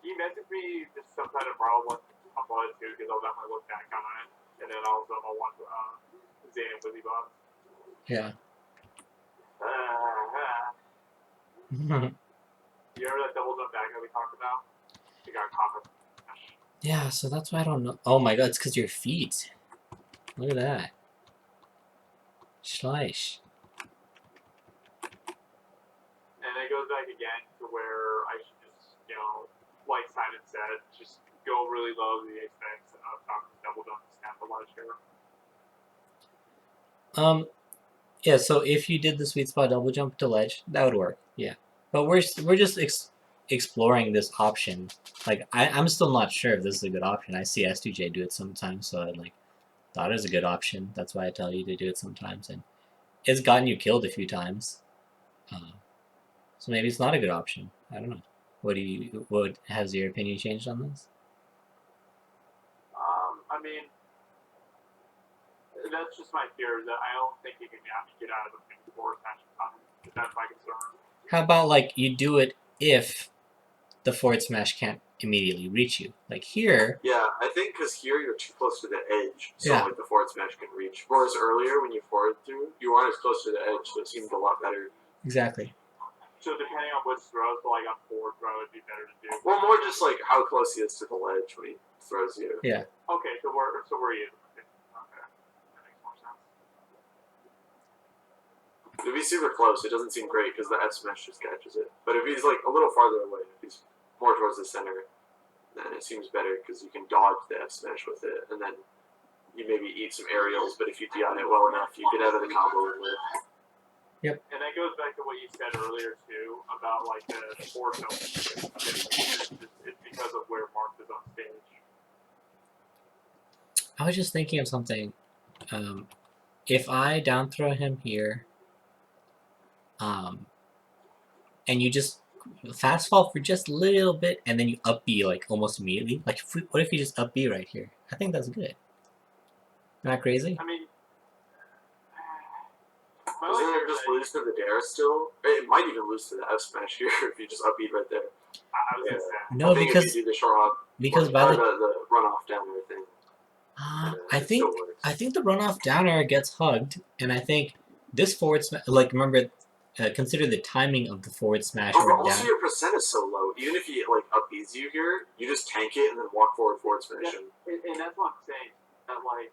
he messaged me just sometime tomorrow once I'm on it too because I'll definitely look back on it. And then also I'll watch Zane and Wizzy Bob. Yeah. You remember that double jump back that we talked about? You got copper. Yeah, so that's why I don't know. Oh my god, it's because your feet. Look at that. Schleish. And it goes back again to where I should just, like Simon said, just go really low to the expense of double jump to snap the ledge here. Yeah. So if you did the sweet spot double jump to ledge, that would work. Yeah. But we're just exploring this option. Like I'm still not sure if this is a good option. I see S2J do it sometimes, so I like thought it was a good option. That's why I tell you to do it sometimes, and it's gotten you killed a few times. So maybe it's not a good option. I don't know. What has your opinion changed on this? I mean, that's just my fear that I don't think you can get out of the thing forward smash in time. That's my concern. How about like you do it if the forward smash can't immediately reach you? Like here. Yeah, I think because here you're too close to the edge, so Yeah. like the forward smash can reach. Whereas earlier when you forward through, you aren't as close to the edge, so it seemed a lot better. Exactly. So depending on which throw, so like on forward throw, it'd be better to do. Well, more just like how close he is to the ledge when he throws you. Yeah. Okay, so where he is. Okay, that makes more sense. If he's super close, it doesn't seem great because the F smash just catches it. But if he's like a little farther away, if he's more towards the center, then it seems better because you can dodge the F smash with it, and then you maybe eat some aerials. But if you DI it well enough, you get out of the combo with it. Yep. And that goes back to what you said earlier too about like the force element. It's because of where Marth is on stage. I was just thinking of something. If I down throw him here, and you just fast fall for just a little bit, and then you up B like almost immediately. Like, what if you just up B right here? I think that's good. Not crazy? I mean, Doesn't it just lose to the dare still? It might even lose to the F smash here if you just up beat right there. I was gonna say. No, I think because if you do the short hop, because or by the runoff down there thing. I think the runoff down air gets hugged, and I think this forward smash, like remember, consider the timing of the forward smash. Oh, but also down. your percent is so low. Even if he like up B's you here, you just tank it and then walk forward smash him. And that's what I'm saying. That like,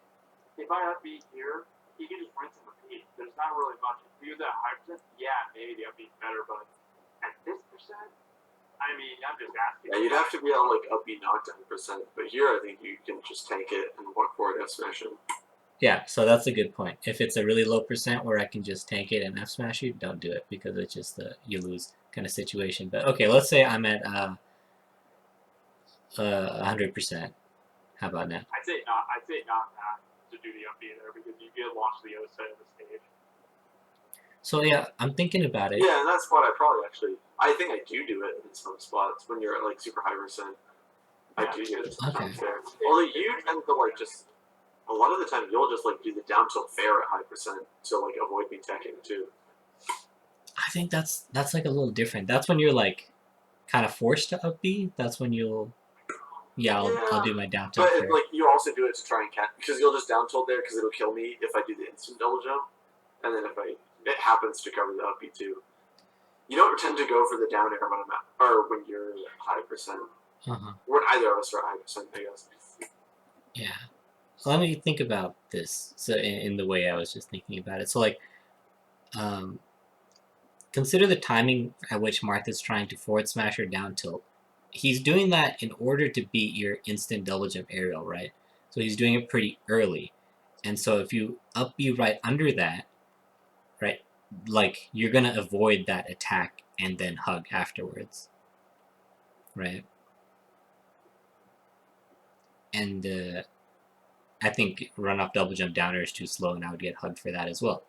if I up beat here, he can just rinse and repeat. There's not really much. If you use that high percent, yeah, maybe the up beat's better, but at this percent, I mean, I'm just asking. Yeah, you'd have to be on like up B knockdown percent, but here I think you can just tank it and walk forward F smash him. Yeah, so that's a good point. If it's a really low percent where I can just tank it and F smash you, don't do it because it's just the you lose kind of situation. But okay, let's say I'm at 100%. How about now? I'd say not to do the up B there because you get launched to the other side of the stage. So yeah, I'm thinking about it. Yeah, and that's what I probably actually. I think I do it in some spots when you're at like super high percent. I do it. Okay. Fair. Although you tend to like just a lot of the time you'll just like do the down tilt fair at high percent to like avoid me teching too. I think that's like a little different. That's when you're like kind of forced to up B. That's when you'll. Yeah, I'll do my down tilt. But like you also do it to try and catch because you'll just down tilt there because it'll kill me if I do the instant double jump, and then if it happens to cover the up B too. You don't tend to go for the down air when I'm at, or when you're at high percent. When either of us are at high percent, I guess. Yeah. So let me think about this. So in the way I was just thinking about it. So like, consider the timing at which Marth is trying to forward smash or down tilt. He's doing that in order to beat your instant double jump aerial, right? So he's doing it pretty early. And so if you up B right under that, right, like you're going to avoid that attack and then hug afterwards, right? And I think run off double jump downer is too slow and I would get hugged for that as well.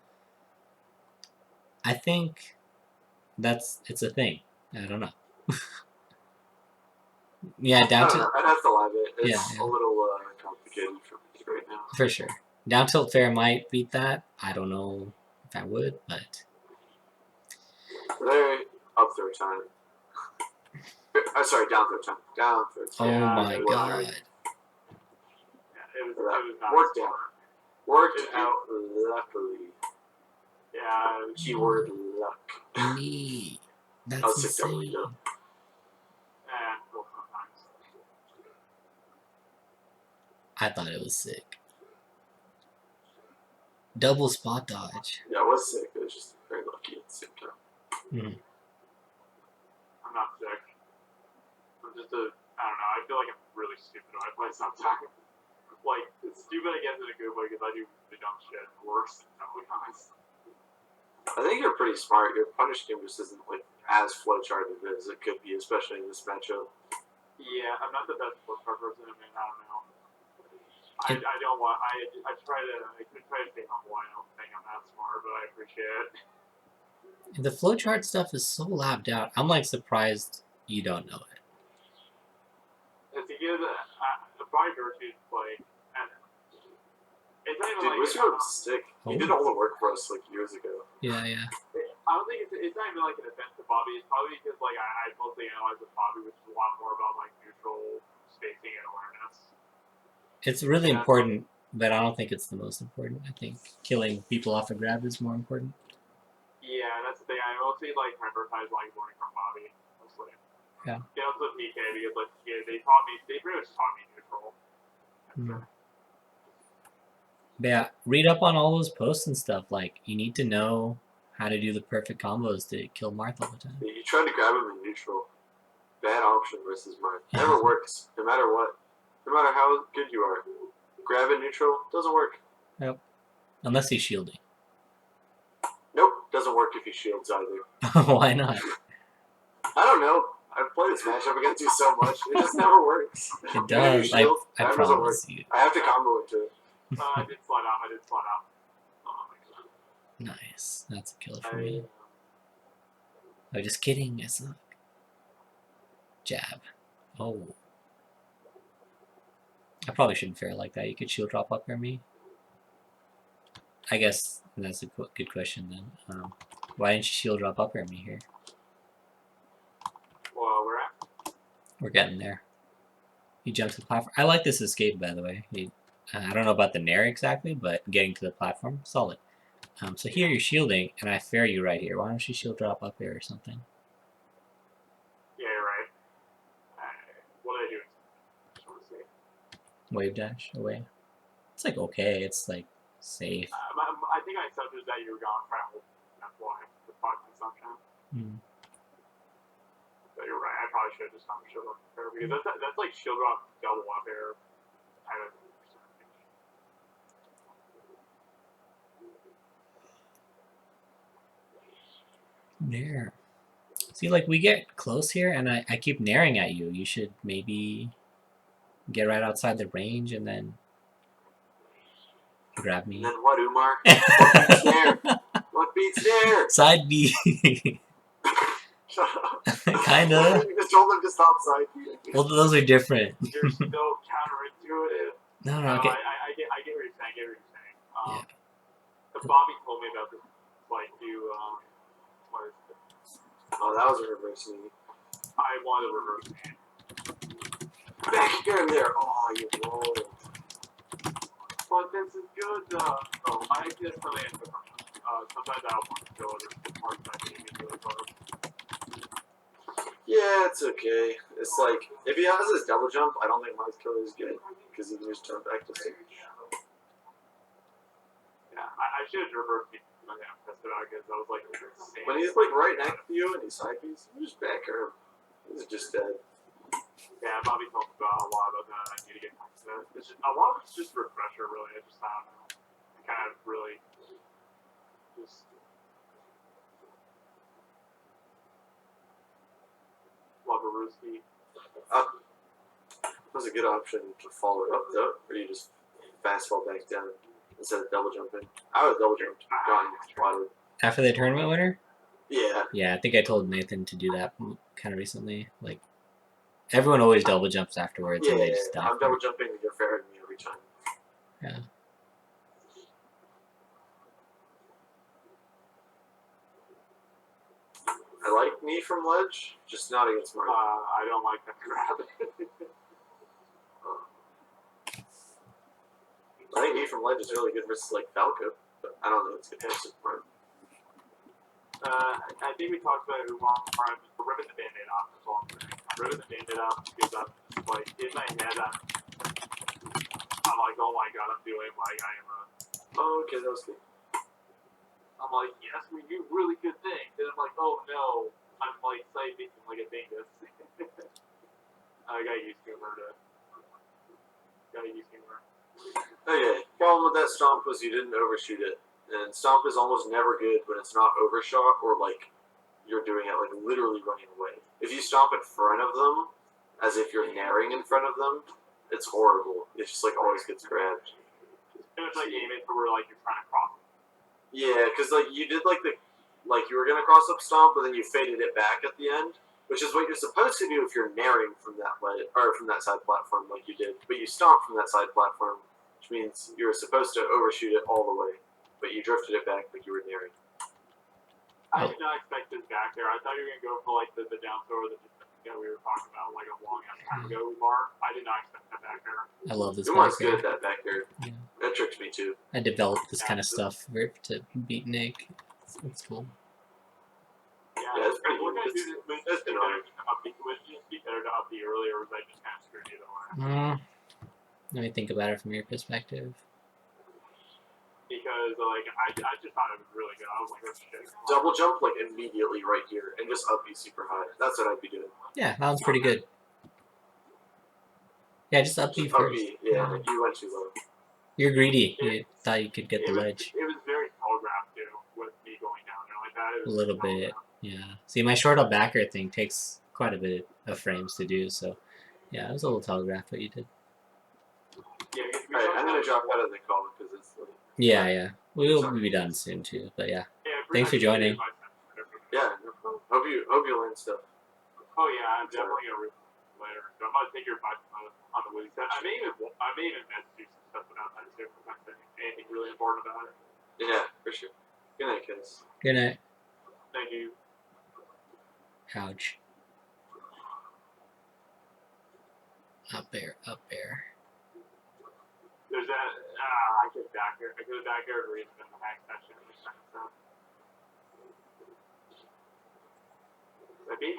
I think it's a thing. I don't know. Yeah, down tilt. I'd have to lab it. It's Yeah. a little complicated for me right now. For sure. Down tilt fair might beat that. I don't know if I would, but. Very up throw time. Sorry, down throw time. Down throw time. Oh my god. Yeah, it was not Worked smart. out. Worked out luckily. Yeah. Keyword luck. Me. That's I'll sit down insane. though. Well, sometimes. I thought it was sick. Double spot dodge. Yeah, it was sick. It was just very lucky at the same time. Mm. I'm not sick. I'm just I don't know. I feel like I'm really stupid when I play sometimes. Like, it's stupid, I guess, in a good way, because I do the dumb shit worse. times. I think you're pretty smart. Your punish game just isn't like as flowcharted as it could be, especially in this matchup. Yeah, I'm not the best flowchart person. I mean, I don't know. I don't want. I try to. I could try to stay humble. I don't think I'm that smart, but I appreciate it. The flowchart stuff is so labbed out. I'm like surprised you don't know it. It's because the Brian Gertrude's like. It's not even Dude, like. Wizard of Stick. He did all the work for us like years ago. Yeah, yeah. I don't think it's not even like an offense to Bobby. It's probably because like I mostly analyze with Bobby, which is a lot more about like neutral spacing and awareness. It's really important, but I don't think it's the most important. I think killing people off a grab is more important. Yeah, that's the thing. I mostly like prioritize like learning from Bobby. Mostly. Yeah. Yeah, also PK because like they pretty much taught me neutral. But yeah, read up on all those posts and stuff. Like, you need to know how to do the perfect combos to kill Marth all the time. You try to grab him in neutral. Bad option versus Marth. Never works, no matter what. No matter how good you are. Grab in neutral, doesn't work. Yep. Unless he's shielding. Nope, doesn't work if he shields either. Why not? I don't know. I've played this matchup against you so much. It just never works. It does. I promise you. I have to combo into it. I did slide out. Oh my god. Nice. That's a kill for me. Oh, just kidding. I suck. Jab. Oh. I probably shouldn't fare like that. You could shield drop up near me. I guess that's a good question then. Why didn't you shield drop up near me here? Well, we're at. We're getting there. He jumps to the platform. I like this escape, by the way. I don't know about the Nair exactly, but getting to the platform, solid. So here you're shielding, and I fair you right here. Why don't you shield drop up here or something? Yeah, you're right. What did I do? Just want to see. Wave dash away. It's like okay. It's like safe. I think I accepted that you were gone for hold. That's why the pod consumption. But you're right. I probably should have just gone shield up there because that's like shield drop double up air kind of. Nair. See, like, we get close here, and I keep naring at you. You should maybe get right outside the range and then grab me. And then what, Umar? What beats Nair? What beats Nair? Side B. Shut up. Kinda. You just told them to stop side B. Well, those are different. You're so counterintuitive. No, okay. I get what you're saying. Yeah. The Bobby told me about this. Like, what is it? Oh, that was a reverse knee. I wanted a reverse knee. Back again there. Oh, you rolled. But this is good, oh, I just really am different. Sometimes I don't want to kill it, or it's hard to make it really hard. Yeah, it's okay. It's like, if he has his double jump, I don't think Marth killer is good, because he can just jump back to stage. Yeah, I should have reversed it. I'm pissed about it, because I was like, insane. When he's like right next to you and he's side piece, you just back her. He's just dead. Yeah, Bobby talked about a lot about that. I need to get back to that. It's just, a lot of it's just refresher, really. I don't know. I kind of really just love a Ruski. That was a good option to follow it up though, or you just fast fall back down instead of double jumping. I would double jump, gotten spotted. After the tournament winner? Yeah. Yeah, I think I told Nathan to do that kind of recently. Like, everyone always double jumps afterwards. Yeah, and they just die. I'm double jumping to get fair at me every time. Yeah. I like knee from ledge, just not against Marth. I don't like that grab. I think knee from ledge is really good versus like Falcon, but I don't know if it's good versus Marth. I think we talked about it long time. Ripping the band-aid off is all I'm saying. I'm ripping the band-aid off because I'm like in my head I'm like, oh my god, I'm doing like I am a Oh, okay, that was good. I'm like, yes, we do really good things. And I'm like, oh no, I'm like side thinking like a dingus. I gotta use humor. Okay, problem with that stomp was you didn't overshoot it. And Stomp is almost never good when it's not overshot or like you're doing it like literally running away. If you stomp in front of them, as if you're naring in front of them, it's horrible. It just like always gets grabbed. It's like aim it to where like you're trying to cross. Yeah, because like you did like you were gonna cross up Stomp, but then you faded it back at the end, which is what you're supposed to do if you're naring from that from that side platform like you did. But you stomped from that side platform, which means you were supposed to overshoot it all the way, but you drifted it back like you were naring. I did not expect this back there. I thought you were gonna go for like the down throw that we were talking about like a long ass time ago with Marth. I did not expect that back there. I love this Umar's back good at that back there. Yeah. That tricked me too. I developed this kind of stuff to beat Nick. It's cool. Yeah, it's pretty good. Would you be better to up the earlier, or was I just kind of screwed you the Let me think about it from your perspective. Because like I just thought it was really good. I was like, oh shit. Double jump like immediately right here and just up you super high. That's what I'd be doing. Yeah, that one's pretty good. Yeah, just up you first. Yeah, you went too low. You're greedy. You thought you could get the ledge. It was very telegraphed too, with me going down there like that. A little bit, yeah. See, my short up backer thing takes quite a bit of frames to do, so yeah, it was a little telegraphed what you did. Yeah, Alright, I'm gonna drop out of the call because it's late. Yeah. We'll be done soon too, but yeah. Thanks for joining. Yeah, no problem. Hope you learn stuff. Oh yeah, I'm definitely gonna read later. So I'm gonna take your advice on the Wizzy set. I may even message you some stuff about that too. If I'm anything really important about it. Yeah, for sure. Good night, kids. Good night. Thank you. Ouch. Up there. There's that. I get back here. I go back here and read in the hack section. Snipey.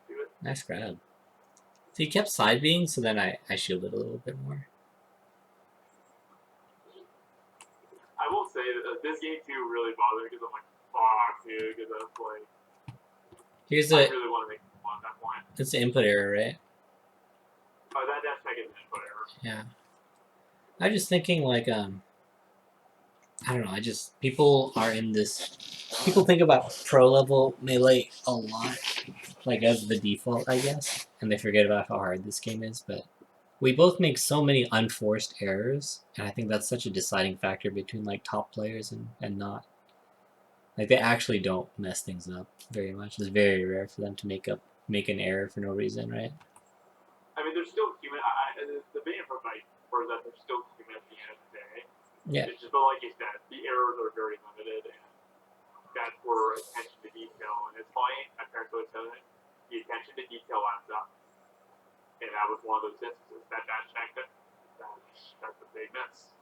Do it. Nice grab. So you kept side being, so then I shielded a little bit more. I will say that this game too really bothered me because I'm like, fuck, dude, because that's like. Here's I really want to make one at that point. It's the input error, right? Oh, that's second input error. Yeah. I'm just thinking like I don't know, people are in this people think about pro level melee a lot, like as the default, I guess, and they forget about how hard this game is, but we both make so many unforced errors, and I think that's such a deciding factor between like top players and not. Like they actually don't mess things up very much. It's very rare for them to make an error for no reason, right? I mean, they're still human. The main for is that they're still human at the end of the day. Yeah. It's just, but like you said, the errors are very limited, and that's where attention to detail. And it's funny, my parents always said it, the attention to detail adds up. And that was one of those instances. That check that's a big miss.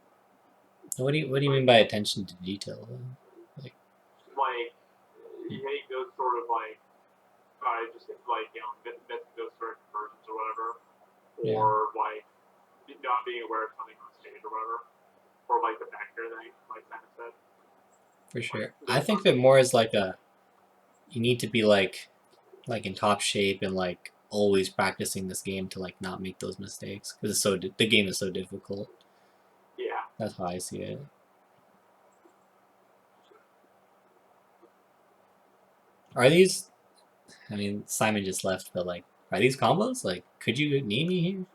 What do you mean by attention to detail? Like you hate those sort of like just like missing those sort of conversions or whatever, or like not being aware of something on stage or whatever, or like the backer thing, like Simon said. For sure, I think of it more as like you need to be like in top shape and like always practicing this game to like not make those mistakes because the game is so difficult. Yeah, that's how I see it. Are these? I mean, Simon just left, but like, are these combos? Like, could you knee me here?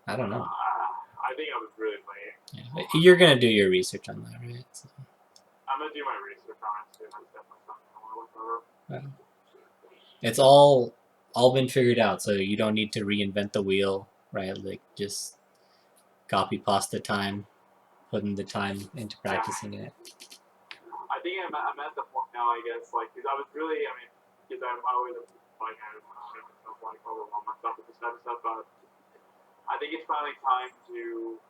I don't know. I think I was really late. Yeah, you're gonna do your research on that, right? So. I'm gonna do my research on it too. That's definitely something I want to look over. It's all been figured out, so you don't need to reinvent the wheel, right? Like, just copy past the time, putting the time into practicing it. I think I'm at the point now, I guess, like, because I was really, because I'm always, like, I don't know, like, overwhelm myself with this type of stuff, but I think it's finally time to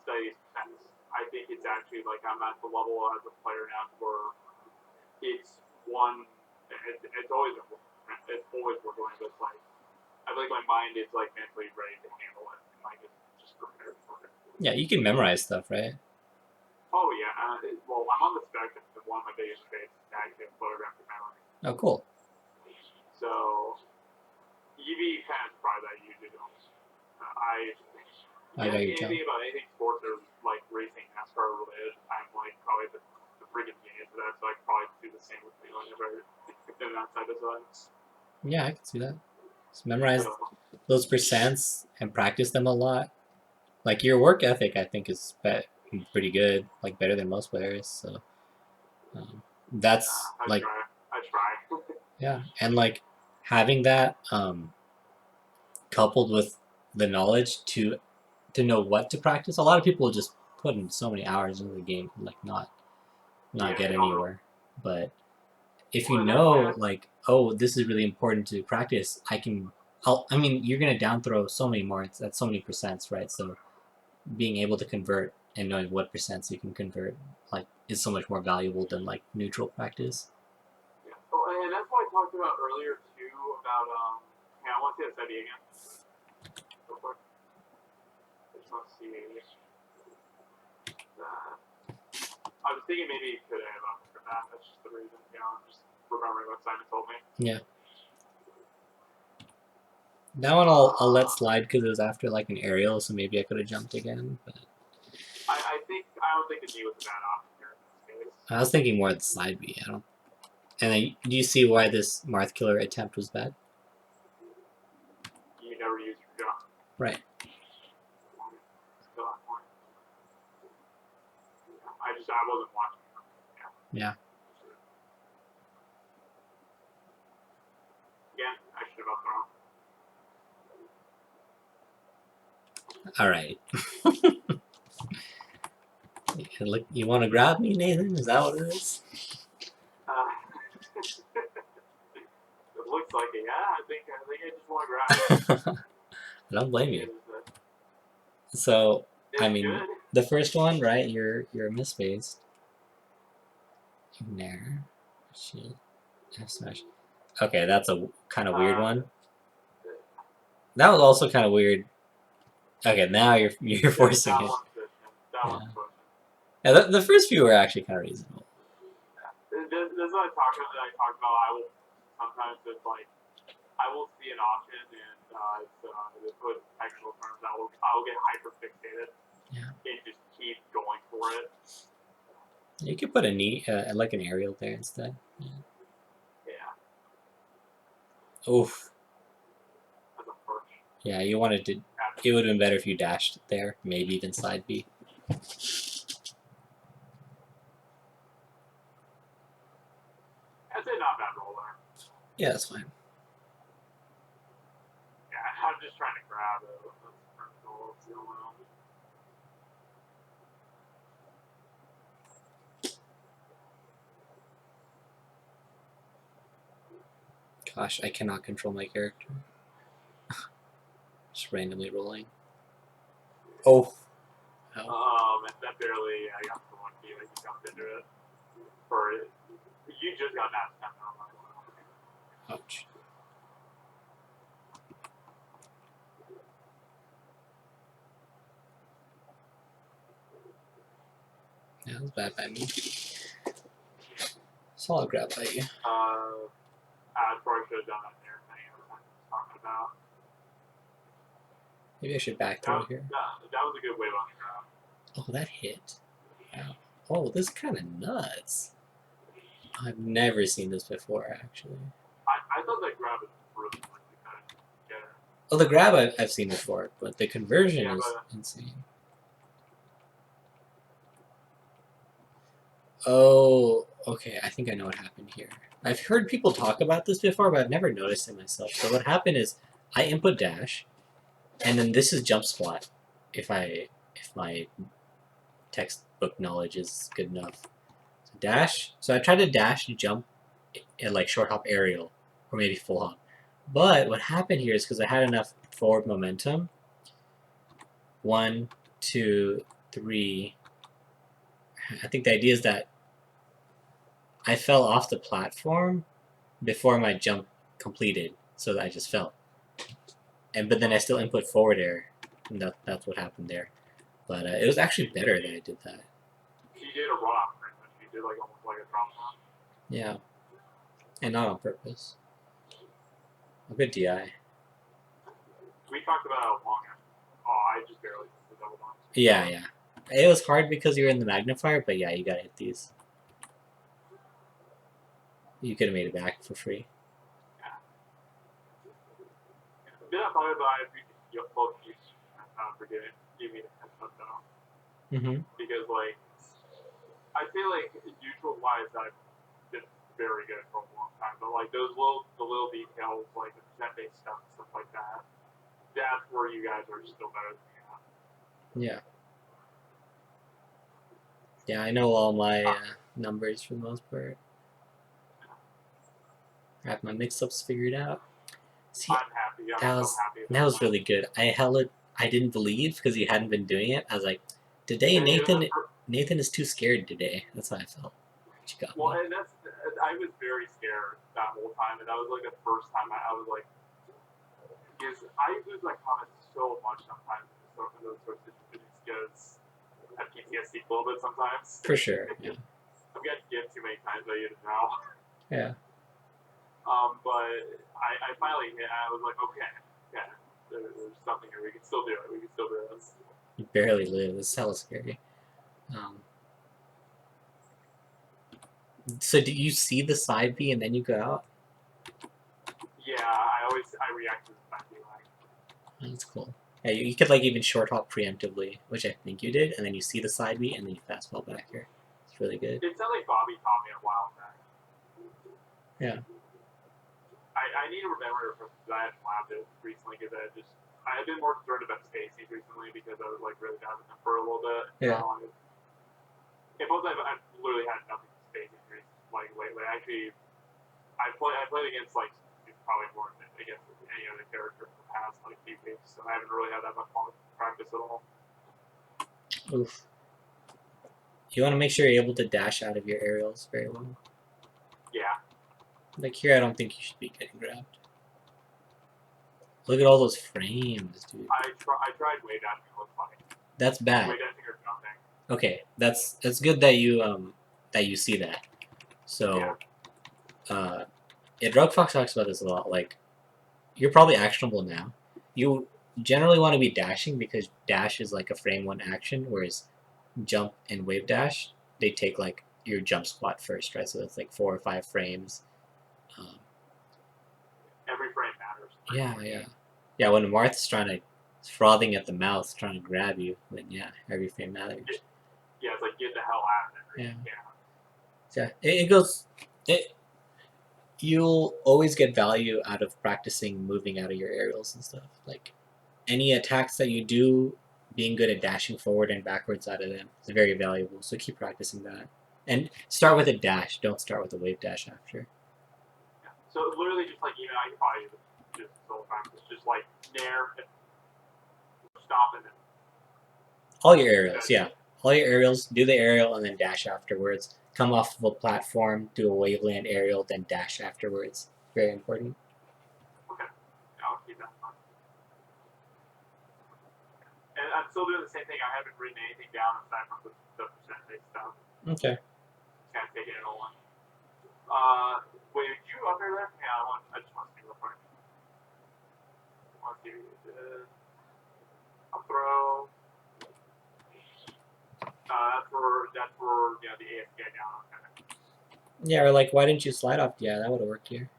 study sense. I think it's actually, like, I'm at the level as a player now where it's always we're going with, like, I feel like my mind is, like, mentally ready to handle it, and, like, it's just prepared for it. Yeah, you can memorize stuff, right? Oh, yeah. Well, I'm on the spectrum, and one of my biggest traits is actually photographic memory. Oh, cool. So, you'd be kind of surprised that I usually don't. I know you anything about anything sports or like racing NASCAR related. I'm like probably the freaking genius of that, so I could probably do the same with me whenever in that side of things. Yeah, I can see that. Just memorize those percents and practice them a lot. Like your work ethic, I think is pretty good, like better than most players. So that's I like try. yeah, and like having that coupled with the knowledge to know what to practice. A lot of people just put in so many hours into the game, like not get anywhere. But if you know, like, oh, this is really important to practice, I mean, you're gonna down throw so many more. That's so many percents, right? So being able to convert and knowing what percents you can convert, like, is so much more valuable than like neutral practice. Yeah. Oh, and that's what I talked about earlier too about I want to say that again. Real quick. I just want to see that. I was thinking maybe today about that. That's just the reason. I'm just remembering what Simon told me. Yeah. That one I'll let slide because it was after like an aerial, so maybe I could have jumped again. But I don't think the knee was a bad option here in this case. I was thinking more of the slide B. I don't. And then, do you see why this Marth killer attempt was bad? You never used your jump. Right. I wasn't watching. Yeah. Again, I should have thrown. All right. Look, you want to grab me, Nathan? Is that what it is? It looks like it. Yeah, I think I just want to grab it. I don't blame you. So, I mean, good. the first one, right? You're misspaced. There. Shit. F smash. Okay, that's a kind of weird one. That was also kind of weird. Okay, now you're forcing it. Yeah, the first few were actually kind of reasonable. This is what I talked about. I will sometimes just like I will see an option and it's put technical terms. I will get hyper fixated. Yeah. And just keep going for it. You could put a knee, like an aerial there instead. Yeah. Oof. As a push. Yeah, you wanted to. It would have been better if you dashed there, maybe even slide B. I'd say not bad roll there. Yeah, that's fine. Yeah, I'm just trying to grab it. Gosh, I cannot control my character. Just randomly rolling. Oh. That barely, I got the one key, I just jumped into it. You just got that step on. Ouch. Yeah, that was bad by me. Solid grab by you. I probably should have done that there thing I was talking about. Maybe I should back throw here. That was a good wave on the ground. Oh, that hit. Wow. Oh, this is kind of nuts. I've never seen this before, actually. I thought that grab was really like to kind of get it. Oh, the grab I've seen before, but the conversion is insane. Oh, okay. I think I know what happened here. I've heard people talk about this before, but I've never noticed it myself. So what happened is I input dash, and then this is jump squat. If my textbook knowledge is good enough. So dash. So I tried to dash and jump in like short hop aerial or maybe full hop. But what happened here is because I had enough forward momentum. 1, 2, 3. I think the idea is that I fell off the platform before my jump completed, so that I just fell. But then I still input forward air, and that's what happened there. But it was actually better that I did that. You did a rock, right? You did like almost like a drop shot. Yeah, and not on purpose. A good DI. We talked about how long. Oh, I just barely did the double box. Yeah. It was hard because you were in the magnifier, but yeah, you gotta hit these. You could have made it back for free. Yeah, probably, but I appreciate you both you for giving me the heads up though. Because like, I feel like neutral wise, I've been very good for a long time. But like the little details, like the percent-based stuff, stuff like that, that's where you guys are still better than me. Yeah. Yeah, I know all my numbers for the most part. I have my mix-ups figured out. See, I'm happy. I'm so happy. That was really good. I didn't believe because he hadn't been doing it. I was like, today Nathan is too scared today. That's how I felt. Well, and I was very scared that whole time, and that was like the first time I was like, because I lose my comments so much sometimes in those sorts of situations because I have PTSD a little bit sometimes. For sure. Yeah. I'm getting hit too many times by you now. Yeah. But I finally hit. I was like, okay, yeah, there's something here. We can still do it. We can still do this. You barely live. It's hella scary. So do you see the side B and then you go out? Yeah, I react to the side B line. That's cool. Yeah, you could like even short hop preemptively, which I think you did, and then you see the side B and then you fastball back here. It's really good. It's something Bobby taught me a while back. Yeah. I need to remember that I haven't labbed it recently because I've been more concerned about spacing recently because I was like really bad with them for a little bit. Yeah. And both I've literally had nothing spacing like lately. Actually, I played against like probably more than against any other character in the past like few weeks, and I haven't really had that much practice at all. Oof. You want to make sure you're able to dash out of your aerials very well. Yeah. Like here, I don't think you should be getting grabbed. Look at all those frames, dude. I tried way dashing. It was funny. That's bad. Way dashing or jumping. Okay, that's good that you see that. So, Drug Fox talks about this a lot. Like, you're probably actionable now. You generally want to be dashing because dash is like a frame one action, whereas jump and wave dash, they take like your jump squat first, right? So that's like 4 or 5 frames. Every frame matters. Yeah, when Marth's frothing at the mouth, trying to grab you, then yeah, every frame matters. Yeah, it's like get the hell out of there. Yeah. You'll always get value out of practicing moving out of your aerials and stuff. Like, any attacks that you do, being good at dashing forward and backwards out of them is very valuable, so keep practicing that. And start with a dash, don't start with a wave dash after. Yeah. So it's literally just like, I can probably just so practice, just like nair, stop, and then... All your aerials, yeah. All your aerials, do the aerial and then dash afterwards. Come off of a platform, do a waveland aerial, then dash afterwards. Very important. Okay. Yeah, I'll keep that in mind. And I'm still doing the same thing. I haven't written anything down aside from the percent-based stuff. Okay. Just kind of taking it all in. Wait, did you under that? Yeah, I just want to see real quick. I want to see what you did. I'll throw... that's for the ASK down. Okay. Yeah, or like, why didn't you slide off? Yeah, that would have worked here.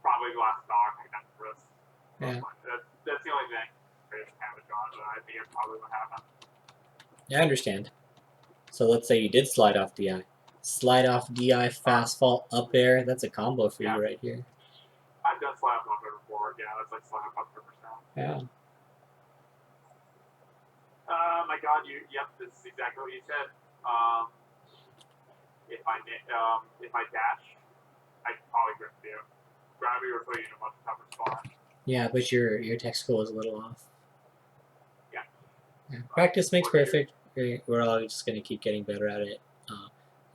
Probably glass dog. I got the wrist. Yeah. That's the only thing. I just have a draw, but I think it's probably what happened. Yeah, I understand. So let's say you did slide off DI. Slide off DI, fast fall, up air. That's a combo for you right here. I've done slide up there before. Yeah, that's like slide up 100%. Yeah. My God, yep, this is exactly what you said. If I dash, I could probably grab you. Grab you or put you in a much tougher spot. Yeah, but your tech school is a little off. Yeah. Practice makes perfect. We're all just going to keep getting better at it.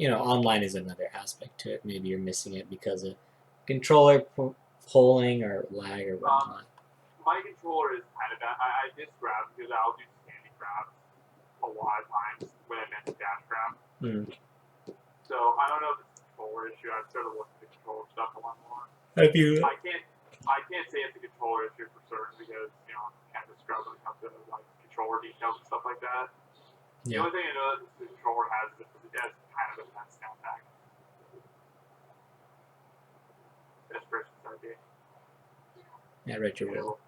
Online is another aspect to it. Maybe you're missing it because of controller polling or lag or whatnot. My controller is kind of bad. I just grab because I'll do standing grabs a lot of times when I meant to dash grab. So I don't know if it's a controller issue. I've started looking at the controller stuff a lot more. Have you? I can't say it's a controller issue for certain because I'm kind of struggling when it comes to like controller details and stuff like that. The Yeah. only thing I know that the controller has is it has kind of a fast snapback. That's first idea. Yeah, I read your will.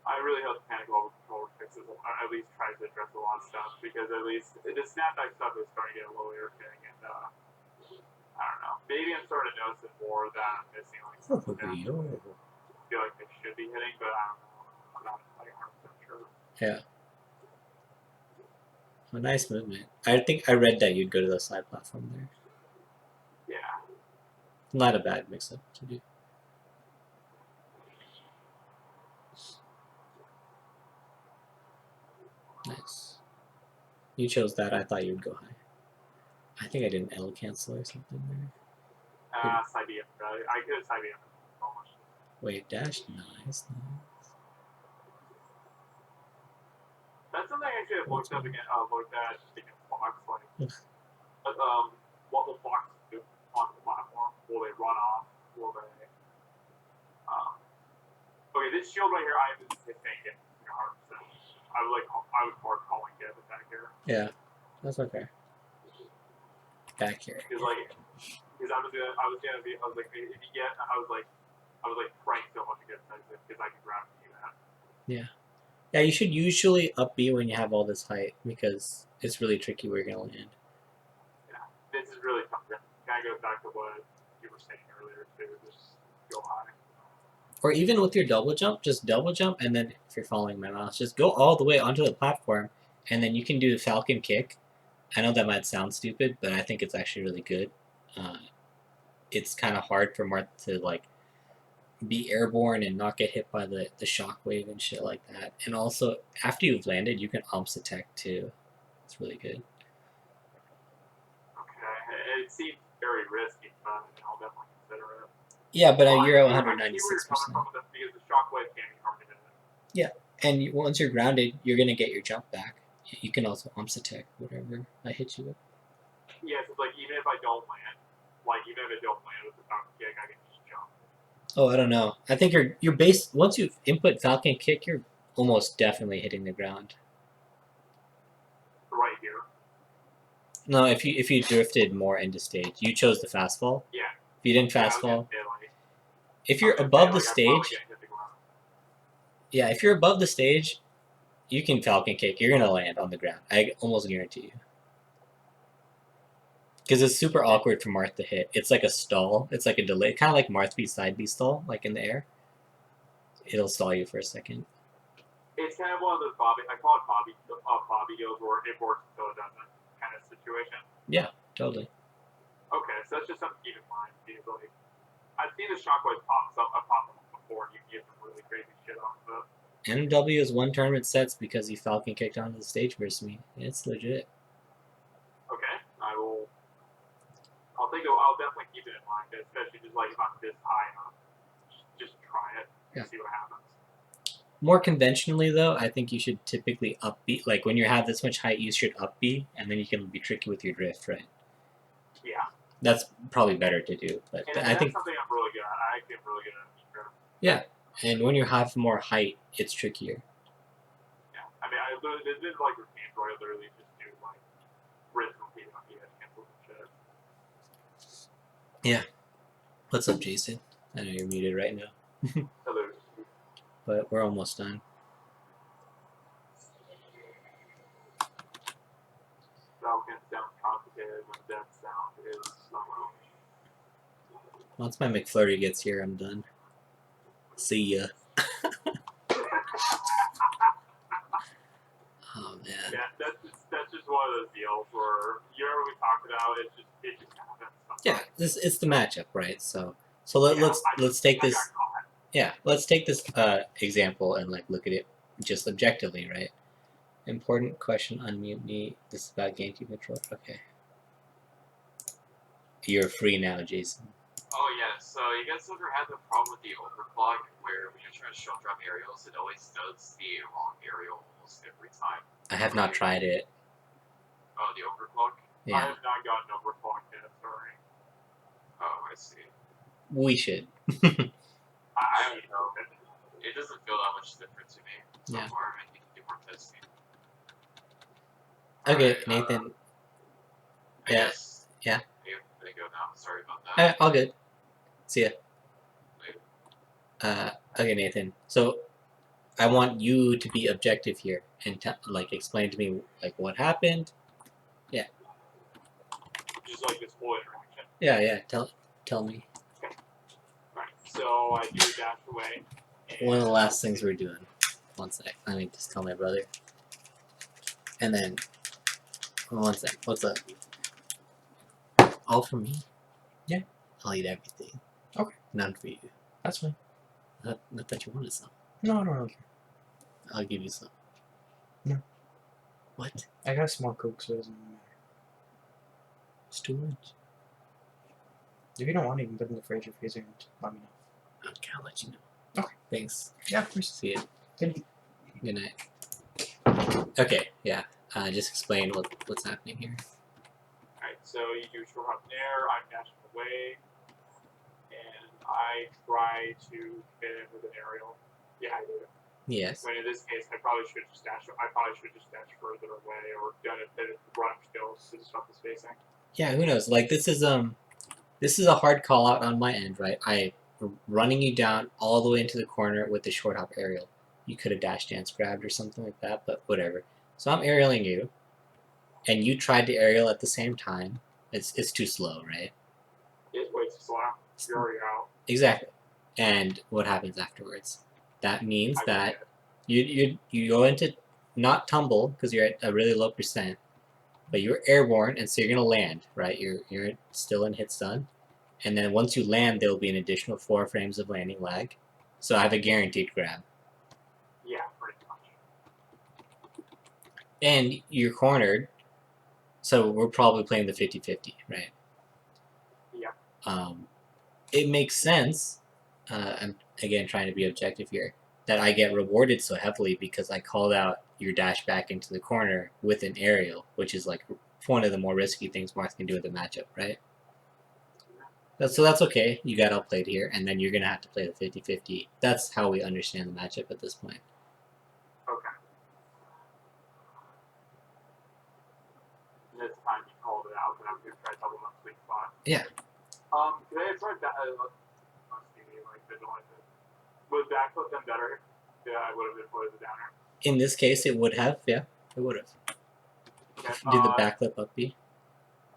I really hope the Panic Level controller fixes, at least tries to address a lot of stuff, because at least the snapback stuff is starting to get a little irritating, and I don't know. Maybe I'm starting to notice it more that I'm missing like something that I feel like they should be hitting, but I don't know. I'm not like 100% sure. Yeah. A nice movement. I think I read that you'd go to the side platform there. Yeah. Not a bad mix-up to do. Nice. You chose that. I thought you would go high. I think I did an L cancel or something there. Side B. I could have side B. Almost. Wait, dash? Nice. That's something I actually have looked at against Fox. Like, what will Fox do on the platform? Will they run off? Will they? Okay, this shield right here, I haven't taken 100%. I was more calling it back here. Yeah, that's okay. Back here. Because I was like, if you get, I was like praying so much against that because I can grab you that. Yeah. Yeah, you should usually up B when you have all this height because it's really tricky where you're gonna land. Yeah, this is really tough. Kind of goes back to what you were saying earlier too. Just go high. Or even with your double jump, just double jump, and then if you're following my mouse, just go all the way onto the platform, and then you can do the Falcon kick. I know that might sound stupid, but I think it's actually really good. It's kind of hard for Marth to like be airborne and not get hit by the shockwave and shit like that. And also, after you've landed, you can umps attack too. It's really good. Okay, it seems very risky, but I'll definitely consider it. Yeah, but Well, you're at 196%. Because the shockwave can be hard to hit. Yeah, and once you're grounded, you're gonna get your jump back. You can also umps attack whatever I hit you with. Yeah, so like even if I don't land with the Falcon kick, I can just jump. Oh, I don't know. I think your base once you input Falcon kick, you're almost definitely hitting the ground. Right here. No, if you drifted more into stage, you chose the fast fall. Yeah. If you didn't fast fall, if you're above the stage, yeah, if you're above the stage, you can Falcon kick. You're gonna land on the ground. I almost guarantee you. Because it's super awkward for Marth to hit. It's like a stall. It's like a delay. Kind of like Marth B side B stall, like in the air. It'll stall you for a second. It's kind of one of those Bobby. I call it Bobby goes where it works until it doesn't kind of situation. Yeah, totally. Okay, so that's just something to keep in mind. Because like, I've seen the shockwave pop up before, and you can get some really crazy shit off of it. NW is one tournament sets because he Falcon kicked onto the stage versus me. It's legit. Okay, I'll definitely keep it in mind, especially just like if I'm this high up. Just try it and see what happens. More conventionally, though, I think you should typically up B. Like when you have this much height, you should up B, and then you can be tricky with your drift, right? Yeah. That's probably better to do, but and I think that's something I'm really good at. I actually am really good at drift. Yeah, and when you have more height, it's trickier. Yeah, I mean, there's been like routines where I literally just do like risk repeating on the edge cancels and shit. Yeah. What's up, Jason? I know you're muted right now. Hello. But we're almost done. Falcon sounds complicated when death sound is slow. Once my McFlurry gets here, I'm done. See ya. Oh man. Yeah, that's just one of those deals where we talked about it just happens. Yeah, it's the matchup, right? So let's take this. Yeah, let's take this example and like look at it just objectively, right? Important question. Unmute me. This is about GameCube control. Okay. You're free now, Jason. Oh yeah, so you guys ever had the problem with the overclock where when you're trying to show and drop aerials, it always does the wrong aerial almost every time? I have not tried it. Oh, the overclock? Yeah. I have not gotten overclock yet, sorry. Oh, I see. We should. I don't know. It doesn't feel that much different to me so Yeah. far. I need to do more testing. Okay, Alright, Nathan. I Yeah. guess. Yeah. I'm gonna go now. Sorry about that. All good. See ya. Later. Okay, Nathan. So I want you to be objective here and like explain to me like what happened. Just like this whole interaction. Yeah. Tell me. Right. So I do dash away. One of the last things we're doing. One sec. Let me just tell my brother. And then, one sec. What's up? All for me? Yeah. I'll eat everything. Okay. None for you. That's fine. I thought you wanted some. No, I don't really care. I'll give you some. No. What? I got a small Coke, so it doesn't matter. It's too much. If you don't want it, you can put it in the fridge or freezer and let me know. Okay, I'll let you know. Okay. Thanks. Yeah, of course. See ya. Good. Good night. Okay, yeah. Just explain what's happening here. Alright, so you do short hop there, I'm dashing away, and I try to get in with an aerial. Yeah, I do. Yes. When in this case, I probably should just dash further away or done a bit of run skills to disrupt the spacing. Yeah, who knows? Like this is a hard call out on my end, right? I running you down all the way into the corner with the short hop aerial. You could have dash dance grabbed or something like that, but whatever. So I'm aerialing you, and you tried to aerial at the same time. It's too slow, right? It's way too slow. You're already out. Exactly. And what happens afterwards? That means I that get you go into not tumble because you're at a really low %, but you're airborne, and so you're gonna land, right? You're still in hit stun, and then once you land, there will be an additional 4 frames of landing lag. So I have a guaranteed grab, yeah, pretty much. and you're cornered. So we're probably playing the 50-50, right? Yeah. It makes sense. I'm again trying to be objective here. That I get rewarded so heavily because I called out your dash back into the corner with an aerial, which is like one of the more risky things Marth can do with the matchup, right? So that's okay. You got outplayed here, and then you're going to have to play the 50-50. That's how we understand the matchup at this point. Okay. This time you called it out, but I'm going to try to double my sweet spot. Yeah. Can I try that? Must be like the noise. Would backflip them better? Yeah, I would have deployed the downer. In this case, it would have. Yeah, it would have. Okay, Do the backflip up B.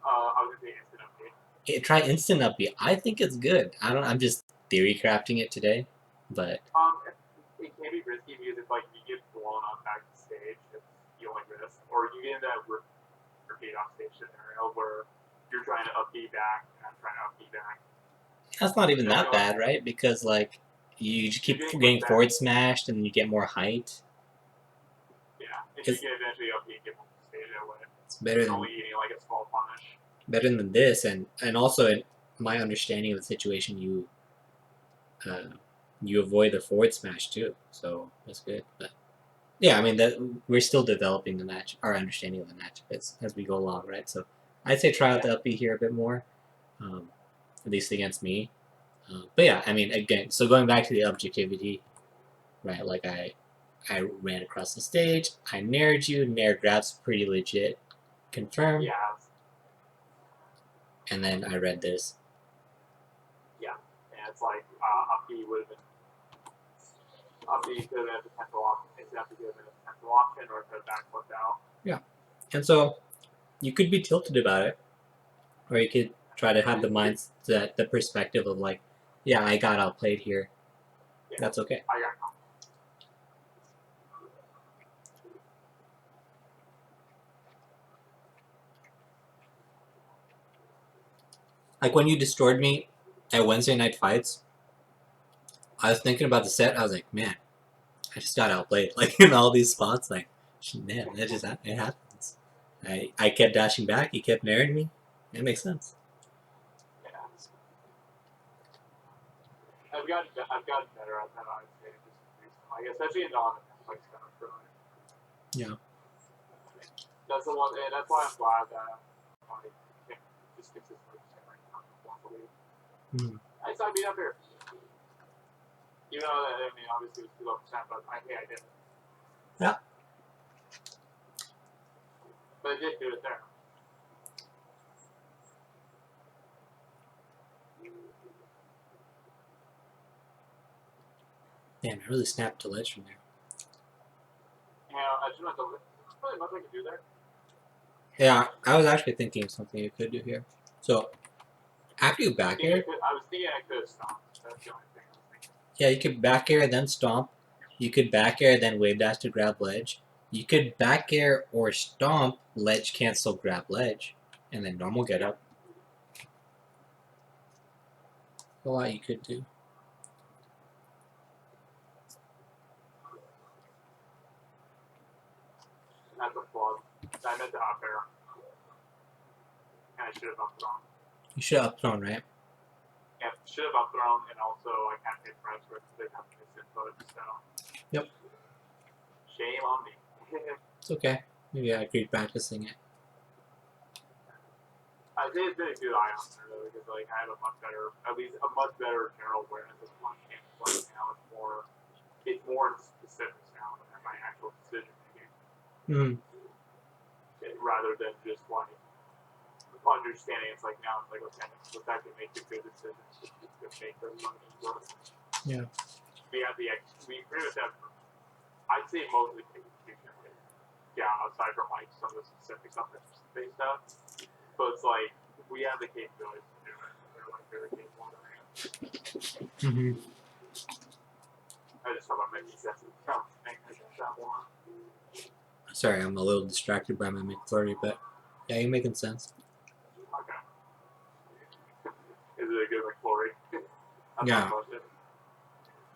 I was going to say instant update. Try instant up B. I think it's good. I'm just theory crafting it today, but It can be risky because if like you get blown off back to stage, it's the only risk. Or you get in that repeat off stage scenario where you're trying to up B back and I'm trying to up B back. that's not even that bad, right? Because like you just keep getting forward smashed and you get more height. Yeah, if you can eventually up B and get more stage that way. It's better than only eating like a small punish. Better than this, and also in my understanding of the situation, you avoid the forward smash too, so that's good. But yeah, I mean that we're still developing the match, our understanding of the match as we go along, right? So I'd say try out the up B here a bit more, at least against me. But yeah, I mean again, so going back to the objectivity, right? Like I ran across the stage, I nared you, nair grab's pretty legit, confirm. Yeah. And then I read this. Yeah, and it's like up B would have been up B could have been a potential option. It's not to give it a potential option or could have backflipped out. Yeah, and so you could be tilted about it, or you could try to have the mindset, the perspective of like, yeah, I got outplayed here. Yeah. That's okay. I got caught. Like when you destroyed me at Wednesday Night Fights, I was thinking about the set. I was like, man, I just got outplayed. Like in all these spots, like, man, it happens. I kept dashing back. He kept marrying me. It makes sense. Yeah. I've gotten better at that. I'd say like especially in non like stuff. Yeah. That's the one, and that's why I'm glad that like just consistently once a week. I saw beat up here. Even though, I mean, obviously it was too low percent, but I think I did it. Yeah. But I did do it there. Damn, I really snapped the ledge from there. You know, I just went to there's really much I can do there. Yeah, I was actually thinking of something you could do here. So, after you back air, I was thinking I could have stopped. That's the only thing I was thinking. yeah, you could back air then stomp. You could back air then wave dash to grab ledge. You could back air or stomp, ledge cancel, grab ledge, and then normal get up. A lot you could do. That's a flaw. I meant to up air. And I should have up thrown. You should have up thrown, right? Yeah, should have up thrown, and also I can't hit friends with they have to miss input, so. Yep. Shame on me. It's okay. Maybe I agree practicing it. I think it's been a good eye on there though, because like I have a much better, at least a much better general awareness of what I'm playing now. It's more specific now than my actual decision making. Rather than just like understanding. It's like now it's like okay, what's that can make a good decision to make those money work. Yeah. We pretty much have, I'd say most of the execution of it. Yeah, aside from like some of the specific stuff that's based stuff. But it's like we have the capabilities to do it. They're like very capable of it. I just thought about making sense of that one. Sorry, I'm a little distracted by my McFlurry, but yeah, you're making sense. Okay. Is it a good McFlurry? Yeah.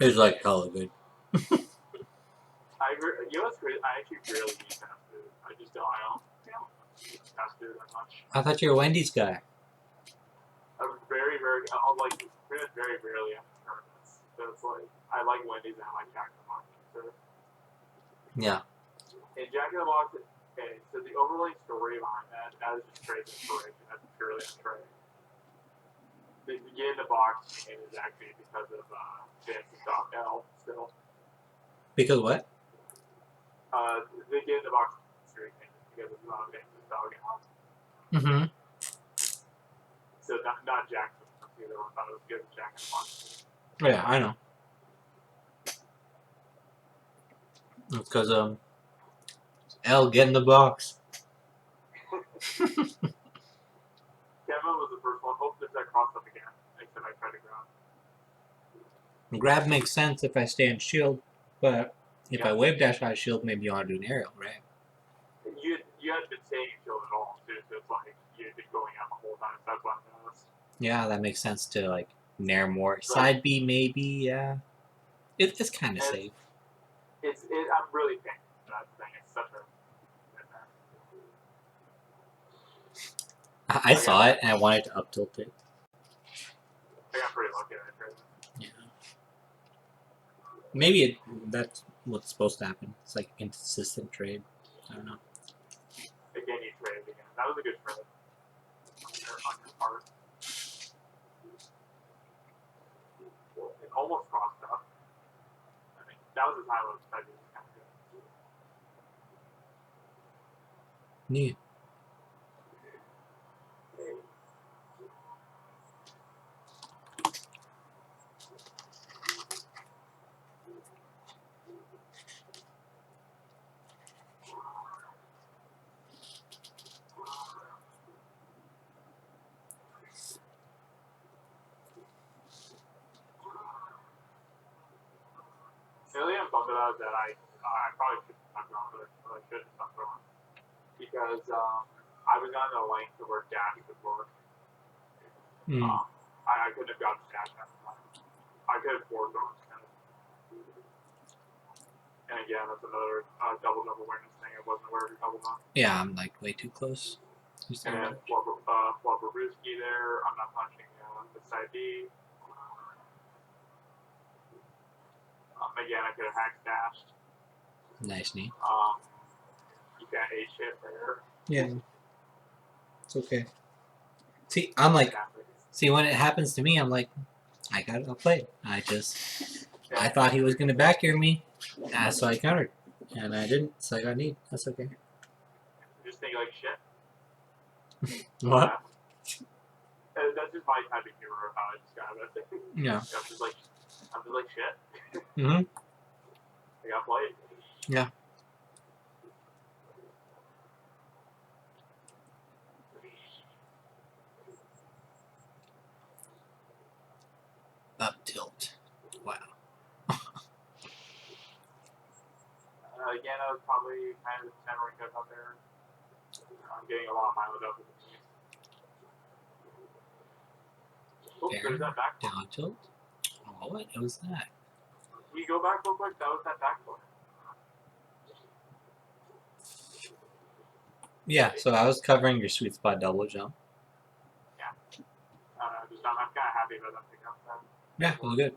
It's like hella good. You know what's crazy? I actually rarely eat fast food. I don't eat fast food that much. I thought you were a Wendy's guy. I'm I'll like pretty much very rarely have tournaments. So it's like, I like Wendy's and I like Jack in the Box. So. Yeah. In Jack in the Box, okay, so the overlay story behind that is just Trey's inspiration. That's purely on Trey. The Get in the Box name is actually because of Vince's dog L still. Because what? The Get in the Box series name is because of Vince's dog L. So not Jackson. The other one thought it was good with Jack in the Box. Yeah, I know. It's because L, get in the box. Kevin was the first one. Hope that crossed up again. Except I tried to grab. Grab makes sense if I stay in shield, but if I wave dash out of shield, maybe you want to do an aerial, right? You hadn't been staying in shield at all, too, so it's like you'd been going out the whole time, so that's why I noticed. Yeah, that makes sense to like nair more. Right. Side B maybe, yeah. It's kind of safe. I'm really thankful for that thing. It's such a... I saw it and I wanted to up tilt it. I got pretty lucky at it. Yeah. Maybe that's what's supposed to happen. It's like inconsistent trade. I don't know. Again, you traded again. That was a good trade. On your part. It almost crossed up. I mean, that was the time I was expecting it was kind of good. Neat. The only thing I'm bummed about is that I probably should have stuck on it, but I shouldn't have stuck on because I was on the length to where dash would work. I couldn't have gotten dash at the time. I could have forward thrown instead. And again, that's another double awareness thing. I wasn't aware of your double jump. Yeah, I'm like way too close. And then Flubberooski there. I'm not punching the side B. Again, I could have hack dashed. Nice knee. You got H hit there. Yeah. It's okay. See, I'm like, see, when it happens to me, I'm like, I gotta play. I just I thought he was gonna back air me, so I countered, and I didn't, so I got need. That's okay. Just think like shit. What? That's just my type of humor of how I describe it. Yeah. I'm just like shit. Mhm. I got played. Yeah. Up tilt. Wow. Again, I was probably kind of the 10 rank up there. I'm getting a lot of mileage up with the team. Oh, there's that back. Down tilt. Oh, what was that? Can you go back real quick? That was that back foot. Yeah, so I was covering your sweet spot double jump. Yeah. I'm kind of happy about that pickup. Yeah, it was good.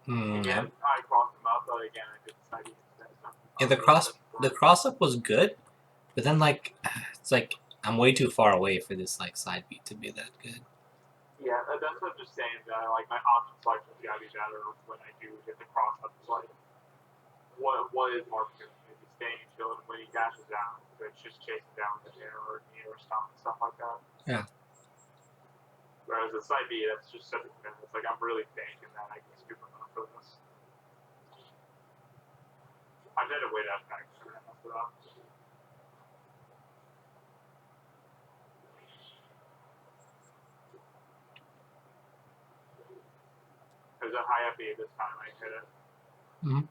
Again, I crossed him up, but again, I did side instead. Yeah, the cross up was good, but then like it's like I'm way too far away for this like side beat to be that good. Yeah, that's what I'm just saying. That like my option selection is gotta be better when I do get the cross up. It's like what is Marth doing? Is he staying chill when he dashes down? So it's just chasing down the air or knee or stuff like that. Yeah. Whereas the side B, that's just such a commitment. It's like I'm really thinking that I can scoop him up for this. I've had to wait out back to mess it up. There's a high up B this time I hit it. Mm-hmm.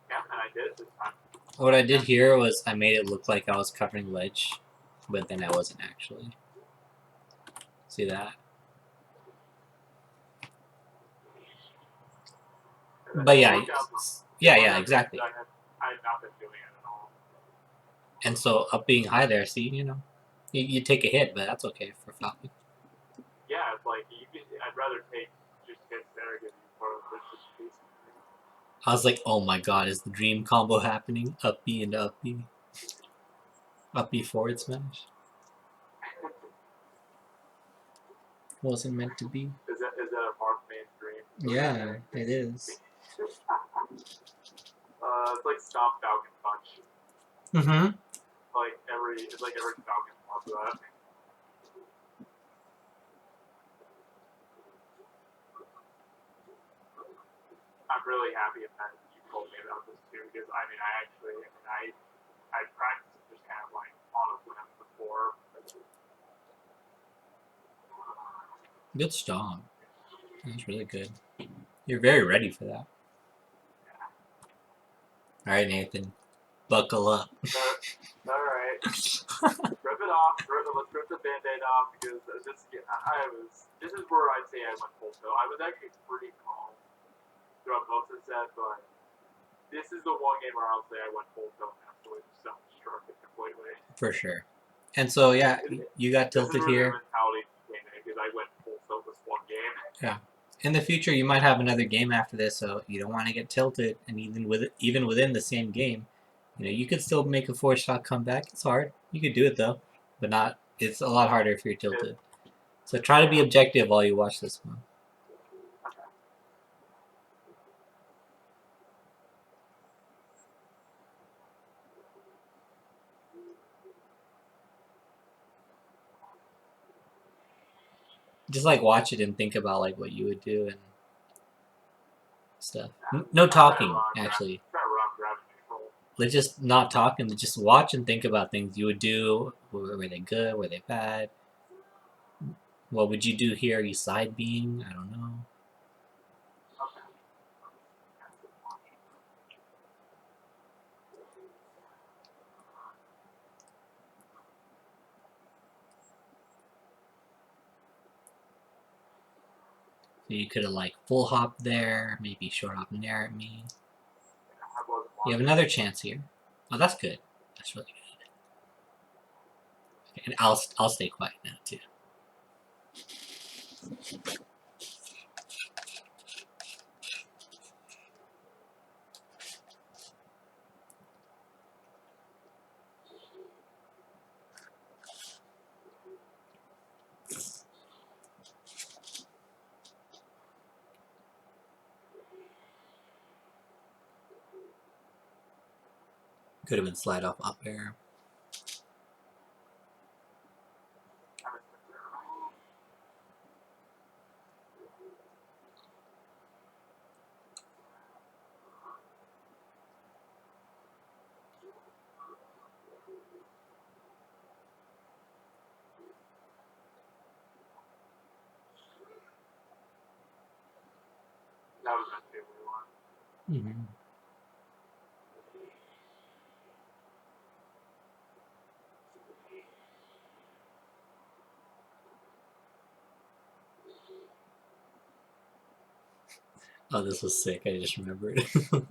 Yeah, and I did it this time. What I did here was I made it look like I was covering ledge, but then I wasn't actually. See that? But yeah, exactly. I had not been doing it at all. And so up being high there, see, you take a hit, but that's okay for Falcon. Yeah, it's like I'd rather take just hits there because you part of this piece. I was like, oh my god, is the dream combo happening? Up B into up B. Up B forward smash. Wasn't meant to be. Is that a Marth main dream? Yeah, it is. It's like stop Falcon punch. Mm-hmm. It's like every Falcon wants that. I'm really happy that you told me about this too, because I practiced it just kind of like on a whim before. Good stomp. That's really good. You're very ready for that. Alright, Nathan. Buckle up. Alright. Rip it off. Let's rip the band-aid off because this is where I'd say I went full tilt. I was actually pretty calm throughout most of the set, but this is the one game where I'll say I went full tilt and absolutely self-destructed completely. For sure. And so, yeah, you got tilted here. Mentality came in because I went full tilt this one game. Yeah. In the future, you might have another game after this, so you don't want to get tilted. And even within the same game, you could still make a 4-shot comeback. It's hard. You could do it though, but not. It's a lot harder if you're tilted. So try to be objective while you watch this one. Just like watch it and think about like what you would do and stuff. No talking, actually. Let's just not talk and just watch and think about things you would do. Were they good? Were they bad? What would you do here? Are you side being? I don't know. So you could have like full hop there, maybe short hop nair at me. You have another chance here. Oh, that's good. That's really good. Okay, and I'll stay quiet now too. Could have been slide off up air. That was meant to be what we want. Mm-hmm. Oh, this was sick. I just remembered. No, I remember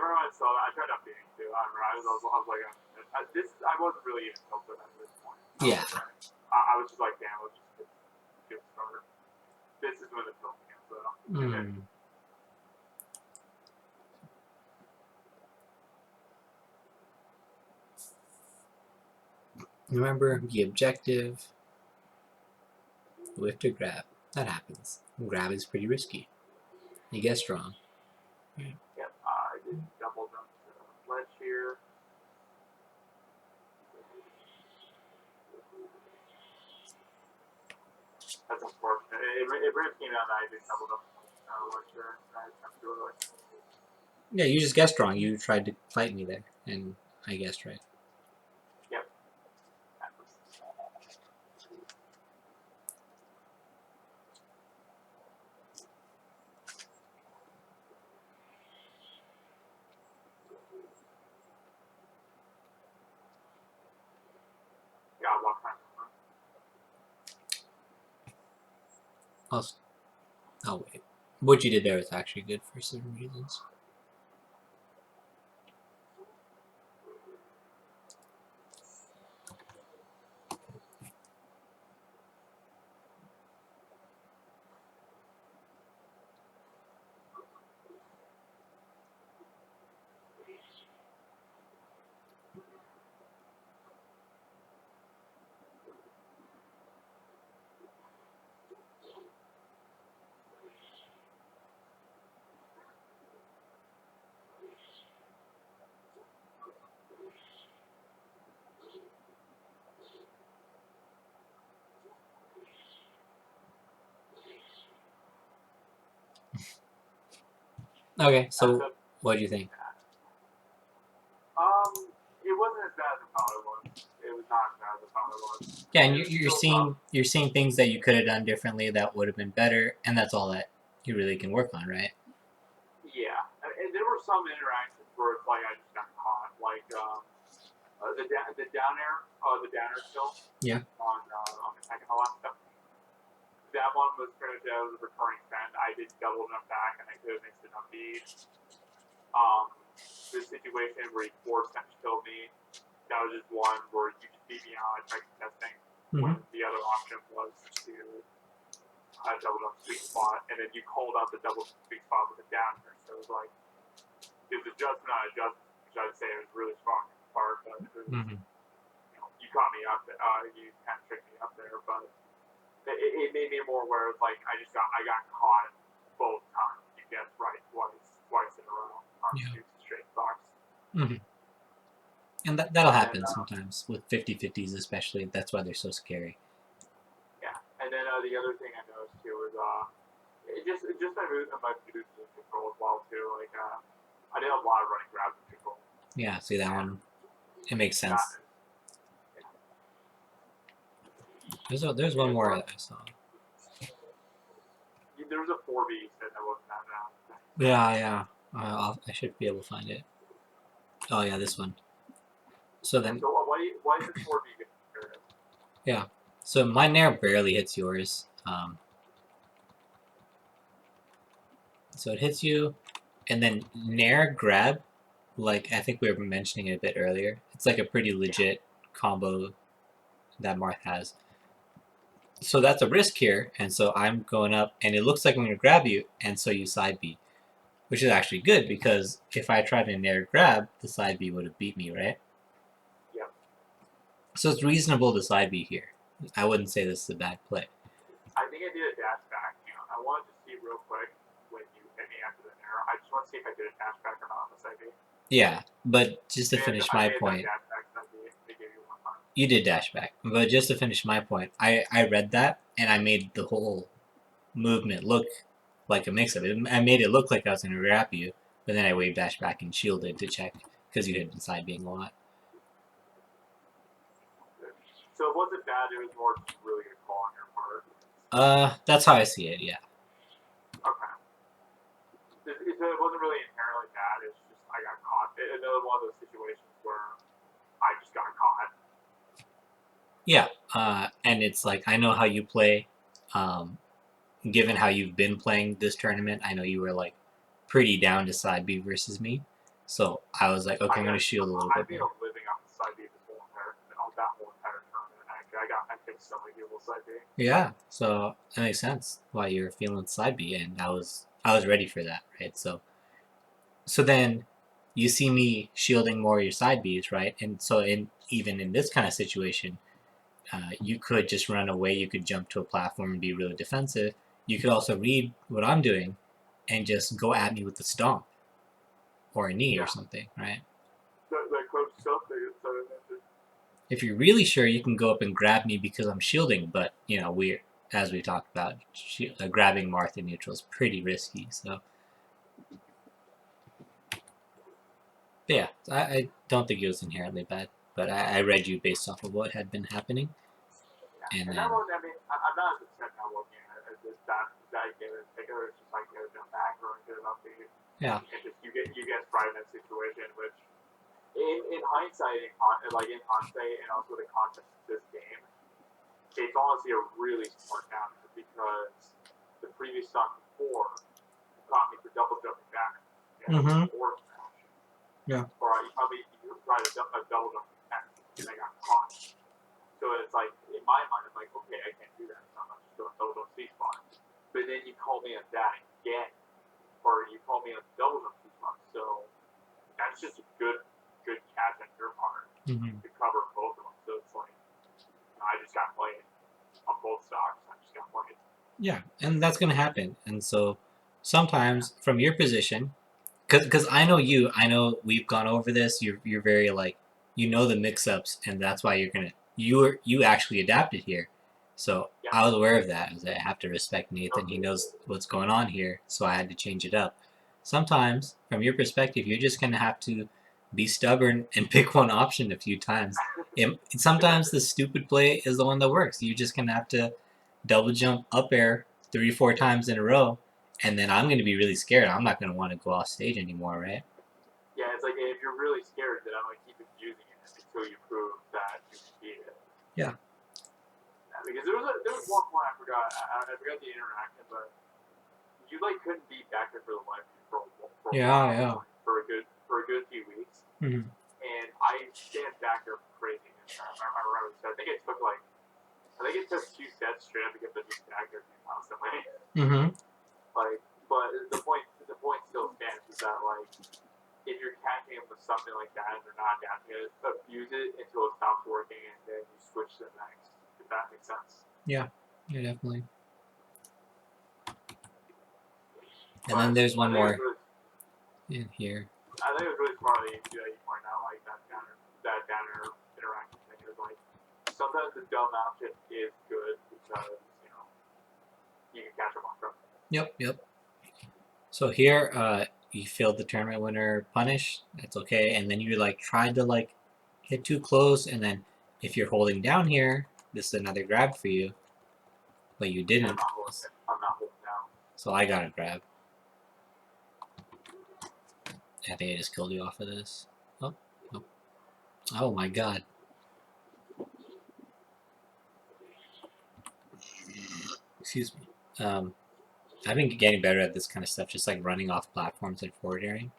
when I saw that. I tried updating too. I remember I was like, I wasn't really even tilted at this point. Yeah. I was just like, damn, let's just get started. This is when the film begins, though. Mm. Remember, be objective. Whiff to grab. That happens. Grab is pretty risky. You guessed wrong. Yep, I did double jump to the ledge here. That's unfortunate. It really came out that I did double jump to the ledge here. I jumped to it. Yeah, you just guessed wrong. You tried to fight me there, and I guessed right. Yep. That was... Yeah, I walked my Oh wait. What you did there was actually good for certain reasons. Okay, so what do you think? It wasn't as bad as I thought it was. It was not as bad as I thought it was. Yeah, and you're seeing things that you could have done differently that would have been better, and that's all that you really can work on, right? Yeah, and there were some interactions where it's like I just got caught, like the down air, the downer skill. Yeah. On the second to last step. That one was pretty much a recurring trend. I did double jump back, and I could have mixed it up beat. The situation where he force killed me, that was just one where you just beat me out. I tried contesting. When the other option was to double jump sweet spot, and then you called out the double sweet spot with a downer. So it was like, it was adjustment on adjustment, which I'd say it was really strong part, but it was, you caught me up, you kind of tricked me up there, but it made me more where it's like, I got caught both times. You guessed right twice in a row on two straight stocks. And that'll happen sometimes with 50-50s, especially. That's why they're so scary. Yeah, and then the other thing I noticed too was just my moves control as well too. Like I did a lot of running grabs and control. Yeah, see that one. It makes sense. There's one more I saw. There was a 4B that wasn't that bad. Yeah. I should be able to find it. Oh yeah, this one. So then. So why is this 4B good? Yeah. So my nair barely hits yours. So it hits you, and then nair grab, like I think we were mentioning it a bit earlier. It's like a pretty legit combo that Marth has. So that's a risk here, and so I'm going up, and it looks like I'm going to grab you, and so you side B, which is actually good, because if I tried to nair grab, the side B would have beat me, right? Yeah. So it's reasonable to side B here. I wouldn't say this is a bad play. I think I did a dash back. I wanted to see real quick when you hit me after the nair. I just want to see if I did a dash back or not on the side B. Yeah, but just to finish my point, you did dash back. But just to finish my point, I read that and I made the whole movement look like a mix of it. I made it look like I was going to grab you, but then I wave dash back and shielded to check because you had been side being a lot. So it wasn't bad, it was more just really good call on your part. That's how I see it, yeah. Okay. So it wasn't really inherently bad, it's just I got caught. Another one of those situations where I just got caught. Yeah, and it's like, I know how you play. Given how you've been playing this tournament, I know you were like pretty down to side B versus me. So I was like, okay, I'm going to shield a little bit more. I've been living on the side B that whole entire tournament. I picked so many people side B. Yeah, so that makes sense why you're feeling side B, and I was ready for that, right? So then you see me shielding more of your side Bs, right? And so even in this kind of situation, you could just run away. You could jump to a platform and be really defensive. You could also read what I'm doing and just go at me with the stomp or a knee or something, right? If you're really sure, you can go up and grab me because I'm shielding, but, as we talked about, grabbing Marth in neutral is pretty risky, so. But yeah, I don't think it was inherently bad, but I read you based off of what had been happening. And then, I'm not as upset now looking at it. It's just that game in particular, it's just like jump back or good enough to you. Yeah. And just you get fried in that situation, which in hindsight, and also the context of this game, it's honestly a really smart counter because the previous stock before caught me for double jumping back. Or yeah. Or you tried a double jumping back and I got caught. So it's like, in my mind, I'm like, okay, I can't do that. So I'm just going to double jump C-spot. But then you call me on that again. Or you call me on double jump C-spot. So that's just a good catch on your part to cover both of them. So it's like, I just got played on both stocks. I just got played. Yeah, and that's going to happen. And so sometimes from your position, because I know we've gone over this, you're very like, the mix-ups, and that's why you actually adapted here. So yeah. I was aware of that. I have to respect Nathan. He knows what's going on here, so I had to change it up. Sometimes, from your perspective, you're just going to have to be stubborn and pick one option a few times. Sometimes the stupid play is the one that works. You're just going to have to double jump up air 3-4 times in a row, and then I'm going to be really scared. I'm not going to want to go off stage anymore, right? Yeah, it's like, if you're really scared, then I'm going to keep using it until you prove that you can beat it. Yeah. Because there was one point I forgot the interaction, but you couldn't beat back there for the life for a while, for a good few weeks. Mm-hmm. And I stand back there crazy. I remember this. I think it took 2 sets straight up to get the new back there constantly. Mm-hmm. But the point still stands is that if you're catching them with something like that and they're not adapting it, abuse it until it stops working and then you switch to the next. If that makes sense. Yeah, definitely. And then there's one more in here. I think it was really smart that you point out that downer interaction thing. It was sometimes the dumb option is good because you can catch them off guard. Yep. So here, you failed the tournament winner punish. That's okay. And then you tried to hit too close, and then if you're holding down here, this is another grab for you, but you didn't. I'm not holding down. So I got a grab. I think I just killed you off of this. Oh my god. Excuse me. I've been getting better at this kind of stuff, just running off platforms and forward airing.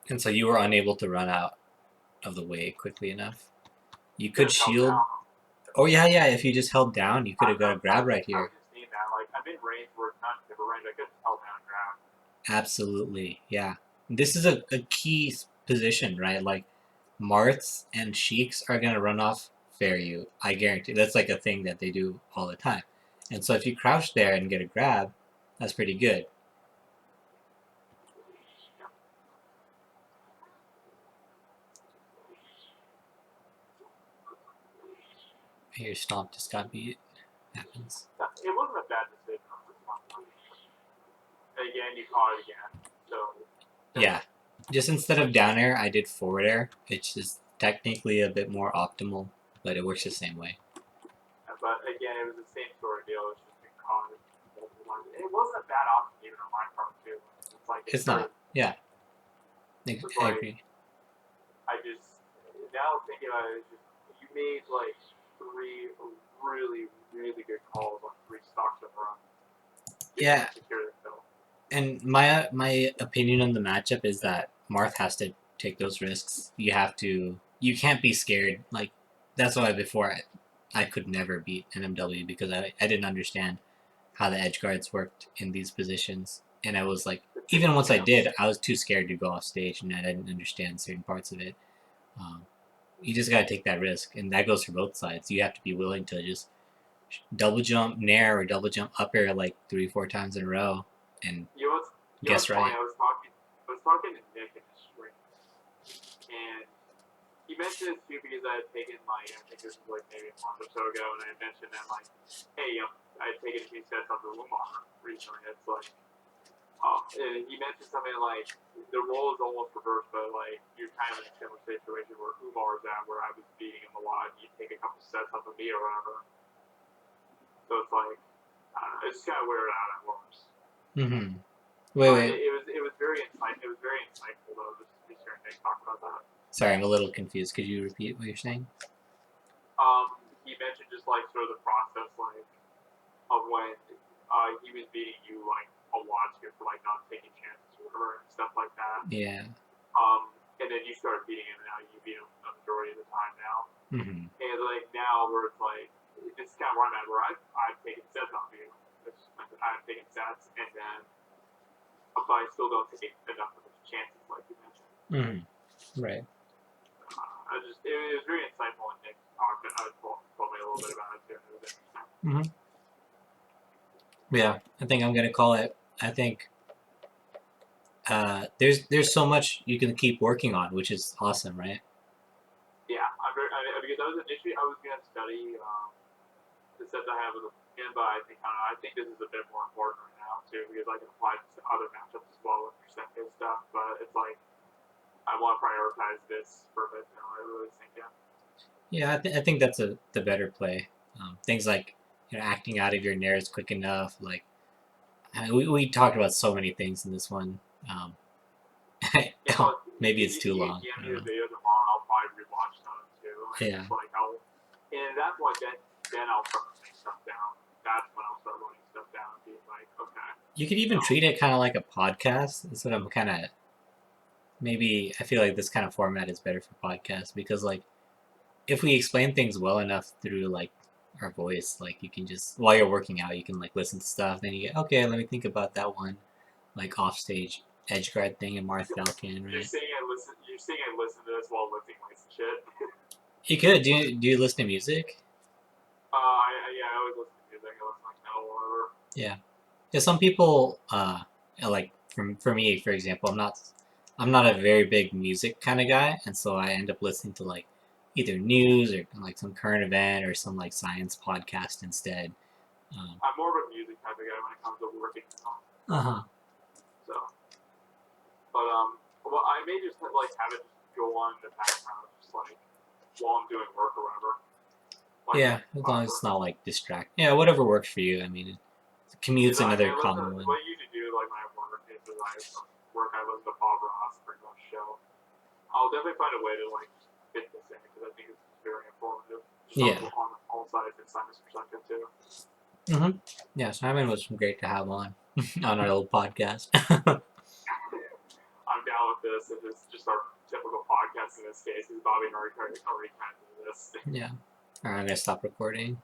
And so you were unable to run out of the way quickly enough. You could shield. Oh yeah. If you just held down, you could have got a grab right here. I'm in range where it's not super range. I could have held down and grab. Absolutely, yeah. This is a key position, right? Marths and Sheiks are gonna run off fair you. I guarantee. That's a thing that they do all the time. And so if you crouch there and get a grab, that's pretty good. Your stomp just got beat. Happens. It wasn't a bad decision. Again, you caught it again. So. Yeah. Just instead of down air, I did forward air. It's just technically a bit more optimal, but it works the same way. But again, it was the same sort of deal. It's just been caught multiple times. It wasn't a bad option even on my part too. It's like it's not. Yeah. I agree. I just now thinking about it, just, you made like 3 really, really good calls on 3 stocks in a row. Yeah. And my opinion on the matchup is that Marth has to take those risks. You can't be scared. Like, that's why before I could never beat NMW because I didn't understand how the edge guards worked in these positions. And I was like, even once I did, I was too scared to go off stage and I didn't understand certain parts of it. You just gotta take that risk, and that goes for both sides. You have to be willing to just double jump nair or double jump up air like 3-4 times in a row and guess right. I was talking to Nick in the stream, and he mentioned this too because I had taken I think this was like maybe a month or so ago, and I mentioned that like, hey, I had taken a few sets off the Umar recently. It's like, and he mentioned something like the role is almost reversed, but like you're kind of in a similar situation where Umar's at, where I was beating him a lot. You take a couple sets off of me or whatever. So it's like, I don't know, it's kind of weird how that works. Mm-hmm. Wait. It was very insightful though. Just hearing Nick talk about that. Sorry, I'm a little confused. Could you repeat what you're saying? He mentioned just like sort of the process like of when he was beating you like a lot for like not taking chances or whatever and stuff like that. Yeah. And then you started beating him, and now you beat him a majority of the time now. Mm-hmm. And like now where it's like it's kind of where I'm at, where I've taken sets off you. I've taken sets, and then but I still don't take enough of the chances like you mentioned. Mm-hmm. Right. It was very insightful, and Nick told me a little bit about it too. It was interesting. Mm-hmm. Yeah, I think I'm gonna call it. I think there's so much you can keep working on, which is awesome, right? Yeah, because I was initially I was gonna study the sets I have with him, but I think this is a bit more important right now too because I can apply to other matchups as well with percent-based stuff. But it's like I want to prioritize this for a bit now. I really think Yeah, I think that's the better play. Things like acting out of your nairs quick enough. Like we talked about so many things in this one. Maybe it's too long. Yeah, the video tomorrow. I'll probably rewatch them too. Yeah. And at that point, then I'll start writing stuff down. That's when I'll start writing stuff down and being like, okay. You could even treat it kind of like a podcast. That's what I'm kind of. Maybe I feel like this kind of format is better for podcasts because like, if we explain things well enough through like our voice, like you can just while you're working out, you can like listen to stuff. Then you get okay. Let me think about that one, like offstage edge guard thing in Marth Falcon, right? You're saying I listen to this while lifting weights and shit. You could. Do you listen to music? I always listen to music. I listen to like metal or whatever. Yeah. Some people like for me, for example, I'm not a very big music kind of guy, and so I end up listening to like either news or like some current event or some like science podcast instead. I'm more of a music type of guy when it comes to working. So, but well, I may just like have it go on in the background, just like while I'm doing work or whatever. Like, yeah, as long as it's not like distract. Yeah, whatever works for you. I mean, commute's another common one. What I usually do, like my work, is I listen to Bob Ross pretty much show. I'll definitely find a way to like fit this in because I think it's very informative. Yeah. On all sides and Simon's perspective too. Mm-hmm. Yeah, Simon was great to have on our little podcast. I'm down with this. It's just our typical podcast in this case. Is Bobby already kind of do this? Yeah. All right, I'm gonna stop recording.